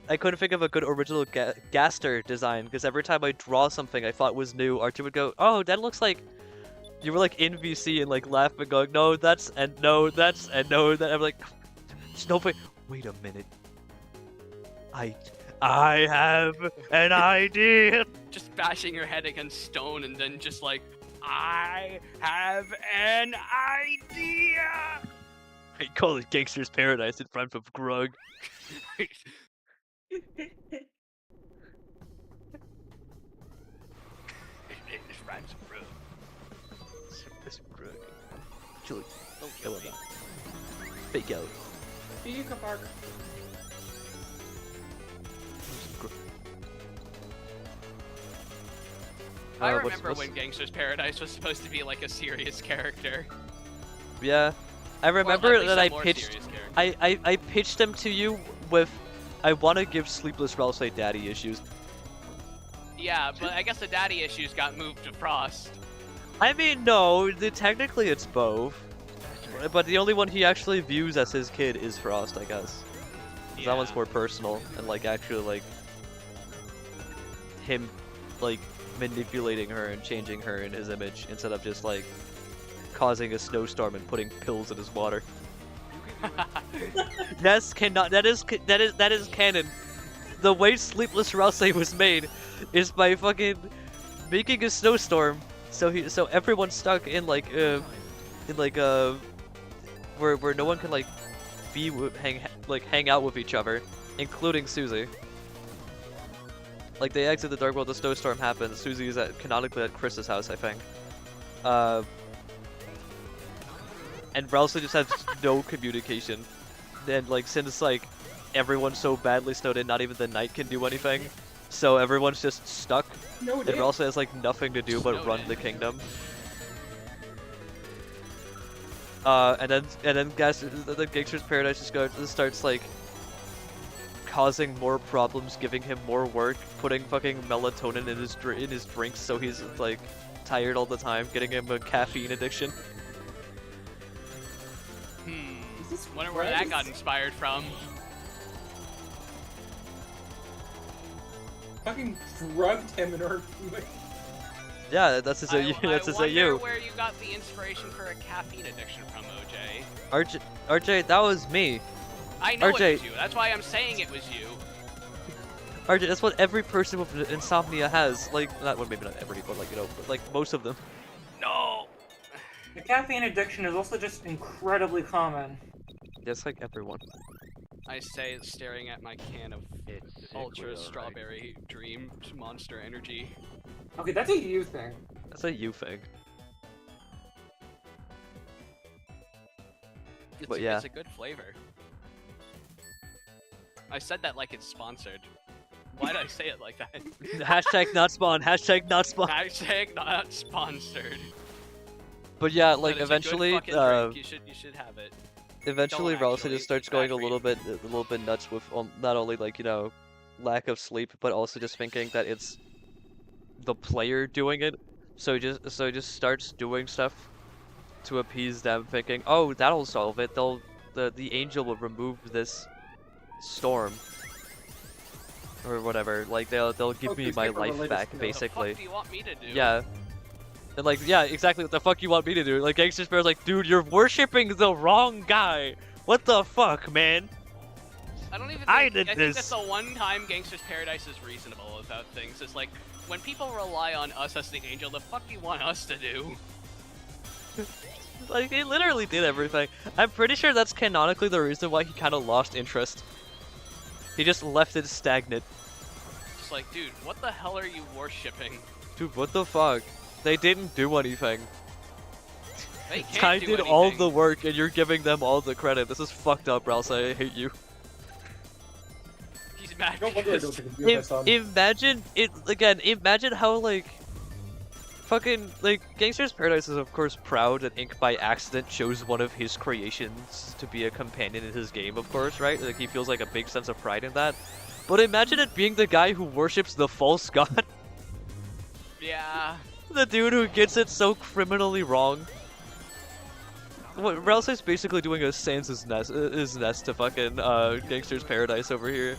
I couldn't think of a good original Gaster design because every time I draw something I thought was new, Archie would go, "Oh, that looks like." You were like in VC and like laughing, going, "No, that's and no, that's and no, that." I'm like, "There's no way." Wait a minute. I have an idea. Just bashing your head against stone and then just like, I have an idea. I call it Gangster's Paradise in front of Grug. It rhymes with Grug. This Grug. Kill it. Don't kill me. Fake out. You can bark. I remember when Gangster's Paradise was supposed to be like a serious character. Yeah, I remember well, that I pitched them to you with, I want to give Sleepless Rjthegoatthey daddy issues. Yeah, but I guess the daddy issues got moved to Frost. I mean, no, technically it's both. But the only one he actually views as his kid is Frost, I guess. Yeah. That one's more personal and like actually like him like manipulating her and changing her in his image instead of just like causing a snowstorm and putting pills in his water. Yes, that is canon. The way Sleepless Rjthegoatthey was made is by fucking making a snowstorm so everyone's stuck in like where no one can like hang out with each other, including Susie. Like they exit the dark world, the snowstorm happens. Susie is canonically at Chris's house, I think. And Rjthegoatthey just has no communication. And like since like everyone's so badly snowed in, not even the night can do anything. So everyone's just stuck. No, and Rjthegoatthey has like nothing to do but run the kingdom. And then the Gangster's Paradise just starts like causing more problems, giving him more work, putting fucking melatonin in his drinks so he's like tired all the time, getting him a caffeine addiction. Wonder where that got inspired from. Fucking drugged him in order to... Yeah, that's his I you. wonder where you got the inspiration for a caffeine addiction from, OJ. RJ, that was me. I know RJ. it was you. That's why I'm saying it was you. RJ, that's what every person with insomnia has. Like, not well, maybe not every, but like, you know, but like most of them. No. The caffeine addiction is also just incredibly common. That's like everyone. I say, staring at my can of It's Ultra alright. Strawberry Dream Monster Energy. Okay, that's a you thing. That's a you thing. But yeah. It's a good flavor. I said that like it's sponsored. Why did I say it like that? Hashtag not spawn. Hashtag not spawn. Hashtag not sponsored. But yeah, But like it's a good eventually, fucking drink. You should have it. eventually, Don't Ralsei actually, just starts it's going bad a for little bit nuts with not only like, you know, lack of sleep, but also just thinking that it's the player doing it. So he just starts doing stuff to appease them, thinking, oh, that'll solve it. The angel will remove this storm or whatever. Like they'll give me my life back, basically. What the fuck do you want me to do? Yeah. And like, yeah, exactly what the fuck you want me to do. Like, Gangster Bear's like, dude, you're worshipping the wrong guy. What the fuck, man? I don't even think, I did think this. that's the one time Gangster's Paradise is reasonable about things. It's like, when people rely on us as the angel, the fuck do you want us to do? Like, he literally did everything. I'm pretty sure that's canonically the reason why he kind of lost interest. He just left it stagnant. Just like, dude, what the hell are you worshipping? Dude, what the fuck? They didn't do anything. They can't Kai do did anything. all the work and you're giving them all the credit. This is fucked up, Ralsei. I hate you. He's mad No wonder I because... don't get a son. Imagine it again. Imagine how like fucking like Gangster's Paradise is of course proud that Ink by accident chose one of his creations to be a companion in his game, of course, right? Like he feels like a big sense of pride in that. But imagine it being the guy who worships the false god. Yeah. The dude who gets it so criminally wrong. What Ralsei's basically doing a Sans' nest to fucking Gangster's Paradise over here.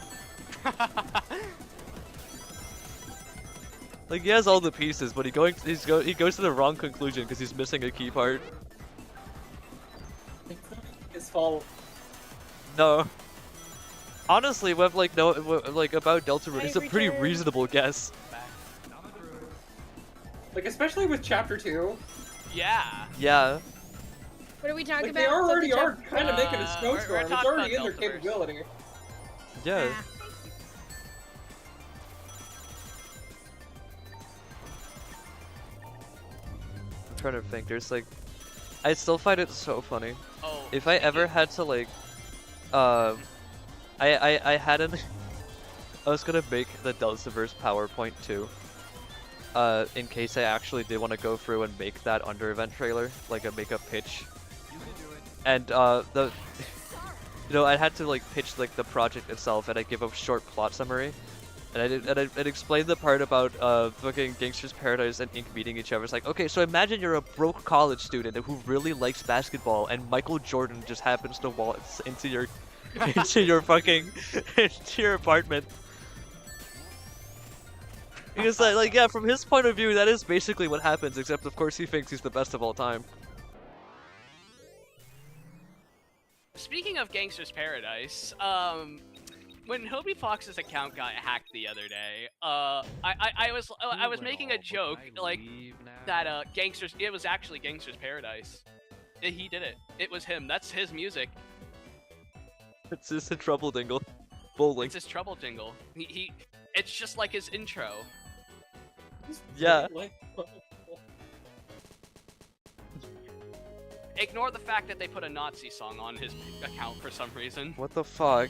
Like he has all the pieces, but he goes to the wrong conclusion because he's missing a key part. His fault. No. Honestly, with like about Delta Root, I it's a pretty returned. reasonable guess. Like, especially with Chapter 2. Yeah. Yeah. What are we talking Like, about? they already Delta are kind of making a we're snowstorm. It's talking already in about their Deltaverse. capability. Yeah. Ah. I'm trying to think. There's like, I still find it so funny. Oh, If I ever had to like, I had an, I was gonna make the Deltaverse PowerPoint too. In case I actually did want to go through and make that under event trailer, like a make a pitch. And the, you know, I had to like pitch like the project itself, and I give a short plot summary. And I'd explain the part about fucking Gangster's Paradise and Ink meeting each other. It's like, okay, so imagine you're a broke college student who really likes basketball, and Michael Jordan just happens to waltz into your into your fucking into your apartment. Because like yeah, from his point of view, that is basically what happens. Except of course he thinks he's the best of all time. Speaking of Gangster's Paradise, when Hobie Fox's account got hacked the other day, I was making a joke like that it was actually Gangster's Paradise. He did it. It was him. That's his music. It's just a trouble dingle. Bowling. It's his trouble jingle. It's just like his intro. Yeah. Like, Ignore the fact that they put a Nazi song on his account for some reason. What the fuck?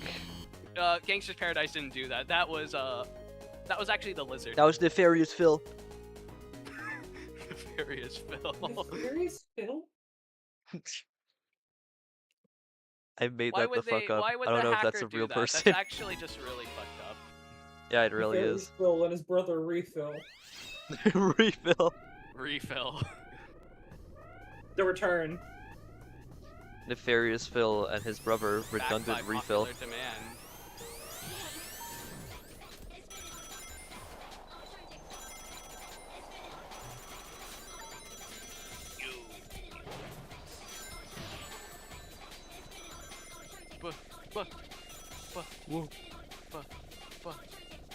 Gangster's Paradise didn't do that. That was actually the lizard. That was Nefarious Phil. Nefarious Phil. Serious Phil? I made Why that the would fuck they? up. Why would I don't the know if that's hacker a do real that? person. That's actually just really fucked up. Yeah, it really Nefarious is. Phil and his brother Refill. Refill. Refill. The Return. Nefarious Phil and his brother Backed Redundant by Refill. popular demand.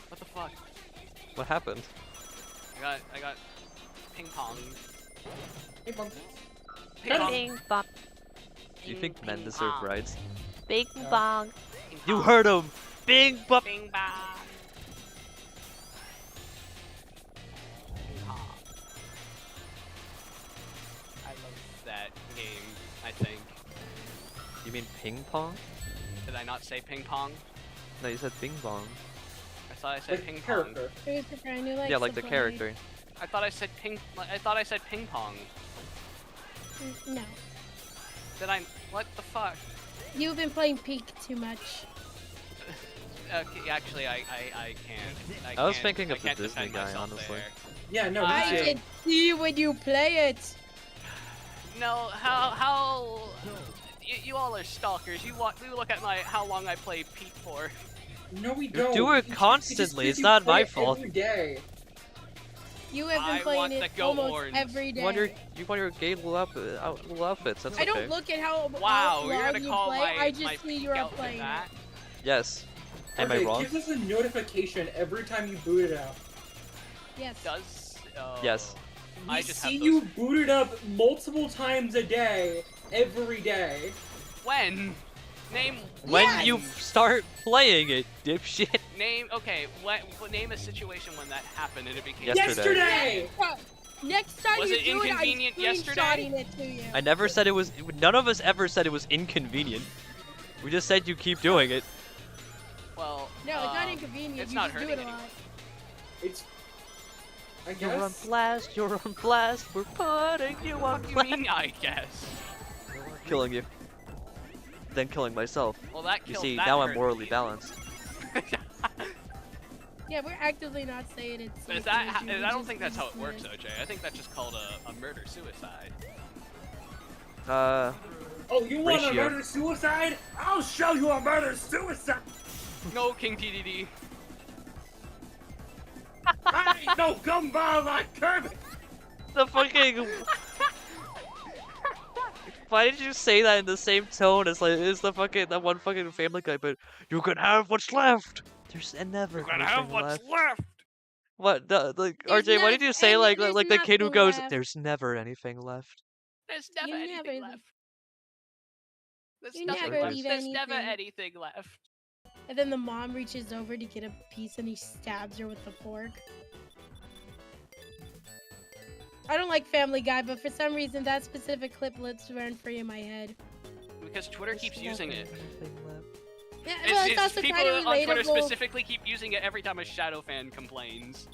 What fuck? What happened? I got ping pong. Hey, Bum. Ping pong. Bing bong. Do you think Ping men deserve pong. rights? Bing Yeah. bong. Ping You pong. heard him! Bing bop! Ping pong. Ping pong. I love that game, I think. You mean ping pong? Did I not say ping pong? No, you said bing bong. I thought I said Like ping pong. character. It was the friend who likes Yeah, like to the play. character. I thought I said ping. I thought I said ping pong. No. Did I? What the fuck? You've been playing Peak too much. Okay, actually, I can't. I was can't- thinking I of the can't Disney defend guy, myself honestly. there. Yeah, no, me I too. can see when you play it. No, how? You all are stalkers. You look at how long I play Pete for. No, we You don't. do it It's just constantly, 'cause it's you not play my it fault. Every day. You have been I playing want it the goat almost horns. every day. You want your gay little outfits, that's I okay. don't look at how Wow, you're long gonna you call play. my I just my see Pete you're outfit playing. that? Yes. Am I Okay, wrong? It gives us a notification every time you boot it up. Yes. Does? Oh. Yes. We I just see have you those- boot it up multiple times a day, every day. When? Name. When Yes! you start playing it, dipshit. Name. Okay. Name a situation when that happened and it became. Yesterday. Next time Was you it do inconvenient it, I'm yesterday? screenshotting it to you. I never said it was. None of us ever said it was inconvenient. We just said you keep doing it. Well. No, it's not inconvenient. It's you not just do it hurting a lot. It's. I You're on guess. blast. You're on blast. We're putting you on What do you blast. mean? I guess. Killing you. Then killing myself. Well, that You killed. see, that now I'm hurt morally me. balanced. Yeah, we're actively not saying it's. But is that? I don't think that's how it works, OJ. I think that's just called a murder suicide. Oh, you want a Ratio. murder suicide? I'll show you a murder suicide. No, King TDD. I ain't no gumball like Kirby. The fucking. Why did you say that in the same tone as that one fucking Family Guy? But you can have what's left. There's never anything left. What? Like There's RJ, why did you say like there's the kid who nothing goes? left. There's never anything left. There's never You anything never- left. There's you nothing never left. leave There's never anything. anything left. And then the mom reaches over to get a piece and he stabs her with the fork. I don't like Family Guy, but for some reason that specific clip lives run free in my head. Because Twitter keeps using it. Yeah, well, it's also people kind of on Twitter relatable. specifically keep using it every time a Shadow fan complains.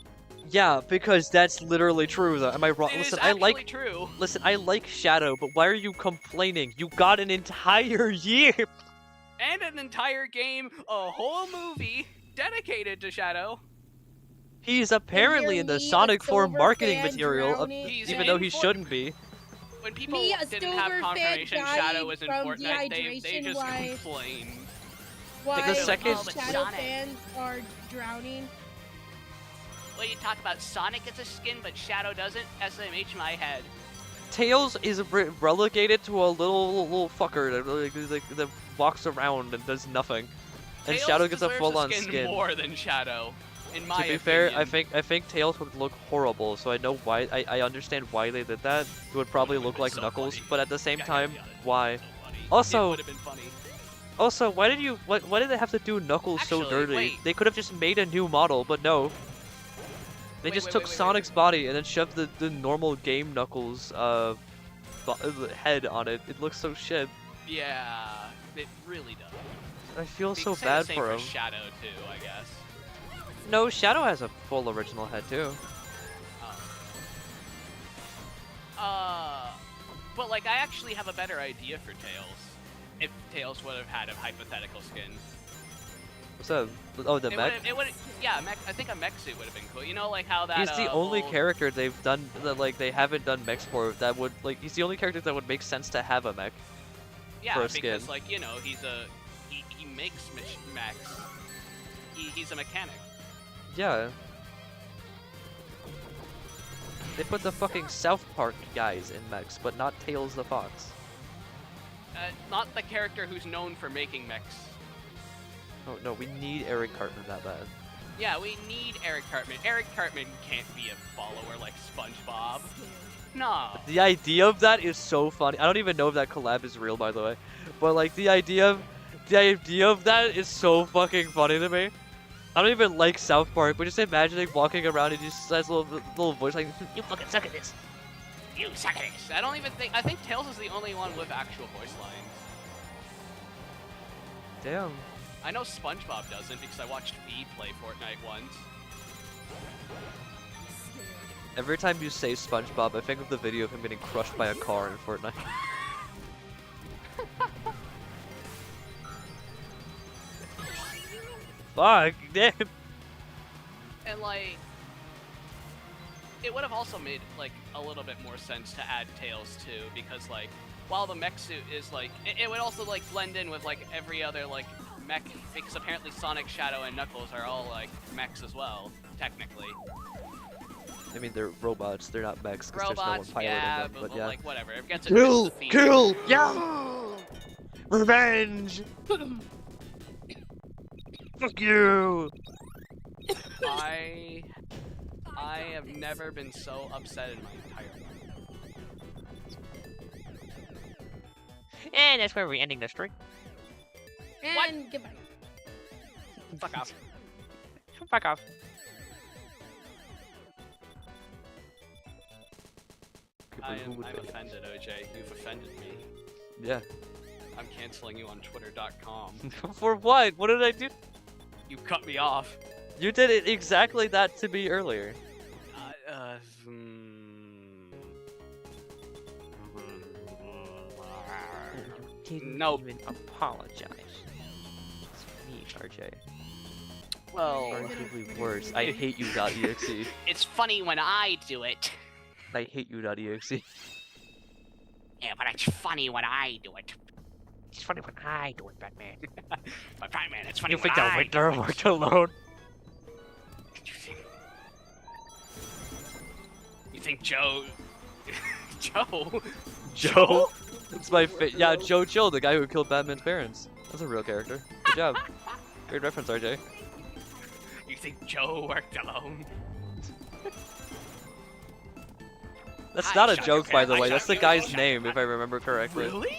Yeah, because that's literally true. Though, am I wrong? It is Listen, actually true. Listen, I like Shadow, but why are you complaining? You got an entire year. And an entire game, a whole movie dedicated to Shadow. He's apparently in the me, a Sonic 4 silver marketing fan material, drowning. He's even though in he for- shouldn't be. When people Me, a didn't have silver fan confirmation dying Shadow was in from Fortnite, they dehydration just while- complained. Why the second- Shadow Sonic. fans are drowning. Well, you talk about Sonic gets a skin, but Shadow doesn't. SMH my head. Tails is relegated to a little fucker that walks around and does nothing, and Tails Shadow gets a deserves full-on skin skin. more than Shadow, in my To be fair, I opinion. think Tails would look horrible, so I know why. I understand why they did that. It would probably Would've look been like so Knuckles, funny. but at the same Yeah, time, yeah, why? so funny. Also- it would have been funny. Also, why did they have to do Knuckles so Actually, dirty? wait. They could have just made a new model, but no. They Wait, just wait, took wait, wait, Sonic's body and then shoved the normal game Knuckles head on it. It looks so shit. Yeah, it really does. I feel You so can say the bad same for him. Shadow too, I guess. No, Shadow has a full original head too. But like, I actually have a better idea for Tails. If Tails would have had a hypothetical skin. What's that? Oh, the mech? It would, yeah, I think a mech suit would have been cool. You know, like how that. He's the only old- character they've done that like they haven't done mechs for that would like. He's the only character that would make sense to have a mech. Yeah, for a because skin. like, you know, he makes mechs. He's a mechanic. Yeah. They put the fucking South Park guys in mechs, but not Tails the Fox. Not the character who's known for making mechs. Oh no, we need Eric Cartman that bad. Yeah, we need Eric Cartman. Eric Cartman can't be a follower like SpongeBob. No. The idea of that is so funny. I don't even know if that collab is real, by the way. But like the idea of that is so fucking funny to me. I don't even like South Park, but just imagining walking around and just has a little voice like, "You fucking suck at this. You suck at this." I don't even think. I think Tails is the only one with actual voice lines. Damn. I know SpongeBob doesn't because I watched V play Fortnite once. Every time you say SpongeBob, I think of the video of him getting crushed by a car in Fortnite. Fuck, damn. And like, it would have also made like a little bit more sense to add Tails too, because like, while the mech suit is like, it would also like blend in with like every other like mech, because apparently Sonic, Shadow, and Knuckles are all like mechs as well, technically. I mean, they're robots, they're not mechs, because there's no one Robots, piloting yeah, them, but yeah. like whatever. It gets Kill! the theme. Kill! Yeah! Revenge! Fuck you! I have never been so upset in my entire life. And that's where we're ending the stream. And goodbye. Fuck off. Fuck off. I'm offended, OJ. You've offended me. Yeah. I'm canceling you on Twitter.com. For what? What did I do? You cut me off. You did it exactly that to me earlier. Didn't Nope. even apologize. It's me, RJ. Well, Arguably worse. I hate you.exe. It's funny when I do it. I hate you.exe. Yeah, but it's funny when I do it. It's funny when I do it, Batman. But Batman, it's funny You when think the I Riddler worked alone? you think Joe... Joe? Joe? It's my yeah, Joe Chill, the guy who killed Batman's parents. That's a real character. Good job. Great reference, RJ. You think Joe worked alone? That's I not a shot joke, your by parents. the I way. shot That's the you. guy's I shot name, you. if I remember correctly. Really?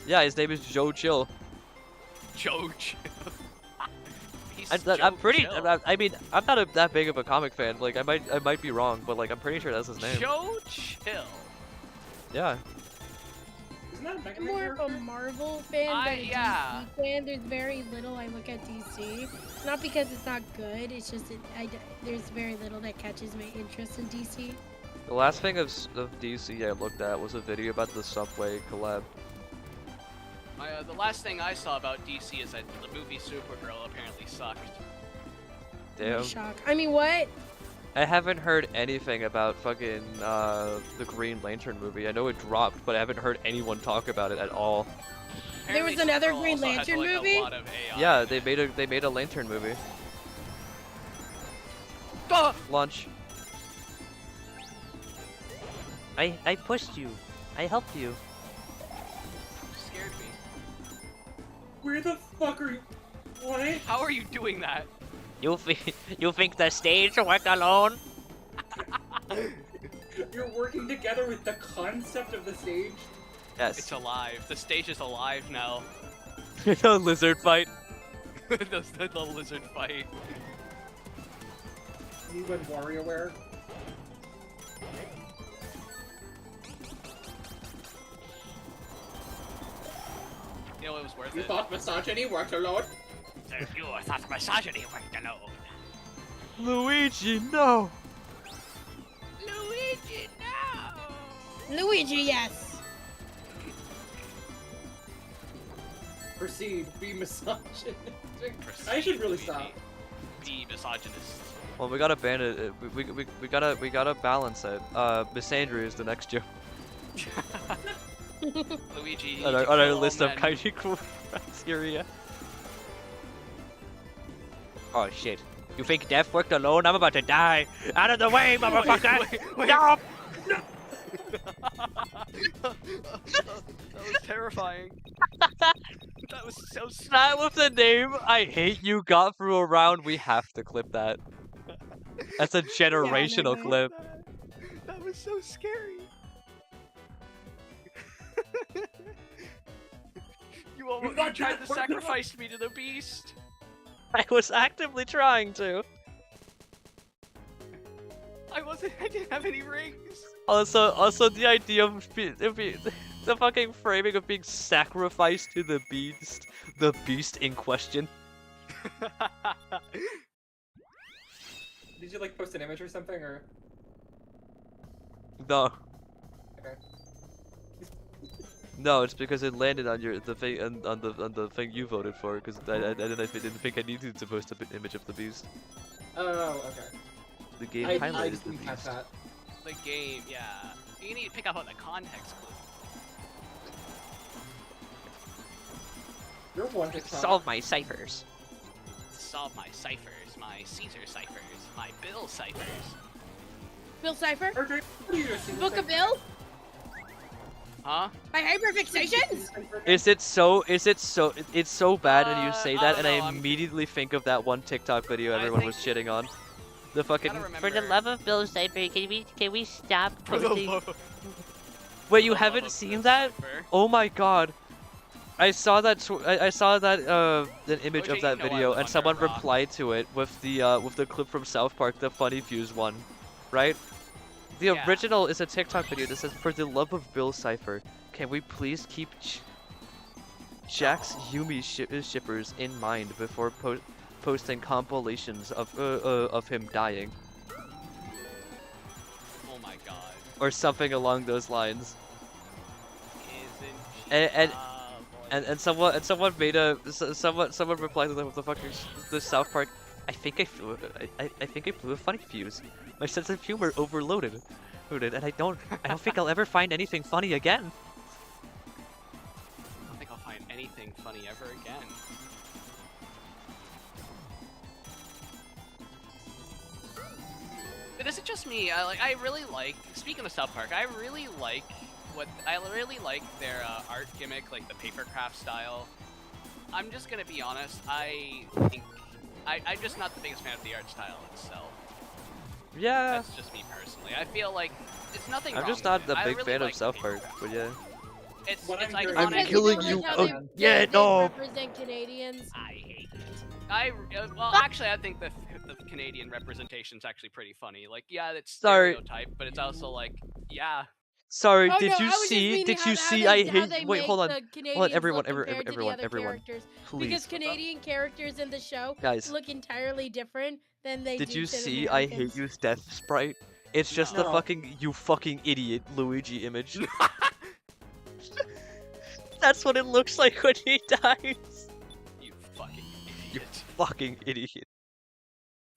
Yeah, his name is Joe Chill. Joe Chill. I'm pretty. I mean, I'm not that big of a comic fan. Like, I might be wrong, but like, I'm pretty sure that's his name. Joe Chill. Yeah. Isn't that a Mega I'm Man more of a character? Marvel fan than a yeah. DC fan. There's very little I look at DC. Not because it's not good. It's just there's very little that catches my interest in DC. The last thing of DC I looked at was a video about the Subway collab. The last thing I saw about DC is that the movie Supergirl apparently sucked. Damn. Shock. I mean, what? I haven't heard anything about fucking the Green Lantern movie. I know it dropped, but I haven't heard anyone talk about it at all. There was Apparently another Supergirl Green also has, Lantern like, movie? A lot of AI Yeah, in they made a Lantern movie. it. Launch. I pushed you. I helped you. Scared me. Where the fuck are you? What? How are you doing that? You think the stage worked alone? You're working together with the concept of the stage? Yes. It's alive. The stage is alive now. The lizard fight. the lizard fight. You went WarioWare? You know, it was worth You it. thought misogyny worked alone? So you thought misogyny worked alone. Luigi, no. Luigi, no! Luigi, yes. Proceed, be misogynistic. I should really stop. Be misogynist. Well, we gotta ban it. We gotta balance it. Misandry is the next joke Luigi. you on need to our kill list all of men. kaiju criteria. Oh shit. You think death worked alone? I'm about to die. Out of the way, motherfucker! wait. No! That was terrifying. That was so stupid. That with the name I hate you got through a round. We have to clip that. That's a generational clip. That was so scary. You got tried that to for the- sacrifice me to the beast. I was actively trying to. I didn't have any rings. Also, the idea of the fucking framing of being sacrificed to the beast in question. Did you like post an image or something, or? No. Okay. No, it's because it landed on the thing on the thing you voted for. Because I didn't think I needed to post an image of the beast. Oh, okay. The game I highlighted just the didn't catch beast. that. The game, yeah. You need to pick up on the context clue. You're one to talk. Solve my ciphers. Solve my ciphers, my Caesar ciphers, my Bill ciphers. Bill Cipher? RJ, what do you do? Book of Bill? Huh? My hyperfixations? It's so bad and you say I that don't and know, I I'm- immediately think of that one TikTok video I everyone think- was shitting on. The fucking Gotta remember. For the love of Bill Cipher, can we stop For the posting? love of- Wait, you for the love haven't of seen Bill that? Cipher. Oh my god. I saw that an image OJ, of you that know I video live and under someone a rock. replied to it with the clip from South Park, the Funny Fuse one, right? The Yeah. original is a TikTok video that says, "For the love of Bill Cipher, can we please keep Jack's Yumi shippers in mind before posting compilations of him dying?" Oh my god. Or something along those lines. Isn't she And someone made someone replied to them with the South Park. I think I blew a funny fuse. My sense of humor overloaded, and I don't think I'll ever find anything funny again. I don't think I'll find anything funny ever again. But is it just me? I really like. Speaking of South Park, I really like their art gimmick, like the papercraft style. I'm just gonna be honest. I'm just not the biggest fan of the art style itself. Yeah, That's just me personally. I feel like it's nothing. I'm wrong just with not it. the I big really fan like of South the Park, papercraft. but yeah. It's What it's I'm hearing- iconic. I'm Because killing don't you. like how Oh, they yeah, no. represent Canadians. I hate it. Well, actually, I think the Canadian representation's actually pretty funny. Like, yeah, it's Sorry. stereotype, but it's also like, yeah. Sorry, Oh, did no, you I was just see? meaning Did how- you how see? they- I how they hate. Wait, make hold on. the Canadians look everyone, compared to the other everyone, characters. please. Because Canadian characters in the show Guys. look entirely different than they Did do you to the see I hate Americans. you's death sprite? It's just the No. fucking you fucking idiot Luigi image. That's what it looks like when he dies. You fucking You idiot. fucking idiot.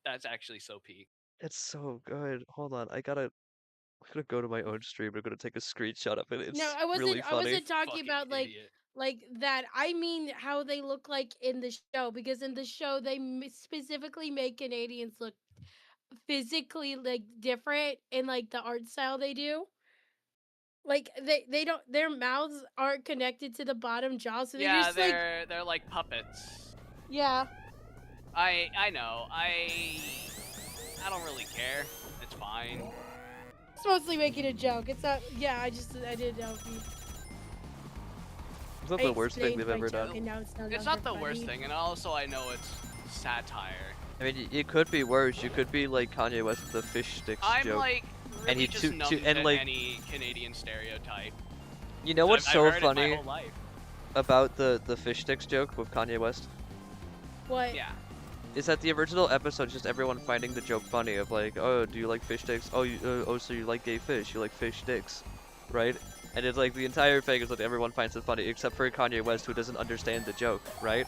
That's actually so peak. It's so good. Hold on, I'm gonna go to my own stream. I'm gonna take a screenshot of it. It's No, I wasn't. really I funny. wasn't talking Fucking about idiot. like that. I mean how they look like in the show, because in the show they specifically make Canadians look physically like different in like the art style they do. Like they don't, their mouths aren't connected to the bottom jaw, so they're Yeah, just like, they're like puppets. yeah. I know. I don't really care. It's fine. It's mostly making a joke. It's not. Yeah, I didn't know if you. It's not I the worst thing explained they've my ever joke done. and now it's no It's longer not the worst funny. thing, and also I know it's satire. I mean, it could be worse. You could be like Kanye West with the fish sticks I'm joke. like really he just to- numb and, to like- any Canadian stereotype. You know what's I've so heard it my funny whole life. about the fish sticks joke with Kanye West? What? Yeah. Is that the original episode just everyone finding the joke funny of like, oh, do you like fish sticks? Oh, so you like gay fish? You like fish sticks, right? And it's like the entire thing is that everyone finds it funny except for Kanye West who doesn't understand the joke, right?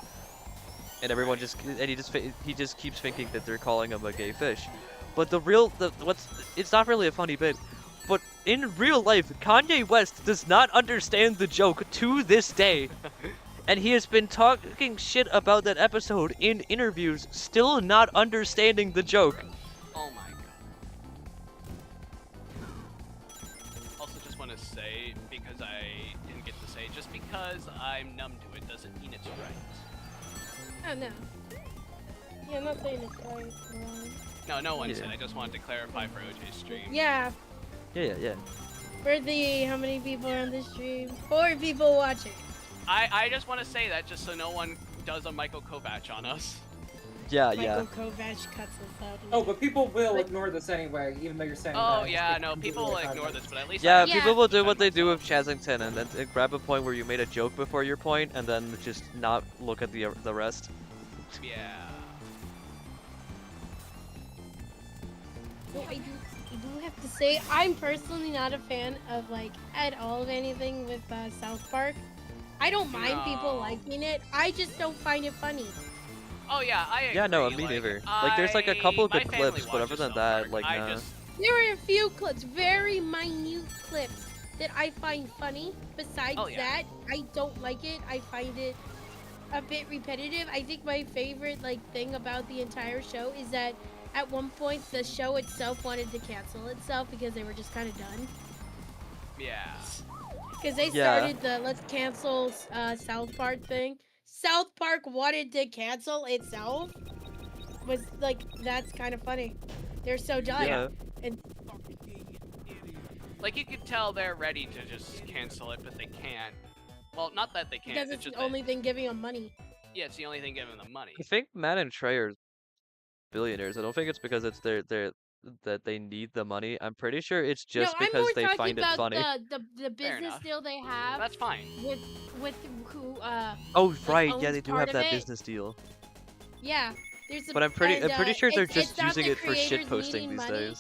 And everyone he just keeps thinking that they're calling him a gay fish. But it's not really a funny bit. But in real life, Kanye West does not understand the joke to this day. And he has been talking shit about that episode in interviews, still not understanding the joke. Oh my god. Also, just want to say, because I didn't get to say, just because I'm numb to it doesn't mean it's right. Oh no. Yeah, I'm not saying it's right. No one Yeah. said. I just wanted to clarify for OJ's stream. Yeah. Yeah. How many people are on this stream? 4 people watching. I just want to say that just so no one does a Michael Kovac on us. Yeah. Michael Kovac cuts us out. Oh, but people will ignore this anyway, even though you're saying Oh that. yeah, It's no, completely people will irrelevant. ignore this, but at least Yeah, I people will do defend what they do with myself. Chazington and then grab a point where you made a joke before your point and then just not look at the rest. Yeah. So I do have to say, I'm personally not a fan of like at all of anything with South Park. I don't mind people No. liking it. I just don't find it funny. Oh yeah, I agree. Yeah, no, me like, neither. Like, there's like a couple of my good family clips, but other watches than South that, Park. like, I nah. just There are a few clips, very minute clips, that I find funny. Besides Oh, yeah. that, I don't like it. I find it a bit repetitive. I think my favorite like thing about the entire show is that at one point the show itself wanted to cancel itself because they were just kind of done. yeah. Because they Yeah. started the let's cancel South Park thing. South Park wanted to cancel itself. Was like, that's kind of funny. They're so done. Yeah. And Like you could tell they're ready to just cancel it, but they can't. Well, not that they can't. because It's it's just the only thing giving them money. yeah, it's the only thing giving them money. I think Matt and Trey are billionaires. I don't think it's because it's that they need the money. I'm pretty sure it's just no, I'm because more they talking find it about funny. the business enough. deal they have That's fine. with who Oh, right, yeah, owns they do part have of that it. business deal. Yeah. There's a, But I'm pretty sure they're it's just not using the it for shit creators posting needing these money.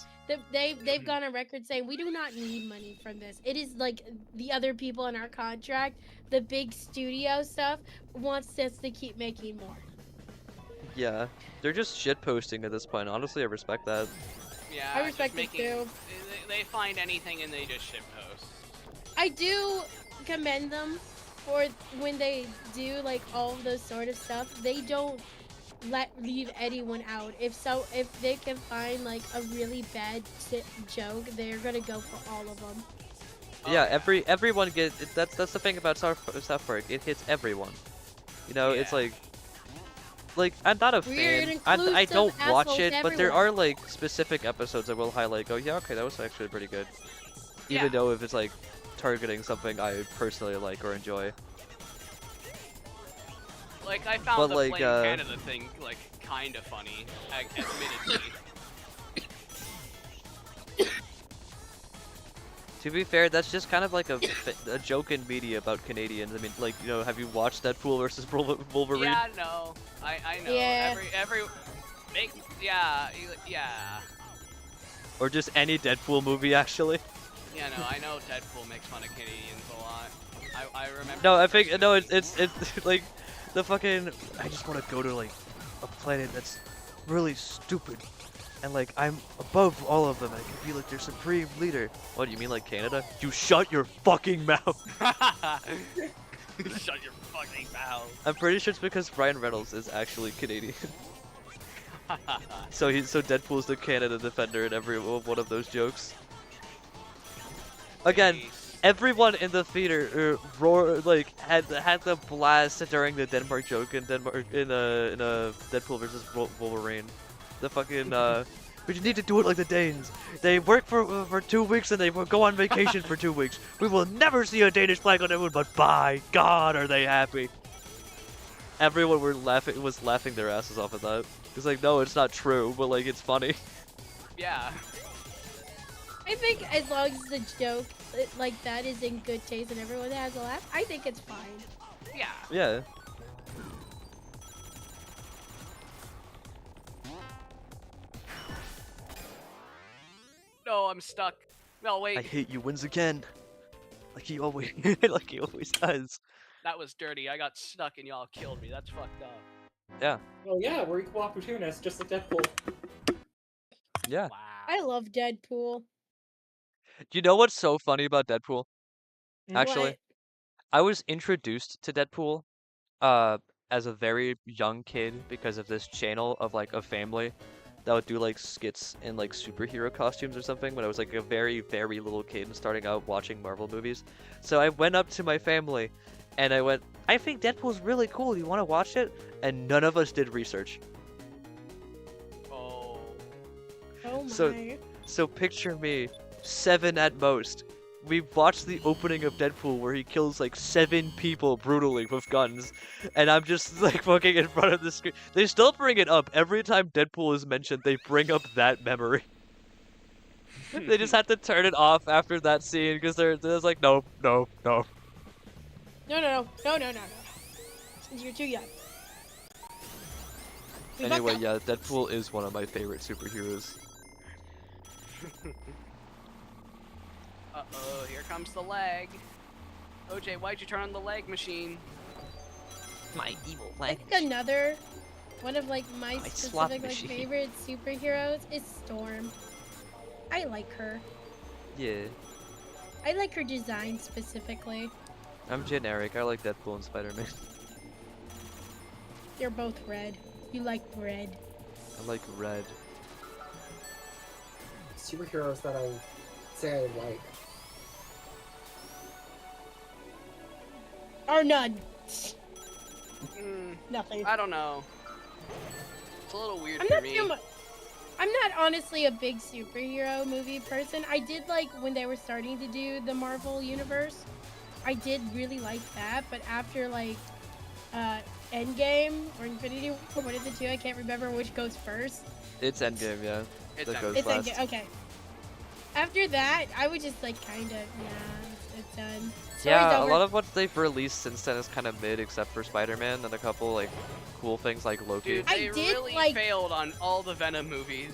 days. They've gone on record saying we do not need money from this. It is like the other people in our contract, the big studio stuff wants us to keep making more. Yeah, they're just shit posting at this point. Honestly, I respect that. Yeah. I just respect it making, too. They find anything and they just shit post. I do commend them for when they do like all of those sort of stuff. They don't leave anyone out. If they can find like a really bad joke, they're gonna go for all of them. Oh, Yeah, everyone gets. That's the thing about South Park. It hits everyone. You know, it's Yeah. like I'm not a We're an fan. I don't inclusive watch asshole it, to but there everyone. are like specific episodes I will highlight. Go, yeah, okay, that was actually pretty good. Even Yeah. though if it's like targeting something I personally like or enjoy. Like I found But, the like, Blame Canada thing like kind of funny, admittedly. To be fair, that's just kind of like a joke in media about Canadians. I mean, like, you know, have you watched Deadpool versus Wolverine? Yeah, no, I know. Yeah. Yeah. Or just any Deadpool movie, actually? Yeah, no, I know Deadpool makes fun of Canadians a lot. I remember. No, the I think first no, season. it's like the fucking. I just want to go to like a planet that's really stupid, and like I'm above all of them. I can be like their supreme leader. What do you mean, like Canada? You shut your fucking mouth. Shut your fucking mouth. I'm pretty sure it's because Ryan Reynolds is actually Canadian. So Deadpool's the Canada defender in every one of those jokes. Again, Nice. everyone in the theater had the blast during the Denmark joke in Deadpool versus Wolverine. The fucking but you need to do it like the Danes. They work for 2 weeks and they will go on vacation for 2 weeks. We will never see a Danish flag on the moon, but by God, are they happy? Everyone was laughing their asses off at that. It's like, no, it's not true, but like it's funny. Yeah. I think as long as the joke like that is in good taste and everyone has a laugh, I think it's fine. Yeah. Yeah. No, I'm stuck. No, wait. I hate you wins again. Like he always does. That was dirty. I got stuck and y'all killed me. That's fucked up. Yeah. Well, yeah, we're equal opportunists, just like Deadpool. Yeah. Wow. I love Deadpool. You know what's so funny about Deadpool? Actually, What? I was introduced to Deadpool as a very young kid because of this channel of like a family that would do like skits in like superhero costumes or something when I was like a very, very little kid and starting out watching Marvel movies. So I went up to my family and I went, I think Deadpool's really cool. You want to watch it? And none of us did research. Oh. Oh my. So picture me, 7 at most. We watched the opening of Deadpool where he kills like 7 people brutally with guns, and I'm just like fucking in front of the screen. They still bring it up every time Deadpool is mentioned. They bring up that memory. They just had to turn it off after that scene because they're like, no, no, no. No. You're too young. We fucked Anyway, up. yeah, Deadpool is one of my favorite superheroes. Uh-oh, here comes the leg. OJ, why'd you turn on the leg machine? My evil I leg. think another one of like my My slot specific like machine. favorite superheroes is Storm. I like her. Yeah, I like her design specifically. I'm generic. I like Deadpool and Spider-Man. They're both red. You like red. I like red. Superheroes that I say I like. Or none. Mm, Nothing. I don't know. It's a little weird I'm for not me. too much. I'm not honestly a big superhero movie person. I did like when they were starting to do the Marvel universe. I did really like that, but after like Endgame or Infinity War, one of the two, I can't remember which goes first. It's Endgame, yeah. It's That Endgame. goes It's last. Endgame. Okay. After that, I would just like kind of it's done. Story's Yeah, a over. lot of what they've released since then is kind of mid, except for Spider-Man and a couple like cool things like Loki. Dude, I they did really like- failed on all the Venom movies.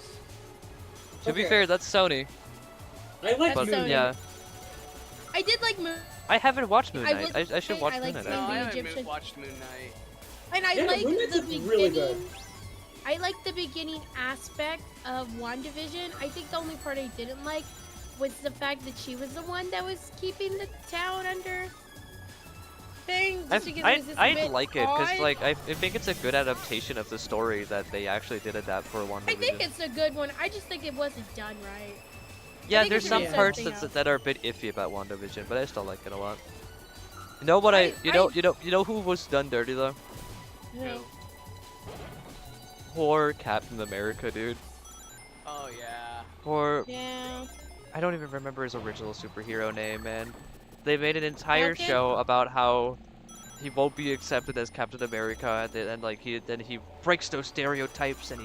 To be Okay. fair, that's Sony. I like But Sony. Moon yeah, I did like Moon, I haven't watched Moon I Knight. would I should say watch I Moon like Knight. No, the I haven't Egyptian- watched Moon Knight. and I Yeah, like Moon the Knight's beginning. really good. I like the beginning aspect of WandaVision. I think the only part I didn't like was the fact that she was the one that was keeping the town under thing. Just because it was just a I'd bit like it because odd. like I think it's a good adaptation of the story that they actually did adapt for one I movie. think it's a good one. I just think it wasn't done right. Yeah, think there's it's some a parts something else. that are a bit iffy about WandaVision, but I still like it a lot. You know what you know who was done dirty though? You know, Poor Captain America, dude. Oh yeah. Poor yeah. I don't even remember his original superhero name, man. They made an entire Falcon? show about how he won't be accepted as Captain America, and like he breaks those stereotypes, and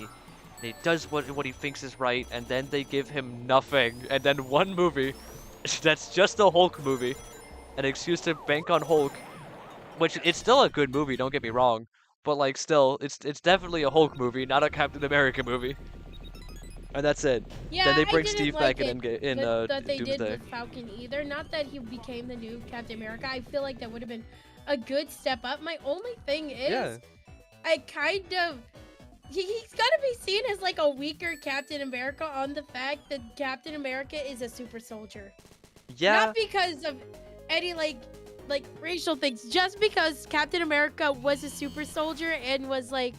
he does what he thinks is right, and then they give him nothing, and then one movie that's just a Hulk movie, an excuse to bank on Hulk, which it's still a good movie, don't get me wrong, but like still, it's definitely a Hulk movie, not a Captain America movie. And that's it. Yeah, Then they I bring didn't Steve like back in that they did Doomsday. with Falcon either. Not that he became the new Captain America. I feel like that would have been a good step up. My only thing is, Yeah. I kind of he's got to be seen as like a weaker Captain America on the fact that Captain America is a super soldier. Yeah. Not because of any like racial things, just because Captain America was a super soldier and was like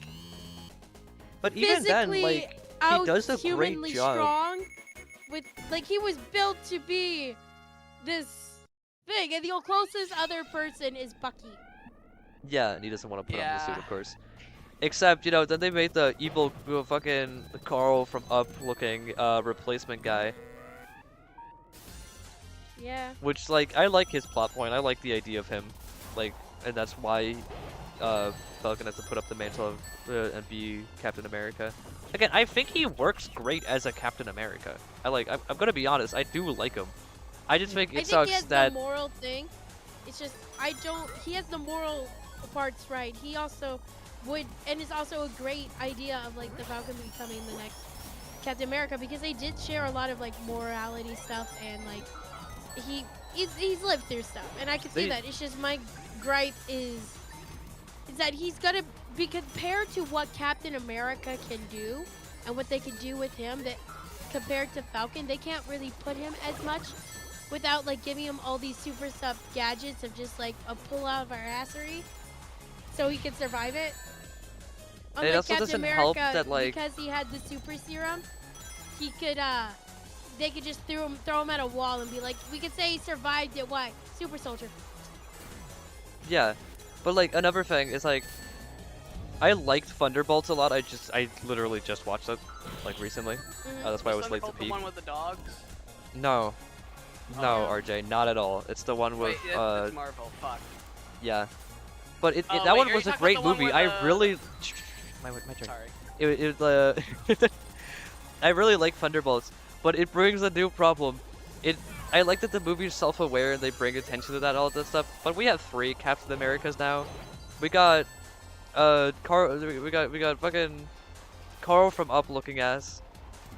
But even then, physically like, he does a great humanly job. strong with like he was built to be this thing, and the closest other person is Bucky. Yeah, and he doesn't want to put on the suit, Yeah. of course. Except, you know, then they made the evil fucking Carl from Up looking replacement guy. Yeah. Which, like, I like his plot point. I like the idea of him. Like, and that's why Falcon has to put up the mantle of, and be Captain America. Again, I think he works great as a Captain America. I'm gonna be honest, I do like him. I just think I it think sucks he has that the moral thing. It's just he has the moral parts right. He also would, and it's also a great idea of like the Falcon becoming the next Captain America, because they did share a lot of like morality stuff, and like he's lived through stuff, and I can see They- that. It's just my gripe is that he's gonna be compared to what Captain America can do and what they can do with him, that compared to Falcon, they can't really put him as much without like giving him all these super sub gadgets of just like a pull out of our assery so he can survive it. Unlike it also Captain doesn't America, help that, like, because he had the super serum, he could they could just throw him at a wall and be like, we could say he survived it. What? Super soldier. yeah, but like another thing is like, I liked Thunderbolts a lot. I literally just watched it like recently. That's why I was late to Thunderbolt, the peak. one with the dogs? No, Oh, no, no. RJ, not at all. It's the one with Wait, it's Marvel. Fuck. yeah, but Oh, that wait, one are you was a talking about great the one movie. with, I really my turn. Sorry. I really like Thunderbolts, but it brings a new problem. I like that the movie's self-aware and they bring attention to that all that stuff. But we have 3 Captain Americas now. We got Carl. We got fucking Carl from Up looking ass,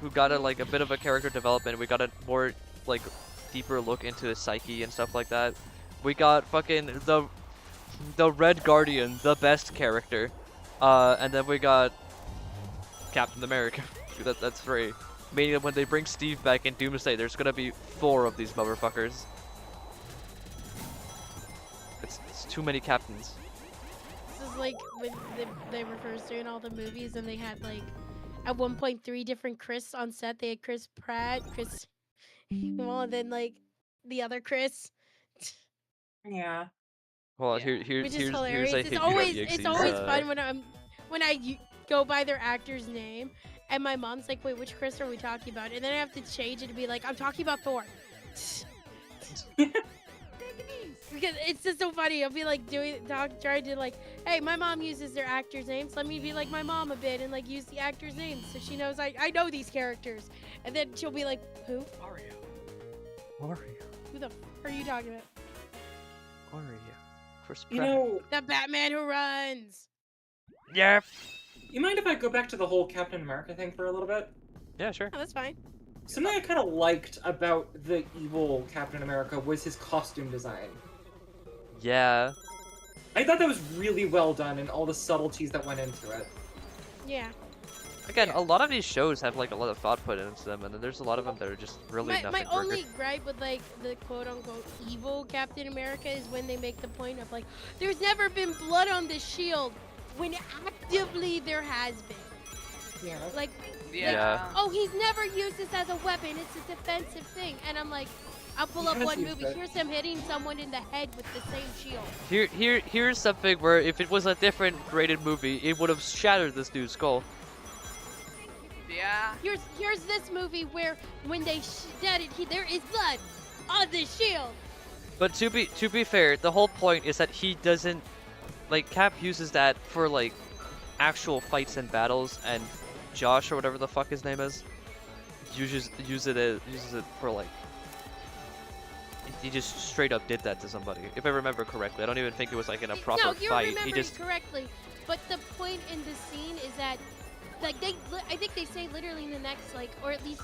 who got a bit of a character development. We got a more like deeper look into his psyche and stuff like that. We got fucking the Red Guardian, the best character, and then we got Captain America. That's 3. Meaning that when they bring Steve back in Doomsday, there's gonna be 4 of these motherfuckers. It's too many captains. This is like when they were first doing all the movies and they had like at one point 3 different Chris on set. They had Chris Pratt, Chris, well, and then like the other Chris. Yeah. Well, Yeah. here's Which is hilarious. here's I hate you It's Yixie's, always fun when I go by their actor's name, and my mom's like, "Wait, which Chris are we talking about?" And then I have to change it to be like, "I'm talking about Thor." Because it's just so funny. I'll be like trying to like, "Hey, my mom uses their actors' names. Let me be like my mom a bit and like use the actors' names so she knows I know these characters." And then she'll be like, "Who? Mario. Who the f are you talking about?" Mario. Chris You Pratt. know, The Batman who runs. Yeah. you mind if I go back to the whole Captain America thing for a little bit? Yeah, sure. Oh, that's fine. Something I kind of liked about the evil Captain America was his costume design. Yeah. I thought that was really well done and all the subtleties that went into it. Yeah. Again, Yeah. a lot of these shows have like a lot of thought put into them, and then there's a lot of them that are just really My nothing. only gripe with like the quote-unquote evil Captain America is when they make the point of like, there's never been blood on the shield, when actively there has been. Yeah. Like, Yeah. oh, he's never used this as a weapon. It's a defensive thing. And I'm like, I'll pull He up has one used movie. it. Here's him hitting someone in the head with the same shield. Here's something where if it was a different rated movie, it would have shattered this dude's skull. Yeah. Here's this movie where when they did it, there is blood on the shield. But to be fair, the whole point is that he doesn't like Cap uses that for like actual fights and battles, and Josh or whatever the fuck his name is uses it for like he just straight up did that to somebody. If I remember correctly, I don't even think it was like in a proper No, you're fight. remembering He just correctly. But the point in the scene is that, like, I think they say literally in the next, like, or at least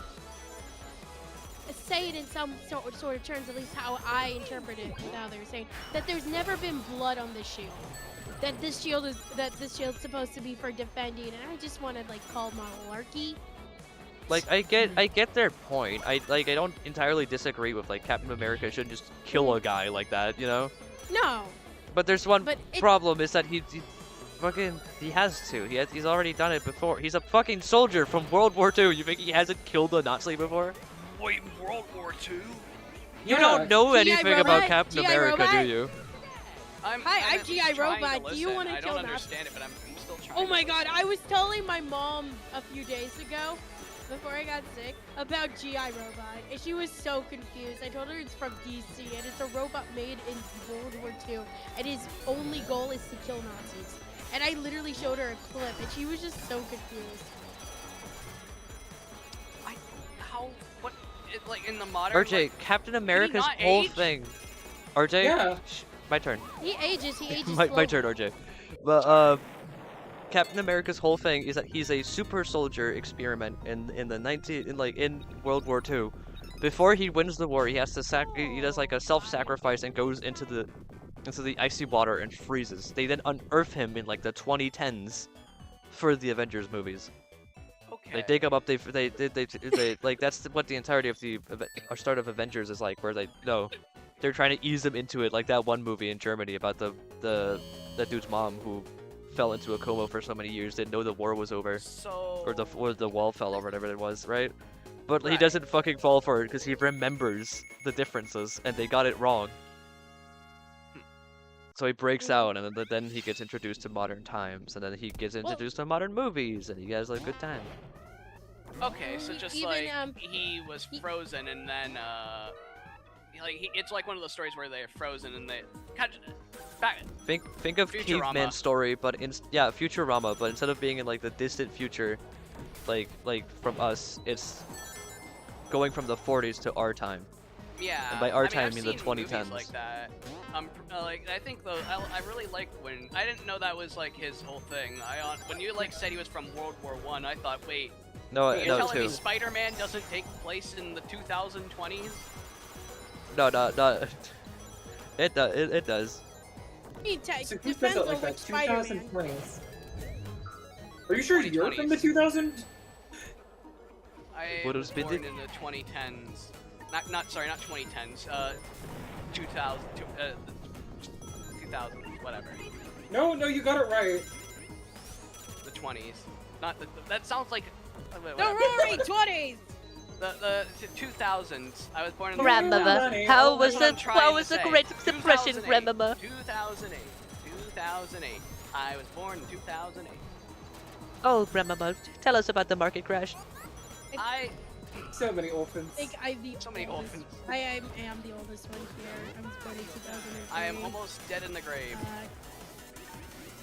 say it in some sort of terms, at least how I interpret it, how they're saying that there's never been blood on the shield. That this shield's supposed to be for defending, and I just want to like call malarkey. like I get their point. I don't entirely disagree with like Captain America shouldn't just kill a guy like that, you know? No. But there's one But it- problem is that he has to. He's already done it before. He's a fucking soldier from World War II. You think he hasn't killed a Nazi before? Wait, World War II? You don't know G.I. anything about Robot? Captain G.I. America, Robot? do you? Hi, I'm just G.I. trying to Robot. Do you listen. wanna I kill don't Nazis? understand it, but I'm still trying. Oh to my god, listen. I was telling my mom a few days ago, before I got sick, about G.I. Robot, and she was so confused. I told her it's from DC, and it's a robot made in World War II, and his only goal is to kill Nazis. And I literally showed her a clip, and she was just so confused. What? Like in the modern. RJ, Captain America's not whole age? thing. RJ, Yeah. my turn. He ages my slowly. turn, RJ. But Captain America's whole thing is that he's a super soldier experiment in World War II. Before he wins the war, he has to he does like a self-sacrifice and goes into the icy water and freezes. They then unearth him in like the 2010s for the Avengers movies. Okay. They dig him up. They like that's what the entirety of the start of Avengers is like, where they're trying to ease them into it, like that one movie in Germany about the dude's mom who fell into a coma for so many years, didn't know the war was over, So. or the wall fell, or whatever it was, right? But he Right. doesn't fucking fall for it because he remembers the differences, and they got it wrong. So he breaks out, and then he gets introduced to modern times, and then he gets introduced to modern movies, and he has a good time. Okay, so just Even, like he was frozen, and then it's like one of those stories where they're frozen and they back. Think of Futurama. Caveman's story, but Futurama, but instead of being in like the distant future, like from us, it's going from the 40s to our time. Yeah. And by our time, I've I mean the seen movies 2010s. like that. Like I think though, I really like when I didn't know that was like his whole thing. When you like said he was from World War I, I thought, wait. No, You're no, telling me too. Spider-Man doesn't take place in the 2020s? No. It does. So who says Depends it on like that? which Spider-Man. 2020s. Are you sure you're from the 2000? I What was was born in the 2010s. Not 2010s. 2000, whatever. No, you got it right. The 20s. Not the. That sounds like. The whatever. Roaring 20s! The 2000s. I was born in the Grandmother, 2000s. how was That's what I'm the trying to say. Great Depression, 2008, Grandmama? 2008. I was born in 2008. Oh, Grandmama, tell us about the market crash. So many orphans. I think I'm the So many oldest. orphans. I am the oldest one here. I was born in 2003. I am almost dead in the grave.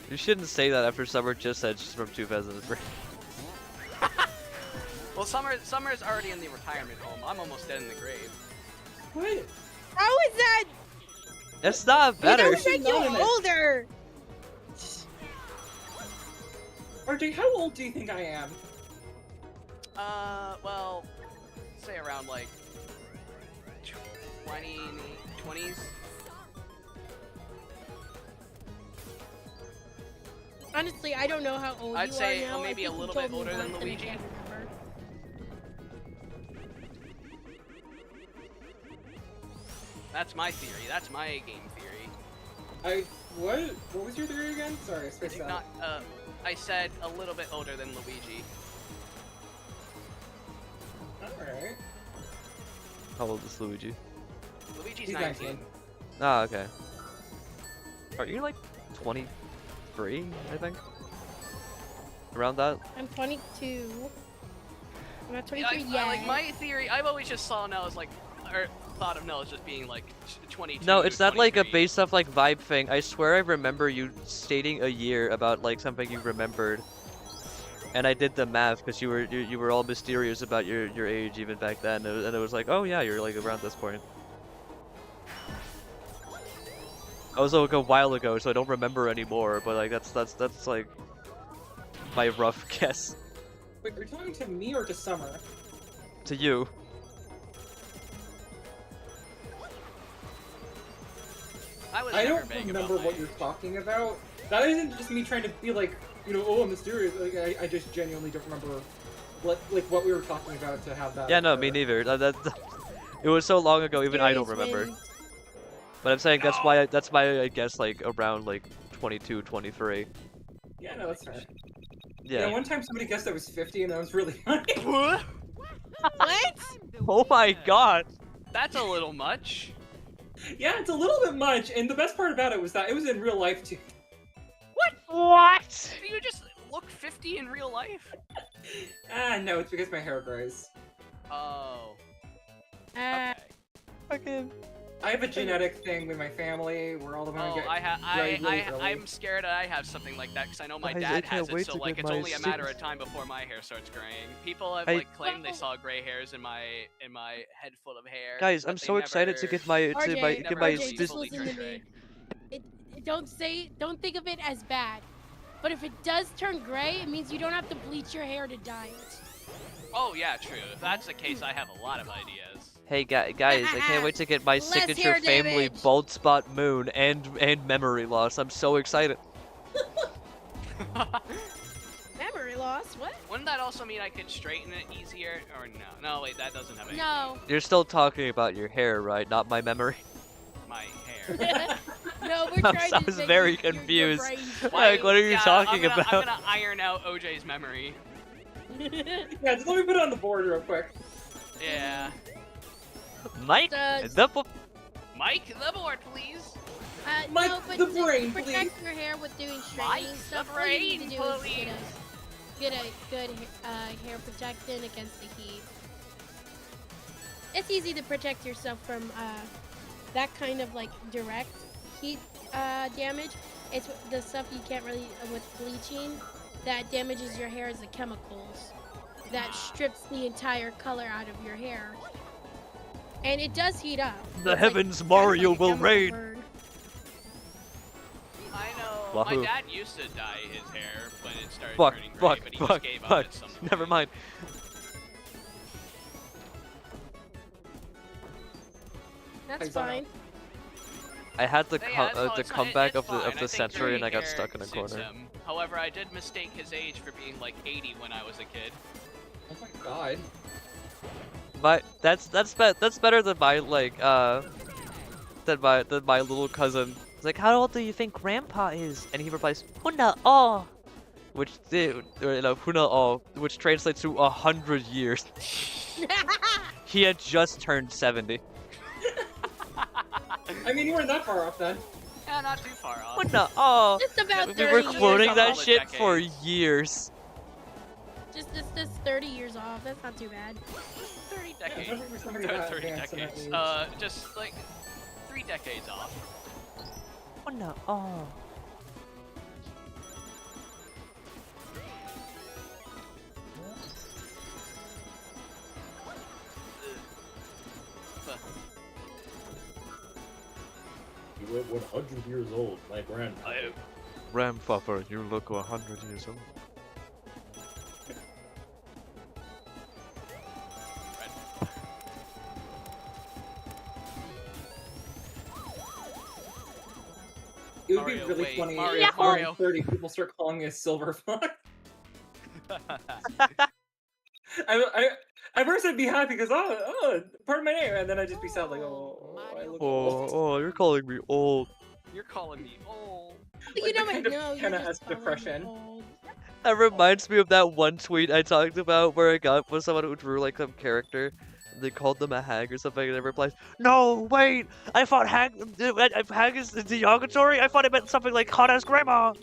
You shouldn't say that after Summer just said she's from 2003. Well, Summer's already in the retirement home. I'm almost dead in the grave. What? How is that? That's not better. It doesn't make you older. RJ, how old do you think I am? Well, say around like 20s. Honestly, I don't know how old I'd you say are now. maybe I a think little you bit told me older than once and I Luigi. can't remember. That's my theory. That's my game theory. What was your theory again? Sorry, I I spaced think out. not. I said a little bit older than Luigi. Alright. How old is Luigi? Luigi's He's 19. Ah, okay. Are you like 23, I think? Around that? I'm 22. I'm not I 23 yet. like my theory. I've always just saw Nelle as like, or thought of Nelle as just being like 22. No, it's not like a 23. based off like vibe thing. I swear I remember you stating a year about like something you remembered. And I did the math because you were all mysterious about your age even back then, and it was like, oh yeah, you're like around this point. That was like a while ago, so I don't remember anymore. But like that's like my rough guess. Wait, are you talking to me or to Summer? To you. I don't remember what you're talking about. That isn't just me trying to be like, oh, I'm mysterious. Like, I just genuinely don't remember what we were talking about to have that. Yeah, no, me neither. It was so long ago, even I don't Gary's remember. win. But I'm saying that's why I guess like around like 22, 23. Yeah, no, that's fair. Yeah. One time somebody guessed I was 50 and I was really funny. What? What? Oh my god! That's a little much. Yeah, it's a little bit much, and the best part about it was that it was in real life too. What? Do you just look 50 in real life? No, it's because my hair grows. Oh. Uh, Fucking. I have a genetic thing with my family where all the women Oh, get I really early. I'm scared I have something like that because I know my Guys, I dad can't has wait it, so to like get it's my only a matter of time before my hair starts graying. People have like claimed they saw gray hairs in my head full of hair. Guys, but I'm they so excited to never- get my RJ, get my RJ, just fully listen to gray. me. Don't think of it as bad. But if it does turn gray, it means you don't have to bleach your hair to dye it. Oh yeah, true. If that's the case, I have a lot of ideas. Hey guys, I can't wait to get my Less signature hair family damage. bald spot moon and memory loss. I'm so excited. Memory loss? What? Wouldn't that also mean I could straighten it easier? Or no? No, wait, that doesn't have anything. No. You're still talking about your hair, right? Not my memory. My hair. No, we're trying I to was make very your confused. brain Like, what are you Yeah, talking I'm about? gonna iron out OJ's memory. Yeah, just let me put it on the board real quick. Yeah. Mike, Does- the Mike, the board, please. Mike, no, but the to brain, protect your hair with doing Mike, straightening the stuff, all you need to brain, do is get a good hair protectant against the heat. It's easy to protect yourself from that kind of like direct heat damage. It's the stuff you can't really with bleaching that damages your hair is the chemicals that strips the entire color out of your hair, and it does heat up. The It's heavens kind of Mario a will chemical rain. burn. I know. Wahoo. My dad used to dye his hair when it started fuck, turning gray, fuck, but he fuck, just gave fuck. up at some point. Never mind. That's Hey, Zara. fine. I had the But yeah, the it's comeback it's of the fine. I think century, and I got gray stuck in a hair suits corner. him. However, I did mistake his age for being like 80 when I was a kid. Oh my god. But that's better than my like than my little cousin. It's like, how old do you think Grandpa is? And he replies, Huna oh, which Huna oh, which translates to 100 years. He had just turned 70. I mean, you weren't that far off then. Yeah, not too far off. Huna oh. Just about We 30 were years quoting off. that Couple of shit for decades. years. Just 30 years off. That's not too bad. 30 Yeah, decades. especially for somebody that 30 advanced in that decades. age. Just like 3 decades off. Huna oh. You live 100 years old, my grandfather. Grandfather, you look 100 years old. It would be Mario, really wait, funny Mario, if Mario. 30 people start calling me a silver fox. At first I'd be happy because pardon my name, and then I'd just be sad like, oh, I look old. Oh, you're calling me old. You're calling me old. You Like know the what? kind of No, you're Kenna just S calling me depression. old. That reminds me of that one tweet I talked about where I got with someone who drew like some character. They called them a hag or something, and it replies, "No, wait! I thought hag is derogatory. I thought it meant something like hot ass grandma."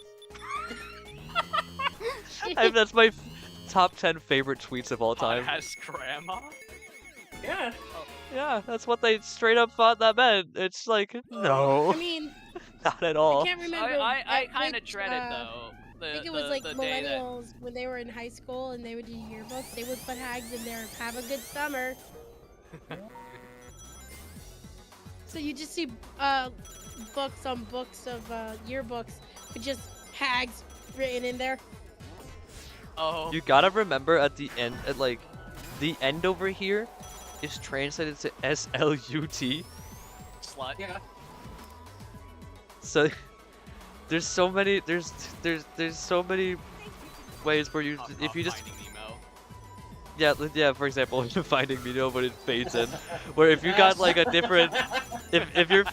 That's my top 10 favorite tweets of all time. Hot ass grandma? Yeah. Yeah, that's what they straight up thought that meant. It's like, no, I mean, not at I all. can't remember. I at kind of which, dreaded though. I think it was like the day that millennials when they were in high school and they would do yearbooks. They would put hags in there. Have a good summer. So you just see books on books of yearbooks with just hags written in there. oh You gotta remember at the end, like, the end over here is translated to SLUT. slut. Yeah. So there's so many so many ways where you if you just Finding Nemo. yeah for example Finding Nemo, but it fades in, where if you got like a different if you're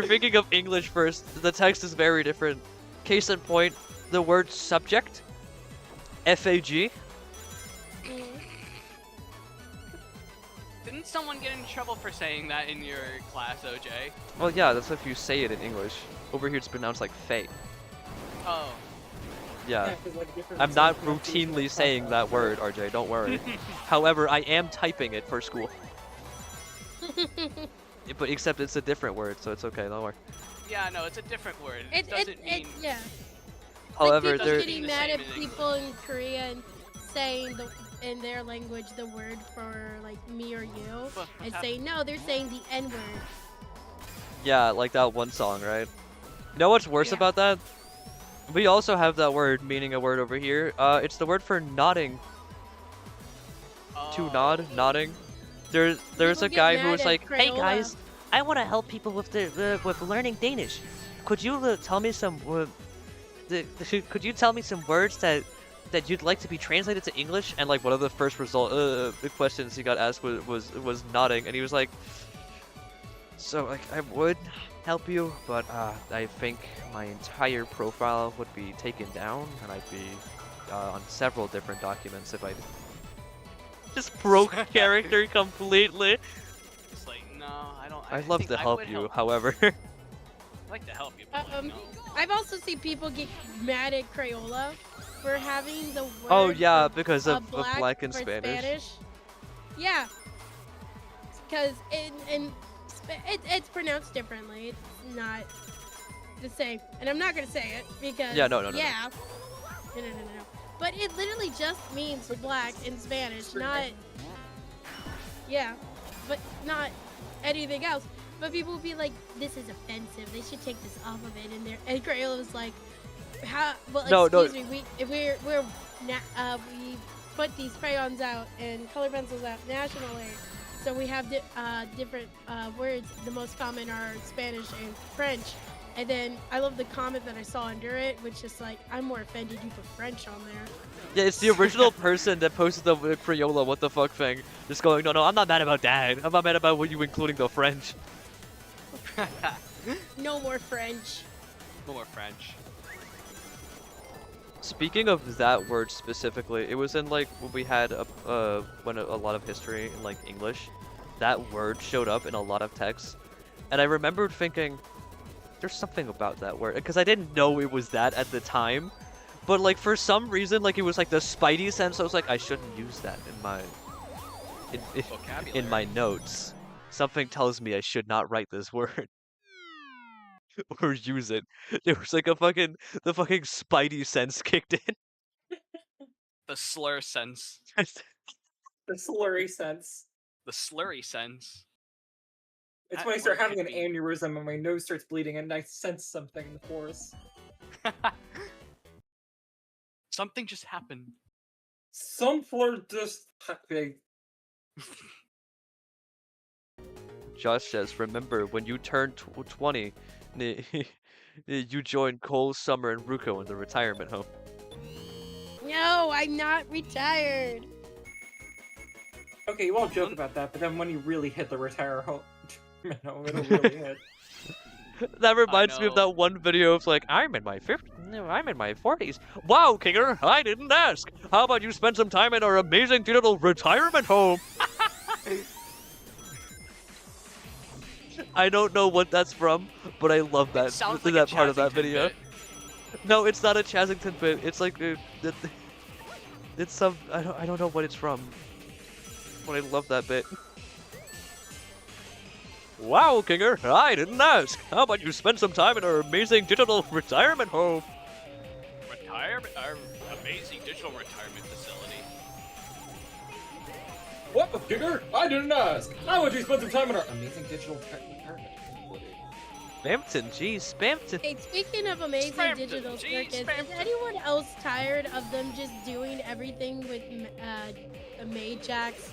thinking of English first, the text is very different. Case in point, the word subject, FAG. Didn't someone get in trouble for saying that in your class, OJ? Well, yeah, that's if you say it in English. Over here it's pronounced like Faye. Oh. Yeah. 'cause, like, different I'm not pronunciation routinely of saying that word, RJ, don't worry. However, I am typing it for school. But except it's a different word, so it's okay, don't worry. Yeah, no, it's a different word. It doesn't mean. Yeah. However, like people there getting the mad same at in people in Korea and saying in their language the word for like me or you, What and happened? saying no, they're saying the N word. yeah, like that one song, right? You know what's worse Yeah. about that? We also have that word meaning a word over here. It's the word for nodding. To nod, nodding. There's People a get guy who mad was at like, "Hey Crayola. guys, I want to help people with with learning Danish. Could you tell me some could you tell me some words that you'd like to be translated to English?" And like one of the first the questions he got asked was nodding, and he was like, So like I would help you, but I think my entire profile would be taken down, and I'd be on several different documents if I just broke character completely. It's like, no, I don't. I'd love think to I help would you, help. however. I'd like to help you, but like, no. I've also seen people get mad at Crayola for having the word Oh yeah, for, because of black for and Spanish. Yeah, because it's pronounced differently. It's not the same, and I'm not gonna say it because Yeah, no. no. But it literally just means black in Spanish, not but not anything else. But people will be like, "This is offensive. They should take this off of it." And Crayola was like, "How? Well, No, excuse me. We put these crayons out and color pencils out nationally, so we have different words. The most common are Spanish and French." And then I love the comment that I saw under it, which is like, "I'm more offended you put French on there." Yeah, it's the original person that posted the Crayola what the fuck thing. Just going, no, I'm not mad about that. I'm not mad about you including the French. No more French. No more French. Speaking of that word specifically, it was in like when we had when a lot of history in like English, that word showed up in a lot of texts, and I remembered thinking, there's something about that word, because I didn't know it was that at the time, but like for some reason, like it was like the Spidey sense. I was like, I shouldn't use that in my in my notes. Something tells me I should not write this word or use it. It was like the fucking Spidey sense kicked in. The slur sense. The slurry sense. The slurry sense. It's That when I start word having could an be- aneurysm and my nose starts bleeding and I sense something in the forest. Something just happened. Some flirt just happened. Josh says, remember when you turn 20, you join Cole, Summer, and Ruko in the retirement home. No, I'm not retired. Okay, you all joke about that, but then when you really hit the retire home, no, it'll really hit. That reminds me of that one video of like, I'm in my 40s. Wow, Kinger, I didn't ask. How about you spend some time in our amazing digital retirement home? I don't know what that's from, but I love that Sounds like that a part of that Chazington video. bit. No, it's not a Chazington bit. It's like it's some I don't know what it's from, but I love that bit. Wow, Kinger, I didn't ask. How about you spend some time in our amazing digital retirement home? Our amazing digital retirement facility. What the figure? I didn't ask. How would you spend some time in our amazing digital retirement facility? Spamton, geez, Spamton. Hey, speaking of amazing Spamton, digital geez, circuits, is Spamton. anyone else tired of them just doing everything with Majax?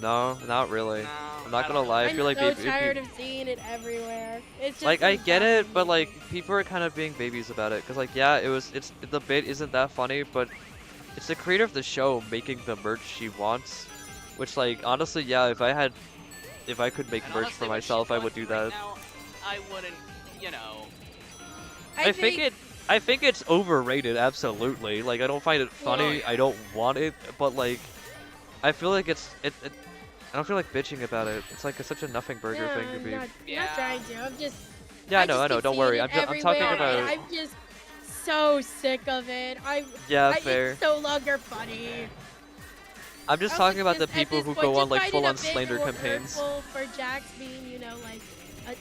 No, not really. No, I'm not gonna lie. I I'm feel like so if tired of seeing it everywhere. It's just like I get it, insane. but like people are kind of being babies about it. Cause like yeah, it's the bit isn't that funny, but it's the creator of the show making the merch she wants. Which like honestly, yeah, if I could make And merch honestly, for what she's myself, I going would do through right that. now, I wouldn't, you know. I think it's overrated. Absolutely. Like I don't find it funny. yeah. I don't want it, but like I feel like I don't feel like bitching about it. It's like such a nothing burger No, thing to I'm be. not trying to. I'm just. Yeah, I just know. keep Don't seeing worry. it I'm talking everywhere, about. and I'm just so sick of it. Yeah, fair. It's no longer funny. I'm just I talking was about the just, at people this who point, go on just like finding full-on a bit slander more campaigns. hurtful for Jax being, you know, like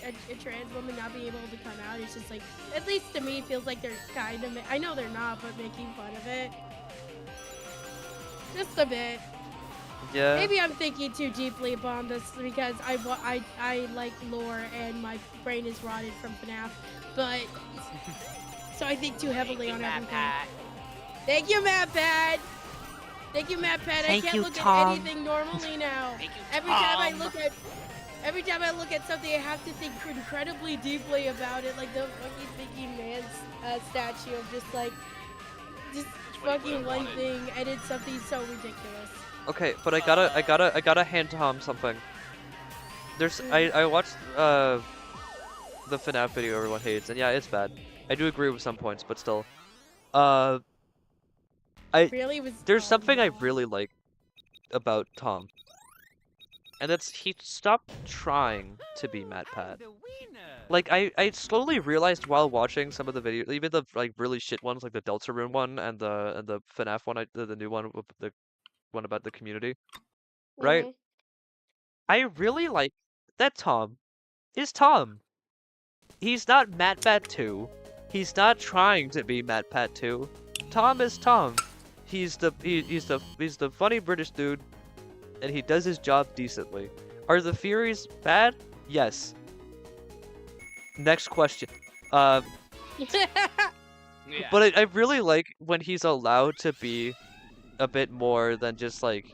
a trans woman not being able to come out. It's just like, at least to me, it feels like they're kind of. I know they're not, but making fun of it. Just a bit. Yeah. Maybe I'm thinking too deeply upon this because I like lore and my brain is rotted from FNAF, but so I think too heavily on everything. Thank you, Matt Pat. Thank you, Matt Pat. I can't look at anything normally now. Every time I look at something, I have to think incredibly deeply about it, like the fucking thinking man's statue of just fucking one thing, and it's something so ridiculous. Okay, but I gotta hand Tom something. there's I watched the FNAF video everyone hates, and yeah, it's bad. I do agree with some points, but still, I Really was. there's oh, something I no. really like about Tom, and that's he stopped trying to be MatPat. Like I slowly realized while watching some of the videos, even the like really shit ones, like the Deltarune one and the FNAF one, the new one with the one about the community, right? Mhm. I really like that Tom is Tom. He's not MatPat 2. He's not trying to be MatPat 2. Tom is Tom. He's the funny British dude, and he does his job decently. Are the Furies bad? Yes. Next question. Yeah. But I really like when he's allowed to be a bit more than just like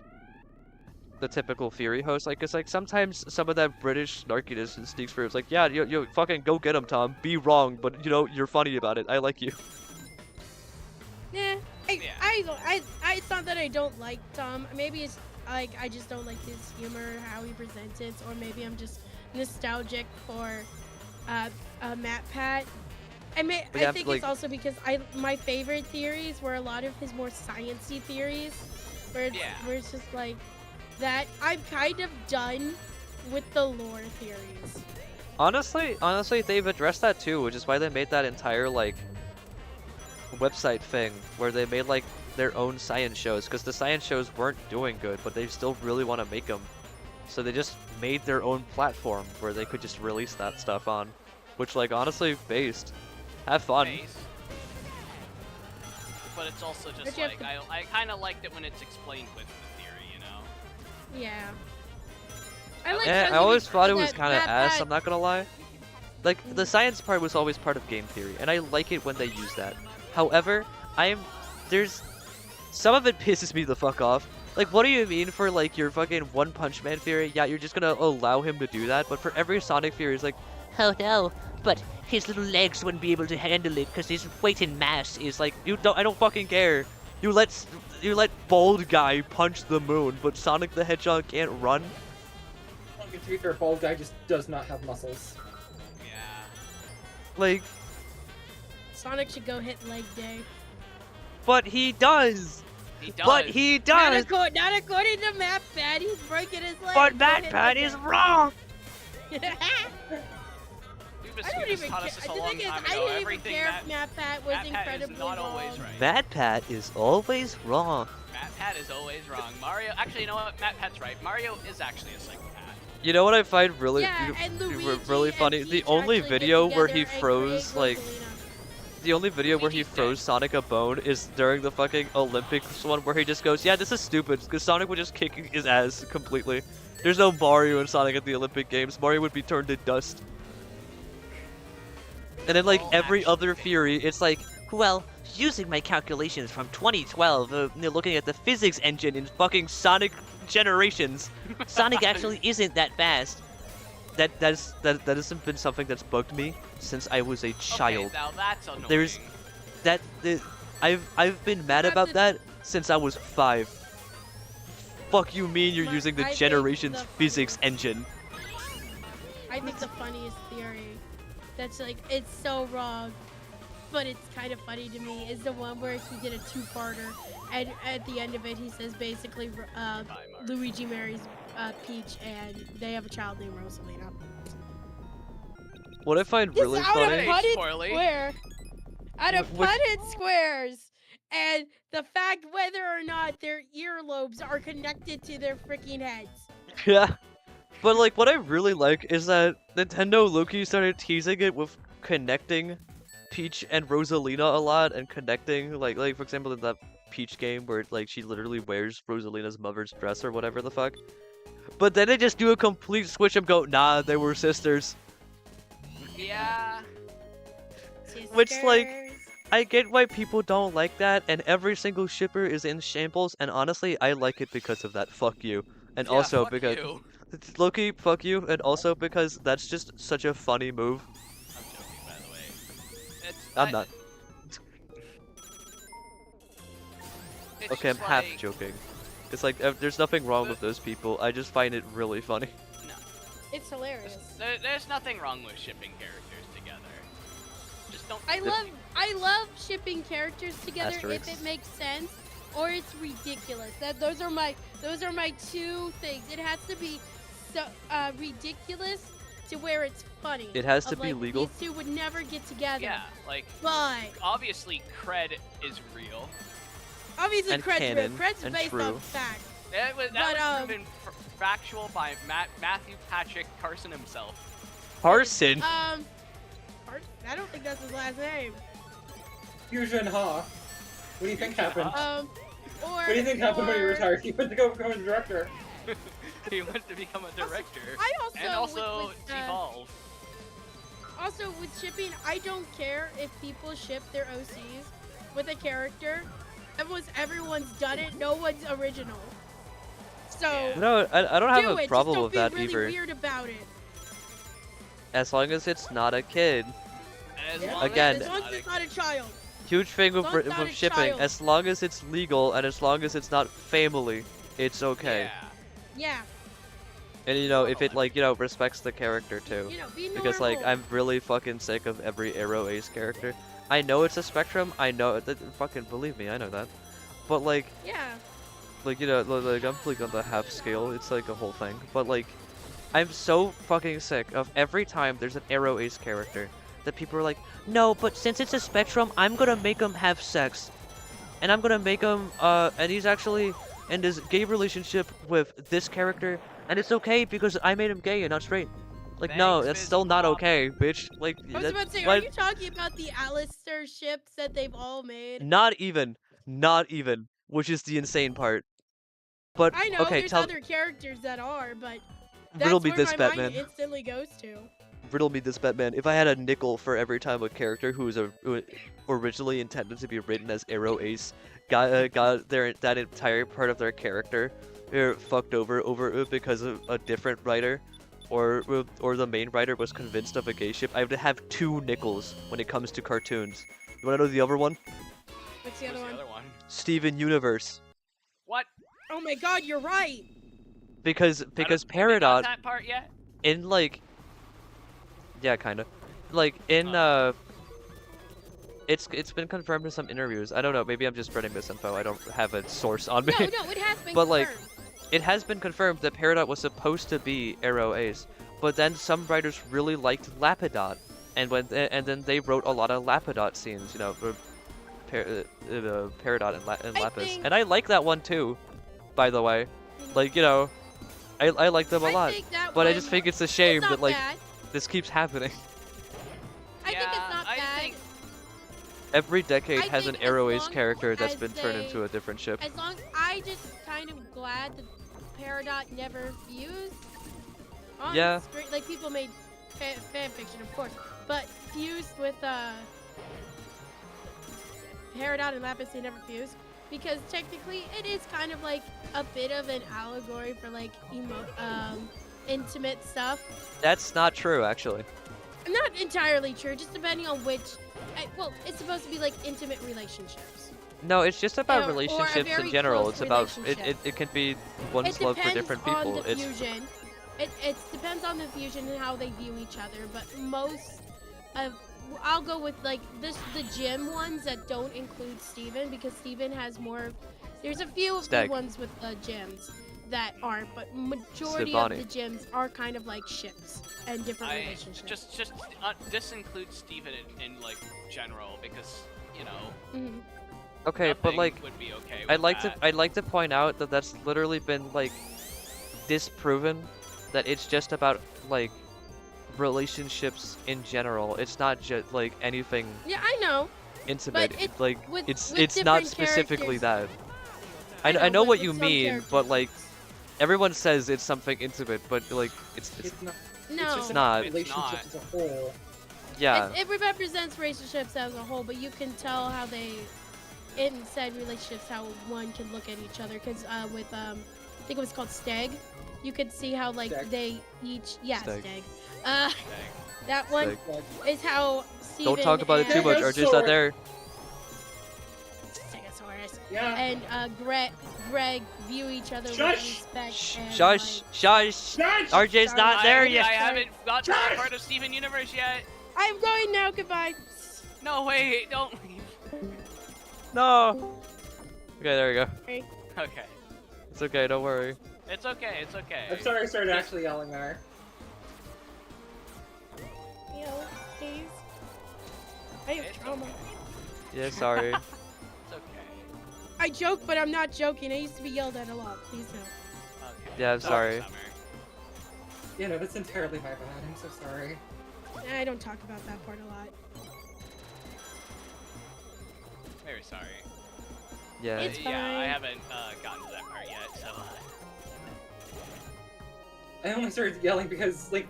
the typical Fury host. Like, it's like sometimes some of that British snarkiness sneaks through. It's like, yeah, you fucking go get him, Tom. Be wrong, but you know you're funny about it. I like you. Yeah, it's not that I don't like Tom. Maybe it's like I just don't like his humor, how he presents it, or maybe I'm just nostalgic for MatPat. I Yeah, think like- it's also because my favorite theories were a lot of his more sciencey theories, where it's just like that. I'm kind of done with the lore theories. Honestly, they've addressed that too, which is why they made that entire like website thing where they made like their own science shows, because the science shows weren't doing good, but they still really want to make them. So they just made their own platform where they could just release that stuff on, which like honestly, based. Have fun. But it's also just But you have like I kind of liked it when it's explained with the theory, you know. Yeah. I like. I how he always was- thought it that was kind of ass, MatPat- I'm not gonna lie. Like, the science part was always part of game theory, and I like it when they use that. However, some of it pisses me the fuck off. Like, what do you mean for, like, your fucking One Punch Man theory? Yeah, you're just gonna allow him to do that, but for every Sonic theory, it's like, Oh no, but his little legs wouldn't be able to handle it because his weight and mass is like... I don't fucking care. You let bald guy punch the moon, but Sonic the Hedgehog can't run? To be fair, bald guy just does not have muscles. Yeah. Like, Sonic should go hit leg day. but he does! He does. But he Not, does! not according to MatPat, he's breaking his leg. But Go hit MatPat leg is day. wrong! You've I don't even taught care. us this a The long thing is, time I ago. didn't even Everything care if Matt MatPat was MatPat is incredibly not always wrong. right. MatPat is always wrong. MatPat is always wrong. Mario, actually, you know what? MatPat's right. Mario is actually a psychopath. You know what I find really, Yeah, and Luigi really and funny? The Peach only actually get video where he together and froze, create like, Rosalina. the only video where he Luigi's froze dead. Sonic a bone is during the fucking Olympics one where he just goes, yeah, this is stupid, because Sonic would just kick his ass completely. There's no Mario and Sonic at the Olympic Games. Mario would be turned to dust. And then, like, Well, every other actually- Fury, it's like, Well, using my calculations from 2012, looking at the physics engine in fucking Sonic Generations, Sonic actually isn't that fast. that hasn't been something that's bugged me since I was a child. Okay, now that's annoying. There's I've been mad Not about the- that since I was 5. Fuck you mean you're using the I think Generations the physics engine? I think the funniest theory that's like, it's so wrong, but it's kind of funny to me, is the one where he did a two-parter, and at the end of it, he says basically Luigi marries Peach, and they have a child named Rosalina. What I find This really out funny. of putted Spoily. square, out of Which- putted squares, and the fact whether or not their earlobes are connected to their freaking heads. Yeah. But like what I really like is that Nintendo Loki started teasing it with connecting Peach and Rosalina a lot, and connecting like for example in that Peach game where like she literally wears Rosalina's mother's dress or whatever the fuck. But then they just do a complete switch and go, nah, they were sisters. Yeah. Which, like, Sisters. I get why people don't like that, and every single shipper is in shambles, and honestly, I like it because of that. Fuck you. And Yeah, also fuck because you. Loki, fuck you, and also because that's just such a funny move. I'm joking, by the way. I'm not. It's Okay, I'm just half like- joking. It's like there's nothing wrong with those people. I just find it really funny. It's hilarious. There's nothing wrong with shipping characters together. Just don't. I love shipping characters together Asterisks. if it makes sense or it's ridiculous. Those are my two things. It has to be so ridiculous to where it's funny. It has to Of, be like, legal. These two would never get together. Yeah, like But obviously cred is real. obviously, And Cred's real. canon, Cred's and based true. on fact. That was But, proven factual by Matthew Patrick Carson himself. Parson. I don't think that's his last name. Fusion, huh? What do you think happened? What What do you think happened when he retired? He went to go become a director. He wants to become a director. I and also with, devolve. Also, with shipping, I don't care if people ship their OCs with a character. Everyone's done it. No one's original. So No, I don't have do a it. problem Just with don't that be really either. weird about it. As long as it's not a kid. Again, as long as it's not a child. Huge thing with, As long as it's not a shipping. child. As long as it's legal and as long as it's not family, it's okay. Yeah. And you know, if it like, you know, respects the character too. You know, be Because like, normal. I'm really fucking sick of every Arrow Ace character. I know it's a spectrum. I know that. Fucking believe me, I know that. But like, Yeah. like, you know, like I'm like on the half scale. It's like a whole thing. But like, I'm so fucking sick of every time there's an Arrow Ace character that people are like, no, but since it's a spectrum, I'm gonna make him have sex, and I'm gonna make him and he's actually in this gay relationship with this character, and it's okay because I made him gay and not straight. Like, no, Thanks, that's Fizz still not Pop. okay, bitch. Like, I was about to say, why- are you talking about the Alistair ships that they've all made? Not even, which is the insane part. But I know okay, there's tell other characters that are, but that's riddle me where this, my Batman. mind instantly goes to. Riddle me this, Batman. If I had a nickel for every time a character who was originally intended to be written as Arrow Ace got that entire part of their character fucked over because of a different writer, or the main writer was convinced of a gay ship, I would have 2 nickels when it comes to cartoons. You wanna know the other one? What's the other one? Steven Universe. What? Oh my God, you're right. Because Have we Peridot got that part yet? in like, yeah, kinda, like in it's been confirmed in some interviews. I don't know, maybe I'm just spreading this info. I don't have a source on me. No, it has been But like, confirmed. it has been confirmed that Peridot was supposed to be Arrow Ace, but then some writers really liked Lapidot, and then they wrote a lot of Lapidot scenes, you know, for Peridot and Lapis, and I like that one too, by the way. Like, you know, I like them a lot, but I just think it's a shame that like this keeps happening. I think it's not bad. Every decade I has an think Arrow as Ace long character that's as been turned they- into a different ship. As long, I just kind of glad that Peridot never fused. On Yeah. the screen. Like people made fan fiction, of course, but fused with Peridot and Lapis, they never fused because technically it is kind of like a bit of an allegory for like intimate stuff. That's not true, actually. Not entirely true, just depending on which. Well, it's supposed to be like intimate relationships. No, it's just about Or a relationships in very general. close It's about relationship. it can be one's love for different on people. the It's fusion. It depends on the fusion and how they view each other, but most of I'll go with like the gym ones that don't include Steven because Steven has more. There's a few of Stag. the ones with the gyms that aren't, but majority Stevani. of the gyms are kind of like ships and different relationships. Just disinclude Steven in like general because you know. Mhm. okay, but nothing like would be okay I'd with like that. to point out that that's literally been like disproven, that it's just about like relationships in general. It's not just like anything Yeah, I know. intimate. But it- like with it's not different specifically characters. that. I know but what with you some mean, but like everyone says it's something intimate, but like it's not. No. It's not. relationships as a whole. Yeah. It represents relationships as a whole, but you can tell how they, in said relationships, how one can look at each other. Because with I think it was called Stag, you could see how like Stag. they each Stag. Stag. That one Stag. is how Steven Don't talk about it too and much. Archer's not there. Stegosaurus. Chris. Yeah. And Greg view each other with Shush! respect. and, Shush, shush. Shush! RJ's not there I yet. haven't got to that part of Steven Universe yet. I'm going now. Goodbye. No, wait, don't leave. No. Okay, there we go. Okay. It's okay. Don't worry. It's okay, it's okay. I'm sorry I started actually yelling at her. Yo, please. I have trauma. Yeah, sorry. It's okay. I joke, but I'm not joking. I used to be yelled at a lot. Please no. Okay. Yeah, I'm sorry. Summer. You know, that's entirely my bad. I'm so sorry. I don't talk about that part a lot. Very sorry. Yeah. It's Yeah, I fine. haven't gotten to that part yet, so. I only started yelling because, like,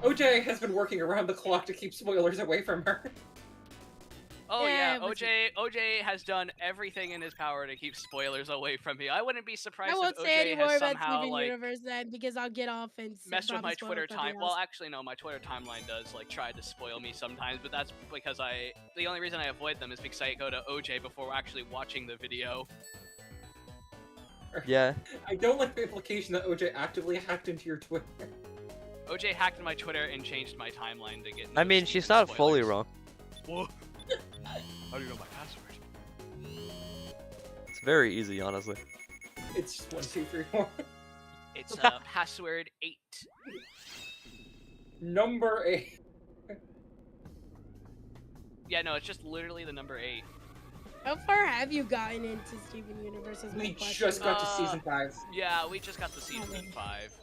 OJ has been working around the clock to keep spoilers away from her. Oh Yeah, yeah, it was- OJ has done everything in his power to keep spoilers away from me. I wouldn't be surprised I won't if say any OJ more has about somehow Steven like Universe then because I'll get off and messed with probably my spoil Twitter it for time. everyone Well, else. actually no, my Twitter timeline does like try to spoil me sometimes, but that's because the only reason I avoid them is because I go to OJ before actually watching the video. Yeah. I don't like the implication that OJ actively hacked into your Twitter. OJ hacked my Twitter and changed my timeline to get. I mean, she's not fully wrong. Whoa. How do you know my password? It's very easy, honestly. It's just 1, 2, 3, 4. It's password 8. Number 8. Yeah, no, it's just literally the number 8. How far have you gotten into Steven Universe? Is my We question. just got to season 5. Yeah, we just got to season 5.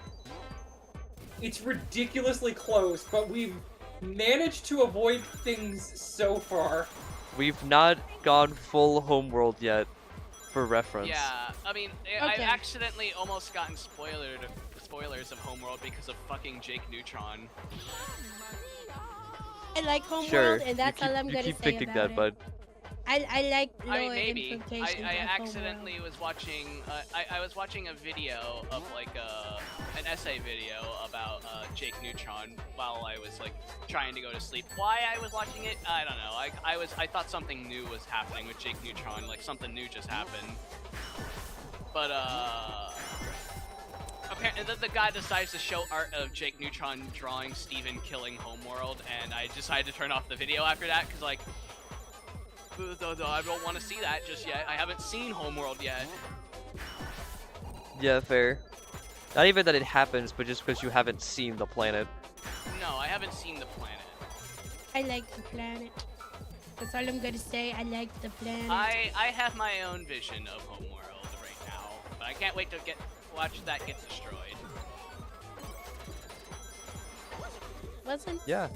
It's ridiculously close, but we've managed to avoid things so far. We've not gone full homeworld yet, for reference. Yeah, I mean, I've Okay. accidentally almost gotten spoilers of Homeworld because of fucking Jake Neutron. I like Homeworld, Sure. and that's you keep, all I'm you gonna keep say thinking about that, it. bud. I like I lore mean, maybe. implications I of accidentally was watching. I was watching a video of like an essay video about Jake Neutron while I was like trying to go to sleep. Why I was watching it, I don't know. I thought something new was happening with Jake Neutron, like something new just happened. But apparently the guy decides to show art of Jake Neutron drawing Steven killing Homeworld, and I decided to turn off the video after that because like. I don't want to see that just yet. I haven't seen Homeworld yet. Yeah, fair. Not even that it happens, but just because you haven't seen the planet. No, I haven't seen the planet. I like the planet. That's all I'm gonna say. I like the planet. I have my own vision of Homeworld right now, but I can't wait to watch that get destroyed. Wasn't? Yeah.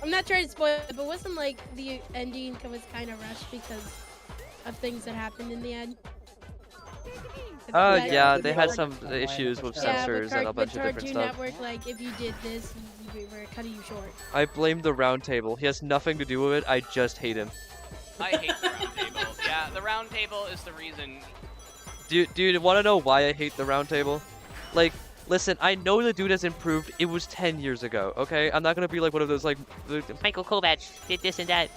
I'm not trying to spoil it, but wasn't like the ending was kind of rushed because of things that happened in the end? But- Yeah, the they had Cartoon some issues with Yeah, censors and a bunch of different Cartoon stuff. Network, like, if you did this, we were cutting you short. I blame the round table. He has nothing to do with it. I just hate him. I hate the round table. Yeah, the round table is the reason. Do you want to know why I hate the round table? Like, listen, I know the dude has improved. It was 10 years ago, okay? I'm not gonna be like one of those, like, Michael Kovac did this and that.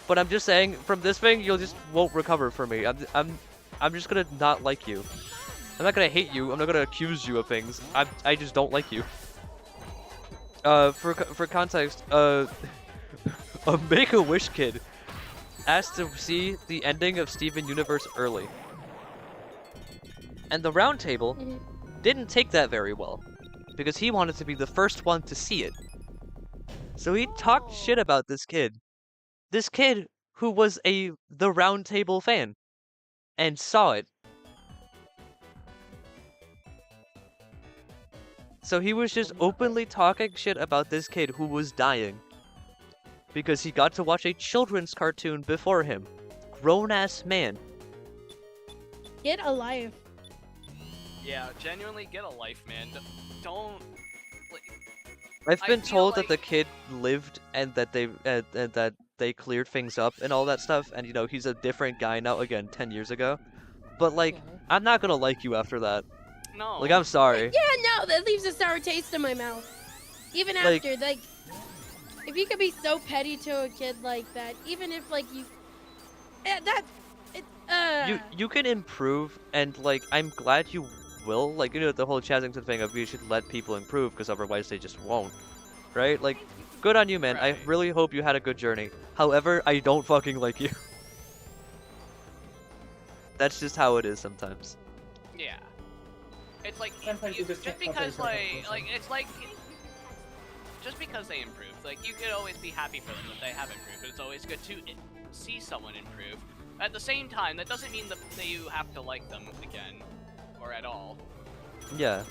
but I'm just saying, from this thing, you'll just won't recover from me. I'm just gonna not like you. I'm not gonna hate you. I'm not gonna accuse you of things. I just don't like you. For context, a Make-A-Wish kid asked to see the ending of Steven Universe early. And the round table didn't take that very well, because he wanted to be the first one to see it. So he talked shit about this kid. This kid who was the round table fan, and saw it. So he was just openly talking shit about this kid who was dying, because he got to watch a children's cartoon before him. Grown-ass man. Get a life. Yeah, genuinely get a life, man. Don't. Like, I've I been feel told like- that the kid lived and that they cleared things up and all that stuff, and you know he's a different guy now. Again, 10 years ago, but like I'm not gonna like you after that. no. Like I'm sorry. Yeah, no, that leaves a sour taste in my mouth. Even Like- after, like, if you could be so petty to a kid like that, even if, like, you... You can improve, and like I'm glad you will. Like the whole Chazington thing of you should let people improve because otherwise they just won't, right? Like, good on you, man. I Right. really hope you had a good journey. However, I don't fucking like you. That's just how it is sometimes. Yeah. It's like Sometimes you just can't because help yourself. it's like just because they improved, like you could always be happy for them that they have improved, but it's always good to see someone improve. At the same time, that doesn't mean that you have to like them again or at all. Yeah.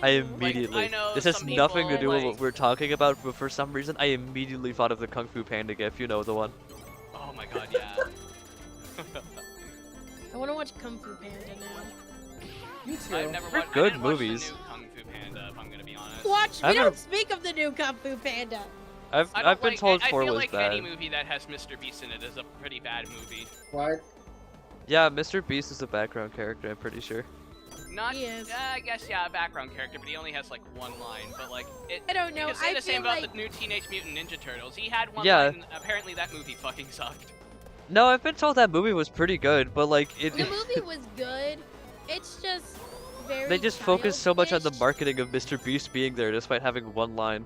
I immediately. I know This has some nothing to people, do with like- what we're talking about, but for some reason I immediately thought of the Kung Fu Panda gif. You know the one. Oh my god, yeah. I want to watch Kung Fu Panda now. You too. I've never They're watched. good I didn't movies. Watch the new Kung Fu Panda, if I'm gonna be honest. Watch. I We don't haven't- speak of the new Kung Fu Panda. I've I don't been like, told I 4 feel was like bad. any movie that has Mr. Beast in it is a pretty bad movie. What? Yeah, Mr. Beast is a background character. I'm pretty sure. Not, He is. I guess, yeah, a background character, but he only has like one line. But like, I don't know. You can say I the same feel about like the new Teenage Mutant Ninja Turtles. He had one Yeah. line. And apparently, that movie fucking sucked. No, I've been told that movie was pretty good, but like it. the movie was good. It's just very. They just focus so much on the childish. marketing of Mr. Beast being there, despite having one line.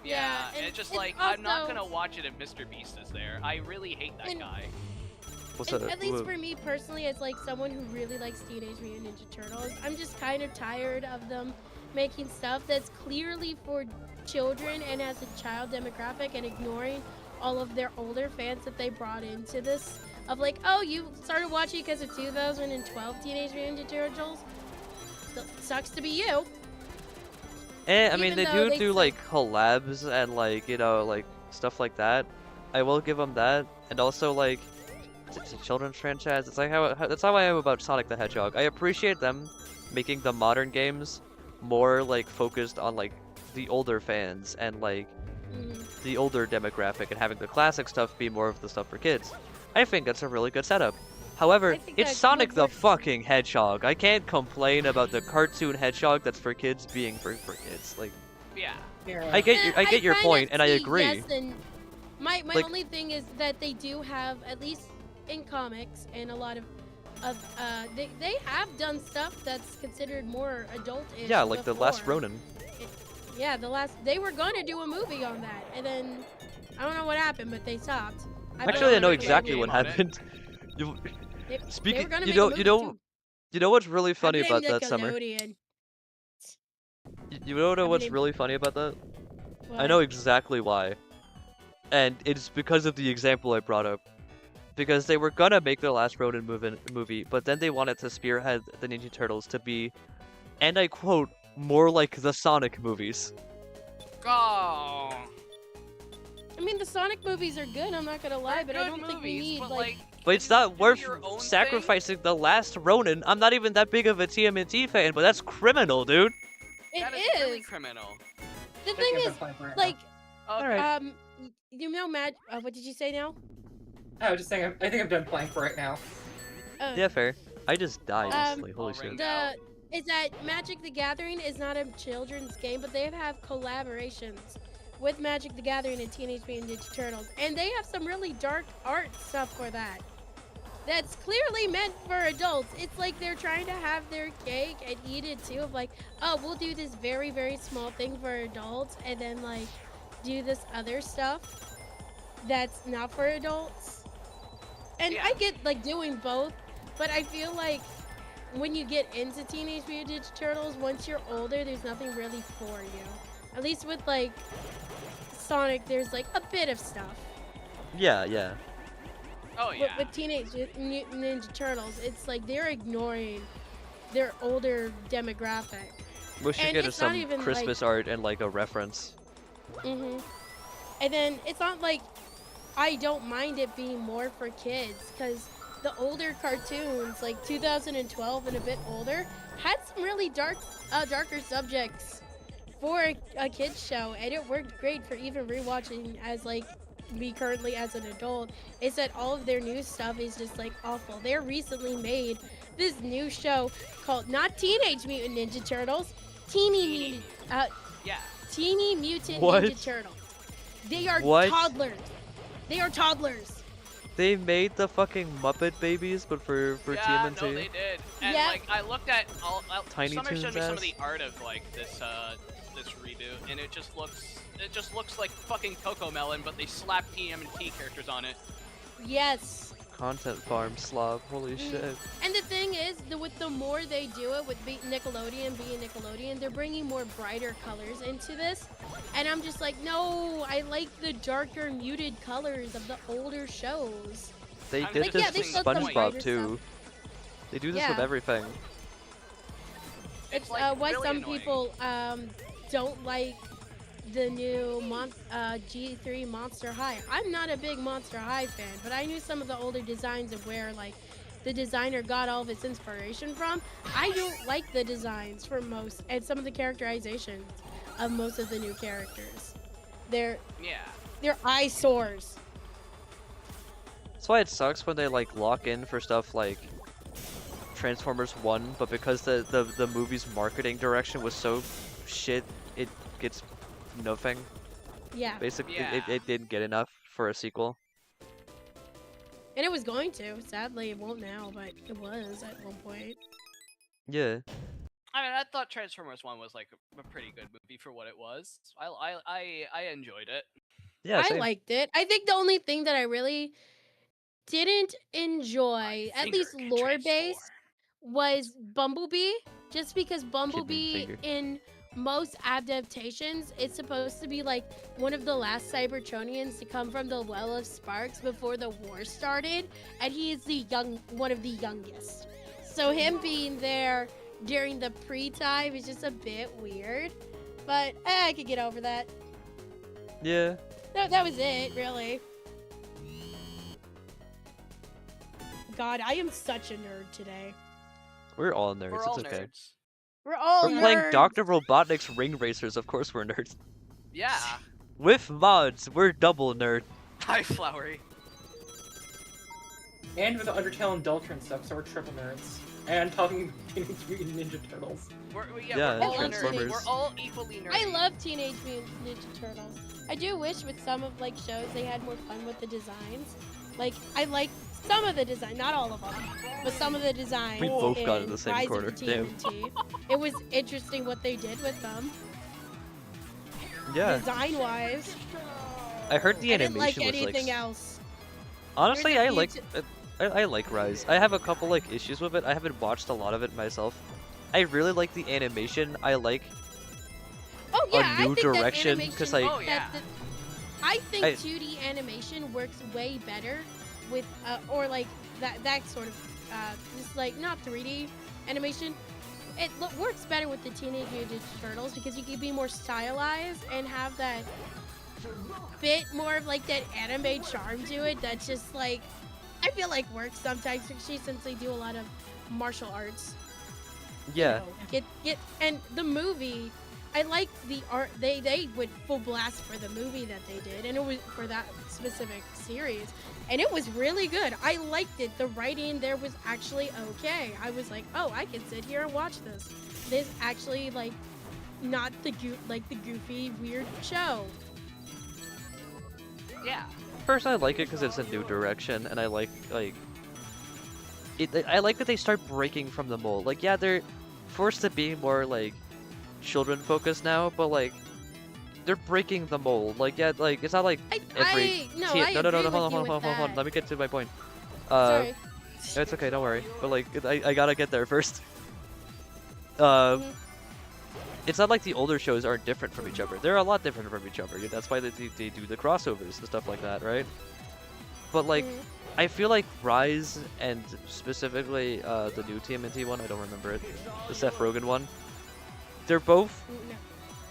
Yeah, and and it's just it's like I'm not also- gonna watch it if Mr. Beast is there. I really hate that And- guy. What's And that? at least for me personally, as like someone who really likes Teenage Mutant Ninja Turtles, I'm just kind of tired of them making stuff that's clearly for children and as a child demographic and ignoring all of their older fans that they brought into this. Of like, oh, you started watching because of 2012 Teenage Mutant Ninja Turtles? Sucks to be you. I mean, even they though they do said- like collabs and like like stuff like that. I will give them that, and also like it's a children's franchise. It's like that's how I am about Sonic the Hedgehog. I appreciate them making the modern games more like focused on like the older fans and like the older demographic, and having the classic stuff be more of the stuff for kids. I think that's a really good setup. However, I think it's that Sonic would the work. fucking Hedgehog. I can't complain about the cartoon hedgehog that's for kids being for kids. Like, Yeah. I get your kinda point, and I see agree. Yes, and my Like- only thing is that they do have, at least in comics and a lot of they have done stuff that's considered more adult-ish. Yeah, like the last before. Ronin. Yeah, they were gonna do a movie on that, and then I don't know what happened, but they stopped. Actually, I know make a exactly game what on it. happened. You, They were speaking, gonna you make a know, movie you know, too. you know what's really funny I about blame that summer? Nickelodeon. You know what's blame- really funny about that? I What? know exactly why. And it's because of the example I brought up. Because they were gonna make the last Ronin movie, but then they wanted to spearhead the Ninja Turtles to be, and I quote, more like the Sonic movies. Oh. I mean, the Sonic movies are good. I'm not gonna lie, They're but I good don't think we movies, need but, like. But it's can you not do worth your own thing? sacrificing the last Ronin. I'm not even that big of a TMNT fan, but that's criminal, dude. That It is really is. criminal. The Just thing give is, them time right now. like, Alright. you know, Matt. What did you say now? I was just saying, I think I'm done playing for right now. Yeah, fair. I just died Um, instantly. Holy I'll shit. ring Is that Magic the Gathering is not a children's game, but they have collaborations with Magic the Gathering and Teenage Mutant Ninja Turtles, and they have some really dark art stuff for that. That's clearly meant for adults. It's like they're trying to have their cake and eat it too. Of like, oh, we'll do this very, very small thing for adults, and then like do this other stuff that's not for adults. And Yeah. I get like doing both, but I feel like when you get into Teenage Mutant Ninja Turtles, once you're older, there's nothing really for you. At least with like Sonic, there's like a bit of stuff. Yeah, yeah. Oh But yeah. with Teenage Mutant Ninja Turtles, it's like they're ignoring their older demographic. We should And get it's not some even, Christmas art and like a reference. And then it's not like I don't mind it being more for kids, because the older cartoons, like 2012 and a bit older, had some really darker subjects for a kids show, and it worked great for even rewatching as like me currently as an adult. Is that all of their new stuff is just like awful. They recently made this new show called not Teenage Mutant Ninja Turtles, Teeny Yeah. Mutant What? Ninja Turtles. They are What? toddlers. They are toddlers. They made the fucking Muppet Babies, but for Yeah, TMNT. no, they did. And Yeah. like, I looked at Tiny Summer showed Toons me some of ass. the art of like this reboot, and it just looks like fucking Coco Melon, but they slapped TMNT characters on it. Yes. Content farm slob. Holy Mm. shit. And the thing is, with the more they do it, with Nickelodeon being Nickelodeon, they're bringing more brighter colors into this. And I'm just like, no, I like the darker, muted colors of the older shows. They I'm did like, this yeah, they with still some SpongeBob brighter too. They do this with Yeah. everything. It's It's like why really some annoying. people don't like the new G3 Monster High. I'm not a big Monster High fan, but I knew some of the older designs of where like the designer got all of its inspiration from. I don't like the designs for most and some of the characterizations of most of the new characters. They're eyesores. That's why it sucks when they like lock in for stuff like Transformers 1, but because the movie's marketing direction was so shit, it gets nothing. Yeah. Basically, Yeah. it didn't get enough for a sequel. And it was going to. Sadly, it won't now, but it was at one point. Yeah. I mean, I thought Transformers 1 was like a pretty good movie for what it was. I enjoyed it. Yeah, I same. liked it. I think the only thing that I really didn't enjoy, at Finger least can lore-based, transform. was Bumblebee. Just because Kidney Bumblebee finger. in most adaptations, it's supposed to be like one of the last Cybertronians to come from the Well of Sparks before the war started, and he is one of the youngest. So him being there during the pre-time is just a bit weird, but I could get over that. Yeah. That was it, really. God, I am such a nerd today. We're all nerds. We're all it's okay. nerds. We're all We're playing nerds. Dr. Robotnik's Ring Racers. Of course, we're nerds. Yeah. With mods, we're double nerd. Hi, Flowery. And with the Undertale and Deltron stuff, so we're triple nerds. And talking Teenage Mutant Ninja Turtles. Yeah, we're all Transformers. nerdy. We're all equally nerdy. I love Teenage Mutant Ninja Turtles. I do wish with some of like shows they had more fun with the designs. Like I like some of the design, not all of them, but some of the designs. We both got in in the same Rise corner, Of the damn. TMNT. It was interesting what they did with them, Yeah. design-wise. I heard the I didn't like animation was anything like. else. Honestly, There's a I like. few I like Rise. I have a couple like issues with it. I haven't watched a lot of it myself. I really like the animation. I like Oh yeah, a new I think direction that because animation, like Oh, yeah. I think I- 2D animation works way better with or like that sort of just like not 3D animation. It works better with the Teenage Mutant Ninja Turtles because you can be more stylized and have that bit more of like that anime charm to it. That's just like I feel like works sometimes, especially since they do a lot of martial arts. yeah. Get and the movie. I like the art. They went full blast for the movie that they did, and it was for that specific series, and it was really good. I liked it. The writing there was actually okay. I was like, oh, I can sit here and watch this. This actually like not the goofy weird show. Yeah. First, I like it because it's a new direction, and I like it. I like that they start breaking from the mold. Like, yeah, they're forced to be more like children focused now, but like they're breaking the mold. Like, yeah, like it's not like every No, teen- I no, agree hold on, with you hold on, with hold on. that. Let me get to my point. Sorry. It's okay, don't worry. But like, I gotta get there first. It's not like the older shows aren't different from each other. They're a lot different from each other. That's why they do the crossovers and stuff like that, right? But like, I feel like Rise and specifically the new TMNT one, I don't remember it, the Seth Rogen one. They're both.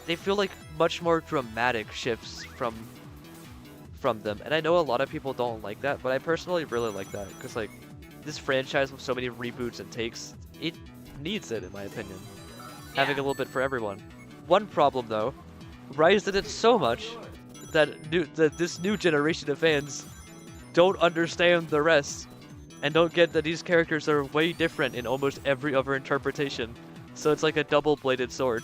They feel like much more dramatic shifts from them, and I know a lot of people don't like that, but I personally really like that because like this franchise with so many reboots and takes, it needs it in my opinion. Having a little bit for everyone. One problem though, Rise did it so much that this new generation of fans don't understand the rest and don't get that these characters are way different in almost every other interpretation. So it's like a double-bladed sword.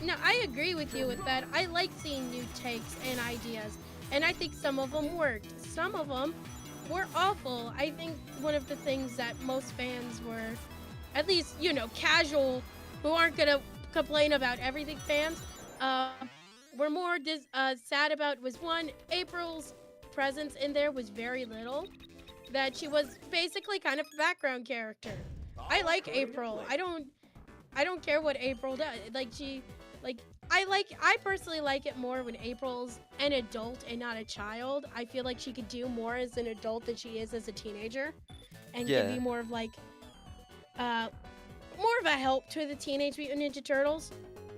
No, I agree with you with that. I like seeing new takes and ideas. and I think some of them worked. Some of them were awful. I think one of the things that most fans were, at least, you know, casual, who aren't gonna complain about everything fans, were more sad about was one, April's presence in there was very little. That she was basically kind of a background character. I like April. I don't care what April does. I personally like it more when April's an adult and not a child. I feel like she could do more as an adult than she is as a teenager, and can be more of like, more of a help to the Teenage Mutant Ninja Turtles.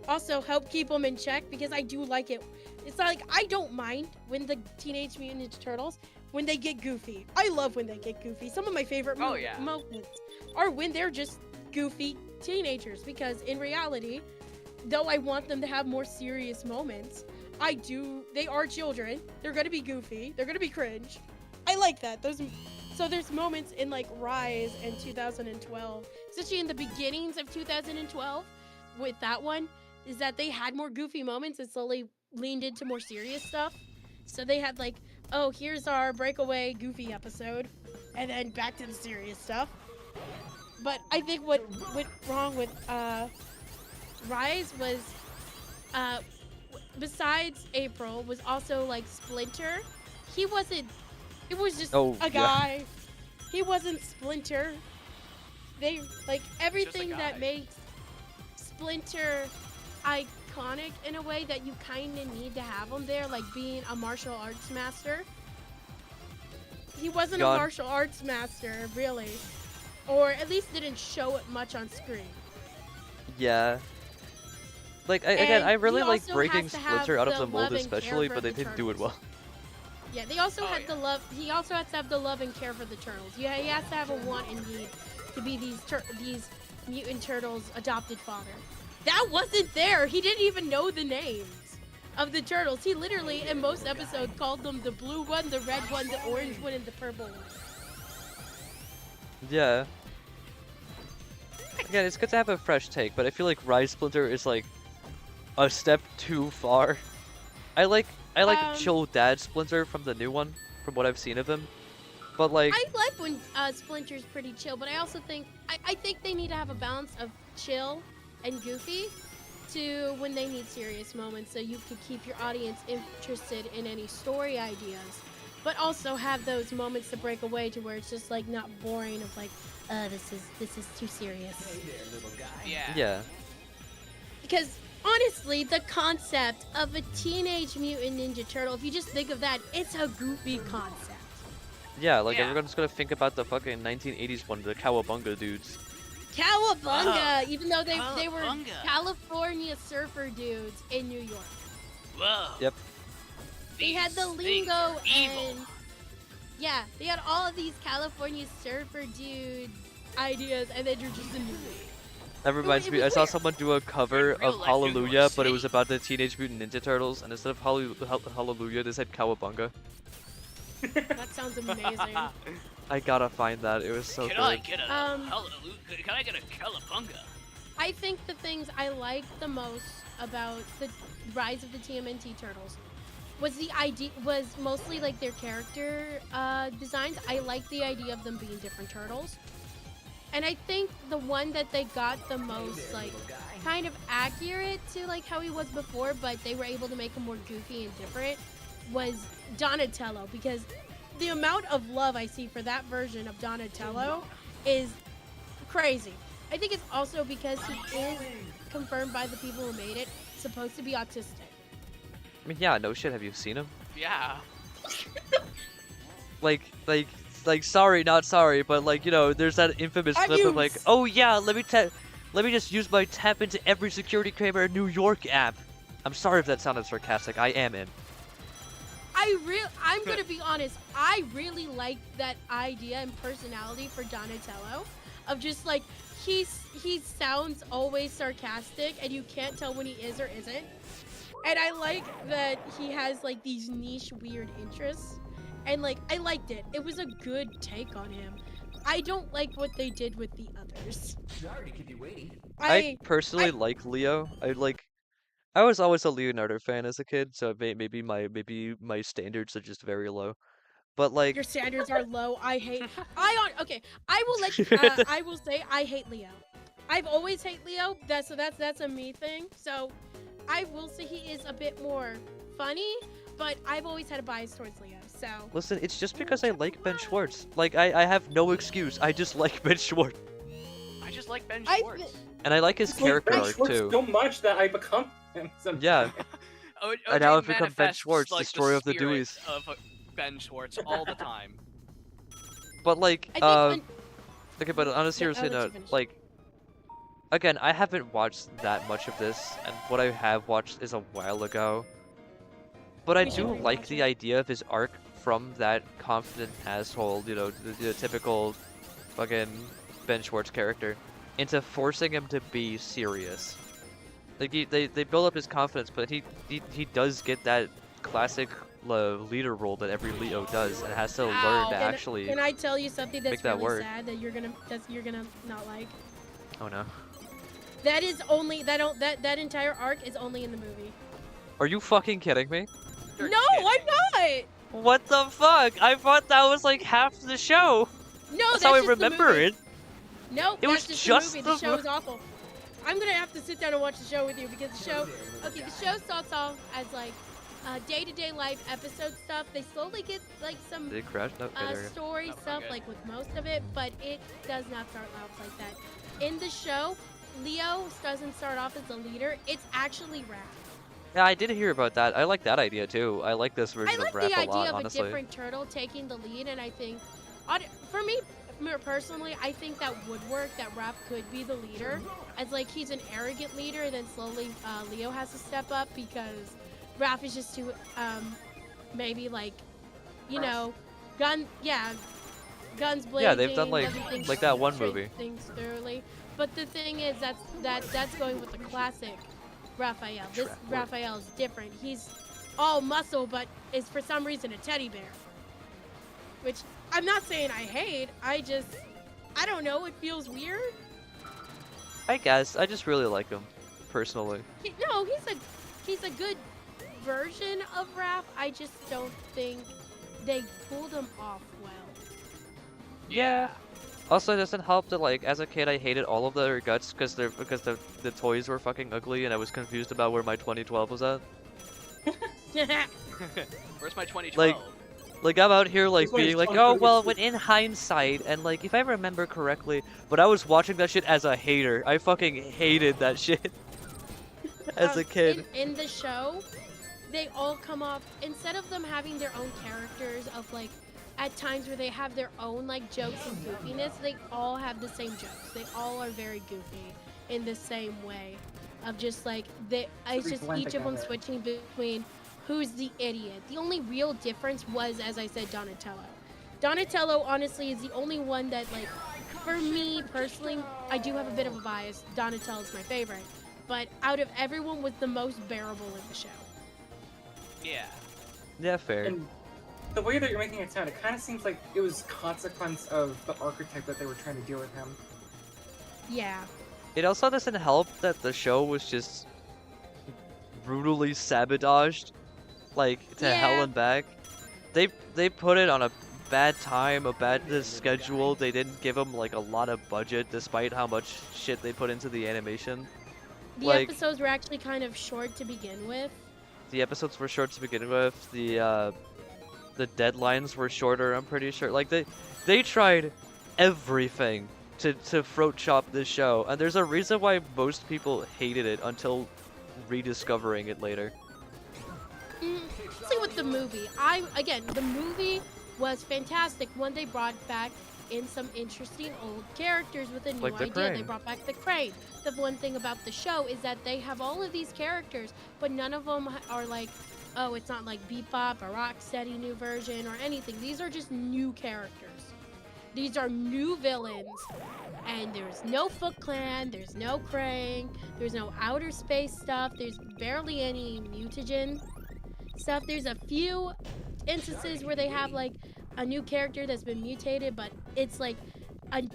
Also help keep them in check, because I do like it. It's like, I don't mind when the Teenage Mutant Ninja Turtles, when they get goofy. I love when they get goofy. Some of my favorite moments are when they're just goofy teenagers, because in reality, though I want them to have more serious moments, they are children. They're gonna be goofy. They're gonna be cringe. I like that. So there's moments in like Rise in 2012, especially in the beginnings of 2012 with that one, is that they had more goofy moments and slowly leaned into more serious stuff. So they had like, oh, here's our breakaway goofy episode, and then back to the serious stuff. But I think what went wrong with Rise was, besides April, was also like Splinter. It was just a guy. He wasn't Splinter. They, like, everything that makes Splinter iconic in a way that you kind of need to have him there, like being a martial arts master. He wasn't a martial arts master, really. Or at least didn't show it much on screen. Yeah. Like, I really like breaking Splinter out of the mold especially, but they didn't do it well. Yeah, they also had the love. He also has to have the love and care for the turtles. Yeah, he has to have a want and need to be these mutant turtles' adopted father. That wasn't there. He didn't even know the names of the turtles. He literally, in most episodes, called them the blue one, the red one, the orange one, and the purple one. Yeah. Again, it's good to have a fresh take, but I feel like Rise Splinter is like a step too far. I like chill dad Splinter from the new one, from what I've seen of him. But like, I like when Splinter's pretty chill, but I also think I think they need to have a balance of chill and goofy to when they need serious moments, so you can keep your audience interested in any story ideas, but also have those moments to break away to where it's just like not boring of like, this is too serious. Hey there, little guy. Yeah. yeah. Because honestly, the concept of a Teenage Mutant Ninja Turtle, if you just think of that, it's a goofy concept. Yeah, like everyone's gonna think about the fucking 1980s one, the Cowabunga dudes. Cowabunga! Even though they were California surfer dudes in New York. Whoa. Yep. They had the lingo and... Yeah, they had all of these California surfer dude ideas, and then you're just in New York. That reminds me, I saw someone do a cover of Hallelujah, but it was about the Teenage Mutant Ninja Turtles, and instead of Hallelujah, they said Cowabunga. That sounds amazing. I gotta find that, it was so good. Can I get a Cowabunga? I think the things I liked the most about the Rise of the TMNT Turtles was mostly like their character designs. I like the idea of them being different turtles. And I think the one that they got the most, like, kind of accurate to, like, how he was before, but they were able to make him more goofy and different, was Donatello. Because the amount of love I see for that version of Donatello is crazy. I think it's also because he is, confirmed by the people who made it, supposed to be autistic. I mean, yeah, no shit, have you seen him? Yeah. Like, sorry, not sorry, but like, you know, there's that infamous clip of like, oh yeah, let me just use my tap into every security camera in New York app. I'm sorry if that sounded sarcastic, I am in. I'm gonna be honest, I really like that idea and personality for Donatello, of just like, he sounds always sarcastic and you can't tell when he is or isn't. And I like that he has like these niche weird interests. And, like, I liked it. It was a good take on him. I don't like what they did with the others. Sorry to keep you waiting. I personally like Leo. I was always a Leonardo fan as a kid, so maybe my standards are just very low. But like, Your standards are low. I hate. Okay. I will let. I will say I hate Leo. I've always hate Leo. That's a me thing. So, I will say he is a bit more funny, but I've always had a bias towards Leo. So. listen, it's just because I like Ben Schwartz. Like, I have no excuse. I just like Ben Schwartz. I just like Ben I- Schwartz. And I like his character arc too. So much that I become him. Sometimes. Yeah. I now I've become Ben Schwartz, destroyer of the Deweys. Of Ben Schwartz all the time. But like, I think okay, but on a serious I'll let you note, finish. like, again, I haven't watched that much of this, and what I have watched is a while ago. But I We should do like rewatch the it. idea of his arc from that confident asshole, you know, the typical fucking Ben Schwartz character, into forcing him to be serious. Like they build up his confidence, but he does get that classic leader role that every Leo does, and has to learn Ow, to can- actually. Can I tell you something that's make that really work. sad that you're gonna not like? Oh no. That is only that entire arc is only in the movie. Are you fucking kidding me? You're No, kidding. I'm not. What the fuck? I thought that was like half the show. No, That's how I just the remember movie. it. No, It was that's just the movie. the The show is awful. I'm gonna have to sit down and watch the show with you because the show. Okay, the show starts off as like day-to-day life episode stuff. They slowly get like some Did it crash? No, okay, there we go. story Oh, stuff okay. like with most of it, but it does not start off like that. In the show, Leo doesn't start off as a leader. It's actually Raph. Yeah, I did hear about that. I like that idea too. I like this version I like of Raph the a idea lot, of honestly. a different turtle taking the lead, and I think, for me personally, I think that would work. That Raph could be the leader, as like he's an arrogant leader, and then slowly Leo has to step up because Raph is just too maybe like, you know, guns blazing. Yeah, they've done like doesn't think that one straight movie. things thoroughly. But the thing is, that's going with the classic Raphael. This Trap work. Raphael is different. He's all muscle, but is for some reason a teddy bear. Which I'm not saying I hate. I don't know. It feels weird. I guess I just really like him, personally. No, he's a good version of Raph. I just don't think they pulled him off well. Yeah. Also, it doesn't help that like as a kid I hated all of their guts because the toys were fucking ugly and I was confused about where my 2012 was at. Where's my 2012? Like I'm out here like This one's being like, fun oh for the well, kids. when in hindsight, and like if I remember correctly, but I was watching that shit as a hater. I fucking hated that shit as a kid. In the show, they all come off, instead of them having their own characters of like, at times where they have their own like jokes and goofiness, they all have the same jokes. They all are very goofy in the same way of just like, it's just blend each of them together. switching between who's the idiot. The only real difference was, as I said, Donatello. Donatello, honestly, is the only one that, like, for me personally, I do have a bit of a bias. Donatello's my favorite. But out of everyone, was the most bearable in the show. Yeah. Yeah, fair. And the way that you're making it sound, it kind of seems like it was consequence of the archetype that they were trying to do with him. Yeah. It also doesn't help that the show was just brutally sabotaged, like to hell Yeah. and back. They put it on a bad time, a bad schedule. They didn't give them like a lot of budget, despite how much shit they put into the animation. The Like- episodes were actually kind of short to begin with. The episodes were short to begin with. The deadlines were shorter. I'm pretty sure. Like they tried everything to throat chop this show, and there's a reason why most people hated it until rediscovering it later. See with the movie, the movie was fantastic when they brought back in some interesting old characters with a new Like the idea. They crane. brought back the crane. The one thing about the show is that they have all of these characters, but none of them are like, oh, it's not like Bebop or Rocksteady new version or anything. These are just new characters. These are new villains, and there's no Foot Clan, there's no Krang, there's no outer space stuff, there's barely any mutagen stuff. There's a few instances where they have like a new character that's been mutated, but it's like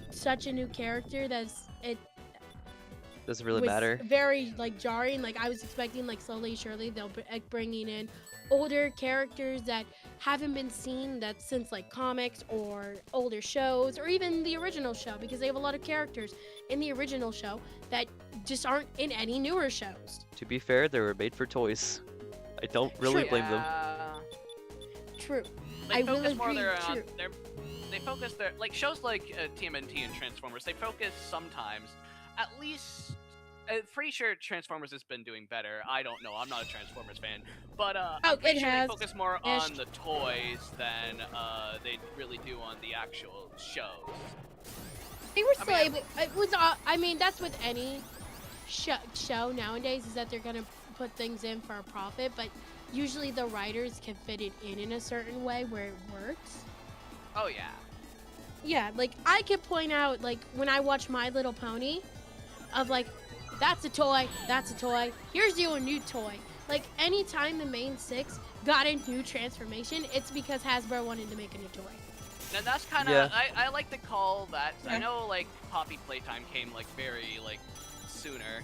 such a new character Doesn't really was matter. very like jarring. Like I was expecting like slowly, surely they'll be bringing in older characters that haven't been seen that since like comics or older shows or even the original show, because they have a lot of characters in the original show that just aren't in any newer shows. To be fair, they were made for toys. I don't really True. blame them. True. They I will focus more agree. their, True. they focus their like shows like TMNT and Transformers. They focus sometimes, at least. Pretty sure Transformers has been doing better. I don't know. I'm not a Transformers fan, but I'm pretty sure they focus more on the toys than they really do on the actual shows. They were still able. It was. I mean, that's with any show nowadays, is that they're gonna put things in for a profit, but usually the writers can fit it in a certain way where it works. Oh yeah. Yeah, like I could point out, like when I watch My Little Pony, of like, that's a toy, that's a toy. Here's you a new toy. Like anytime the main six got a new transformation, it's because Hasbro wanted to make a new toy. And that's kind of I like to call that. I know like Poppy Playtime came like very like sooner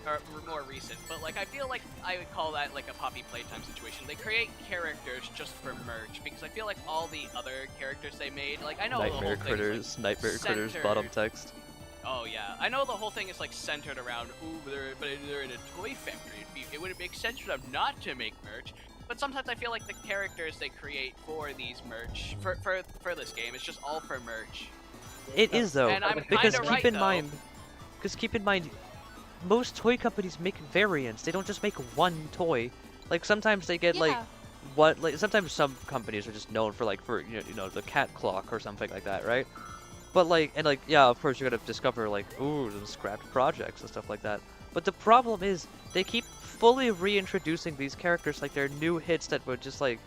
or more recent, but like I feel like I would call that like a Poppy Playtime situation. They create characters just for merch, because I feel like all the other characters they made, like I know Nightmare the whole Critters, thing is, like, Nightmare Critters bottom text. Oh yeah, I know the whole thing is like centered around, ooh, they're in a toy factory. It wouldn't make sense for them not to make merch. But sometimes I feel like the characters they create for these merch, for this game, it's just all for merch. It is though, and I'm because kinda keep right, in though. mind, most toy companies make variants. They don't just make one toy. Like sometimes they get like sometimes some companies are just known for you know the cat clock or something like that, right? But yeah, of course you're gonna discover like ooh some scrapped projects and stuff like that. But the problem is they keep fully reintroducing these characters like they're new hits that were just like,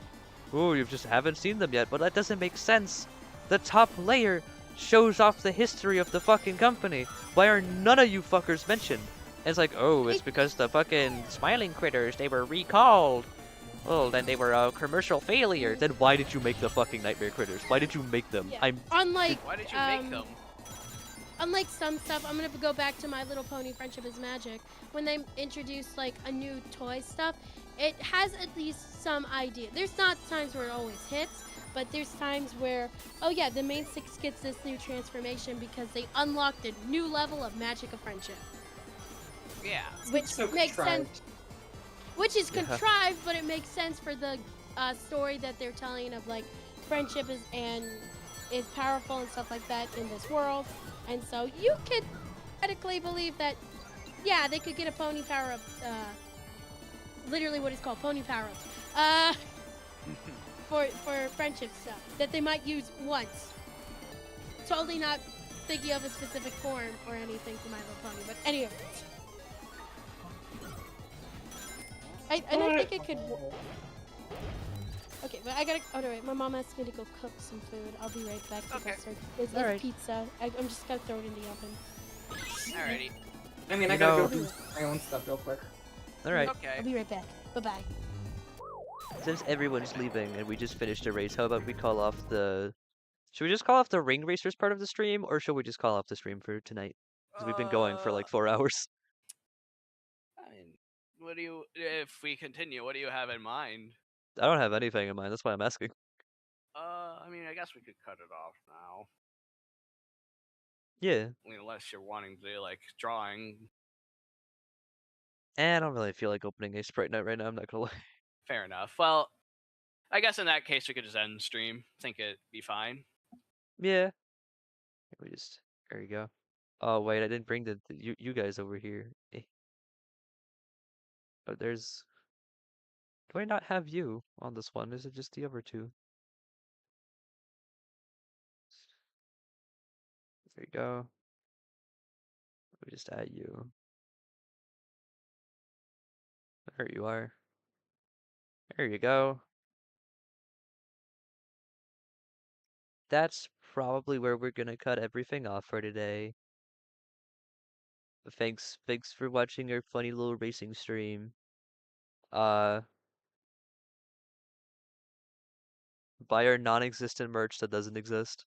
ooh, you just haven't seen them yet. But that doesn't make sense. The top layer shows off the history of the fucking company. Why are none of you fuckers mentioned? And it's like, oh, it's because the fucking smiling critters, they were recalled. Oh, then they were a commercial failure. Then why did you make the fucking Nightmare Critters? Why did you make them? Yeah. Unlike, why did you make them? Unlike some stuff, I'm gonna go back to My Little Pony Friendship is Magic. When they introduce like a new toy stuff, it has at least some idea. There's not times where it always hits, but there's times where, oh yeah, the main six gets this new transformation because they unlocked a new level of magic of friendship. Yeah. Which So makes contrived. sense. Which is contrived, but it makes sense for the story that they're telling of like friendship is powerful and stuff like that in this world. And so you could theoretically believe that, yeah, they could get a pony power up, literally what it's called, pony power ups, for friendship stuff that they might use once. Totally not thinking of a specific form or anything for My Little Pony, but anyway. I don't think it could. Okay, but I gotta. Oh no, wait. My mom asked me to go cook some food. I'll be right back. Okay. It's pizza. I'm just gonna throw it in the oven. Alrighty. I mean, I gotta go do my own stuff real quick. Alright. Okay. I'll be right back. Bye bye. Since everyone's leaving and we just finished a race, how about we call off the... Should we just call off the ring racers part of the stream, or should we just call off the stream for tonight? Because we've been going for like 4 hours. I mean, what do you? If we continue, what do you have in mind? I don't have anything in mind, that's why I'm asking. I mean, I guess we could cut it off now. Yeah. I mean, unless you're wanting to do like drawing. I don't really feel like opening a Sprite Night right now, I'm not gonna lie. Fair enough. Well, I guess in that case we could just end the stream. Think it'd be fine. Yeah. There you go. Oh wait, I didn't bring you guys over here. Oh, there's... Do I not have you on this one? Is it just the other two? There you go. Let me just add you. There you are. There you go. That's probably where we're gonna cut everything off for today. Thanks for watching our funny little racing stream. Buy our non-existent merch that doesn't exist.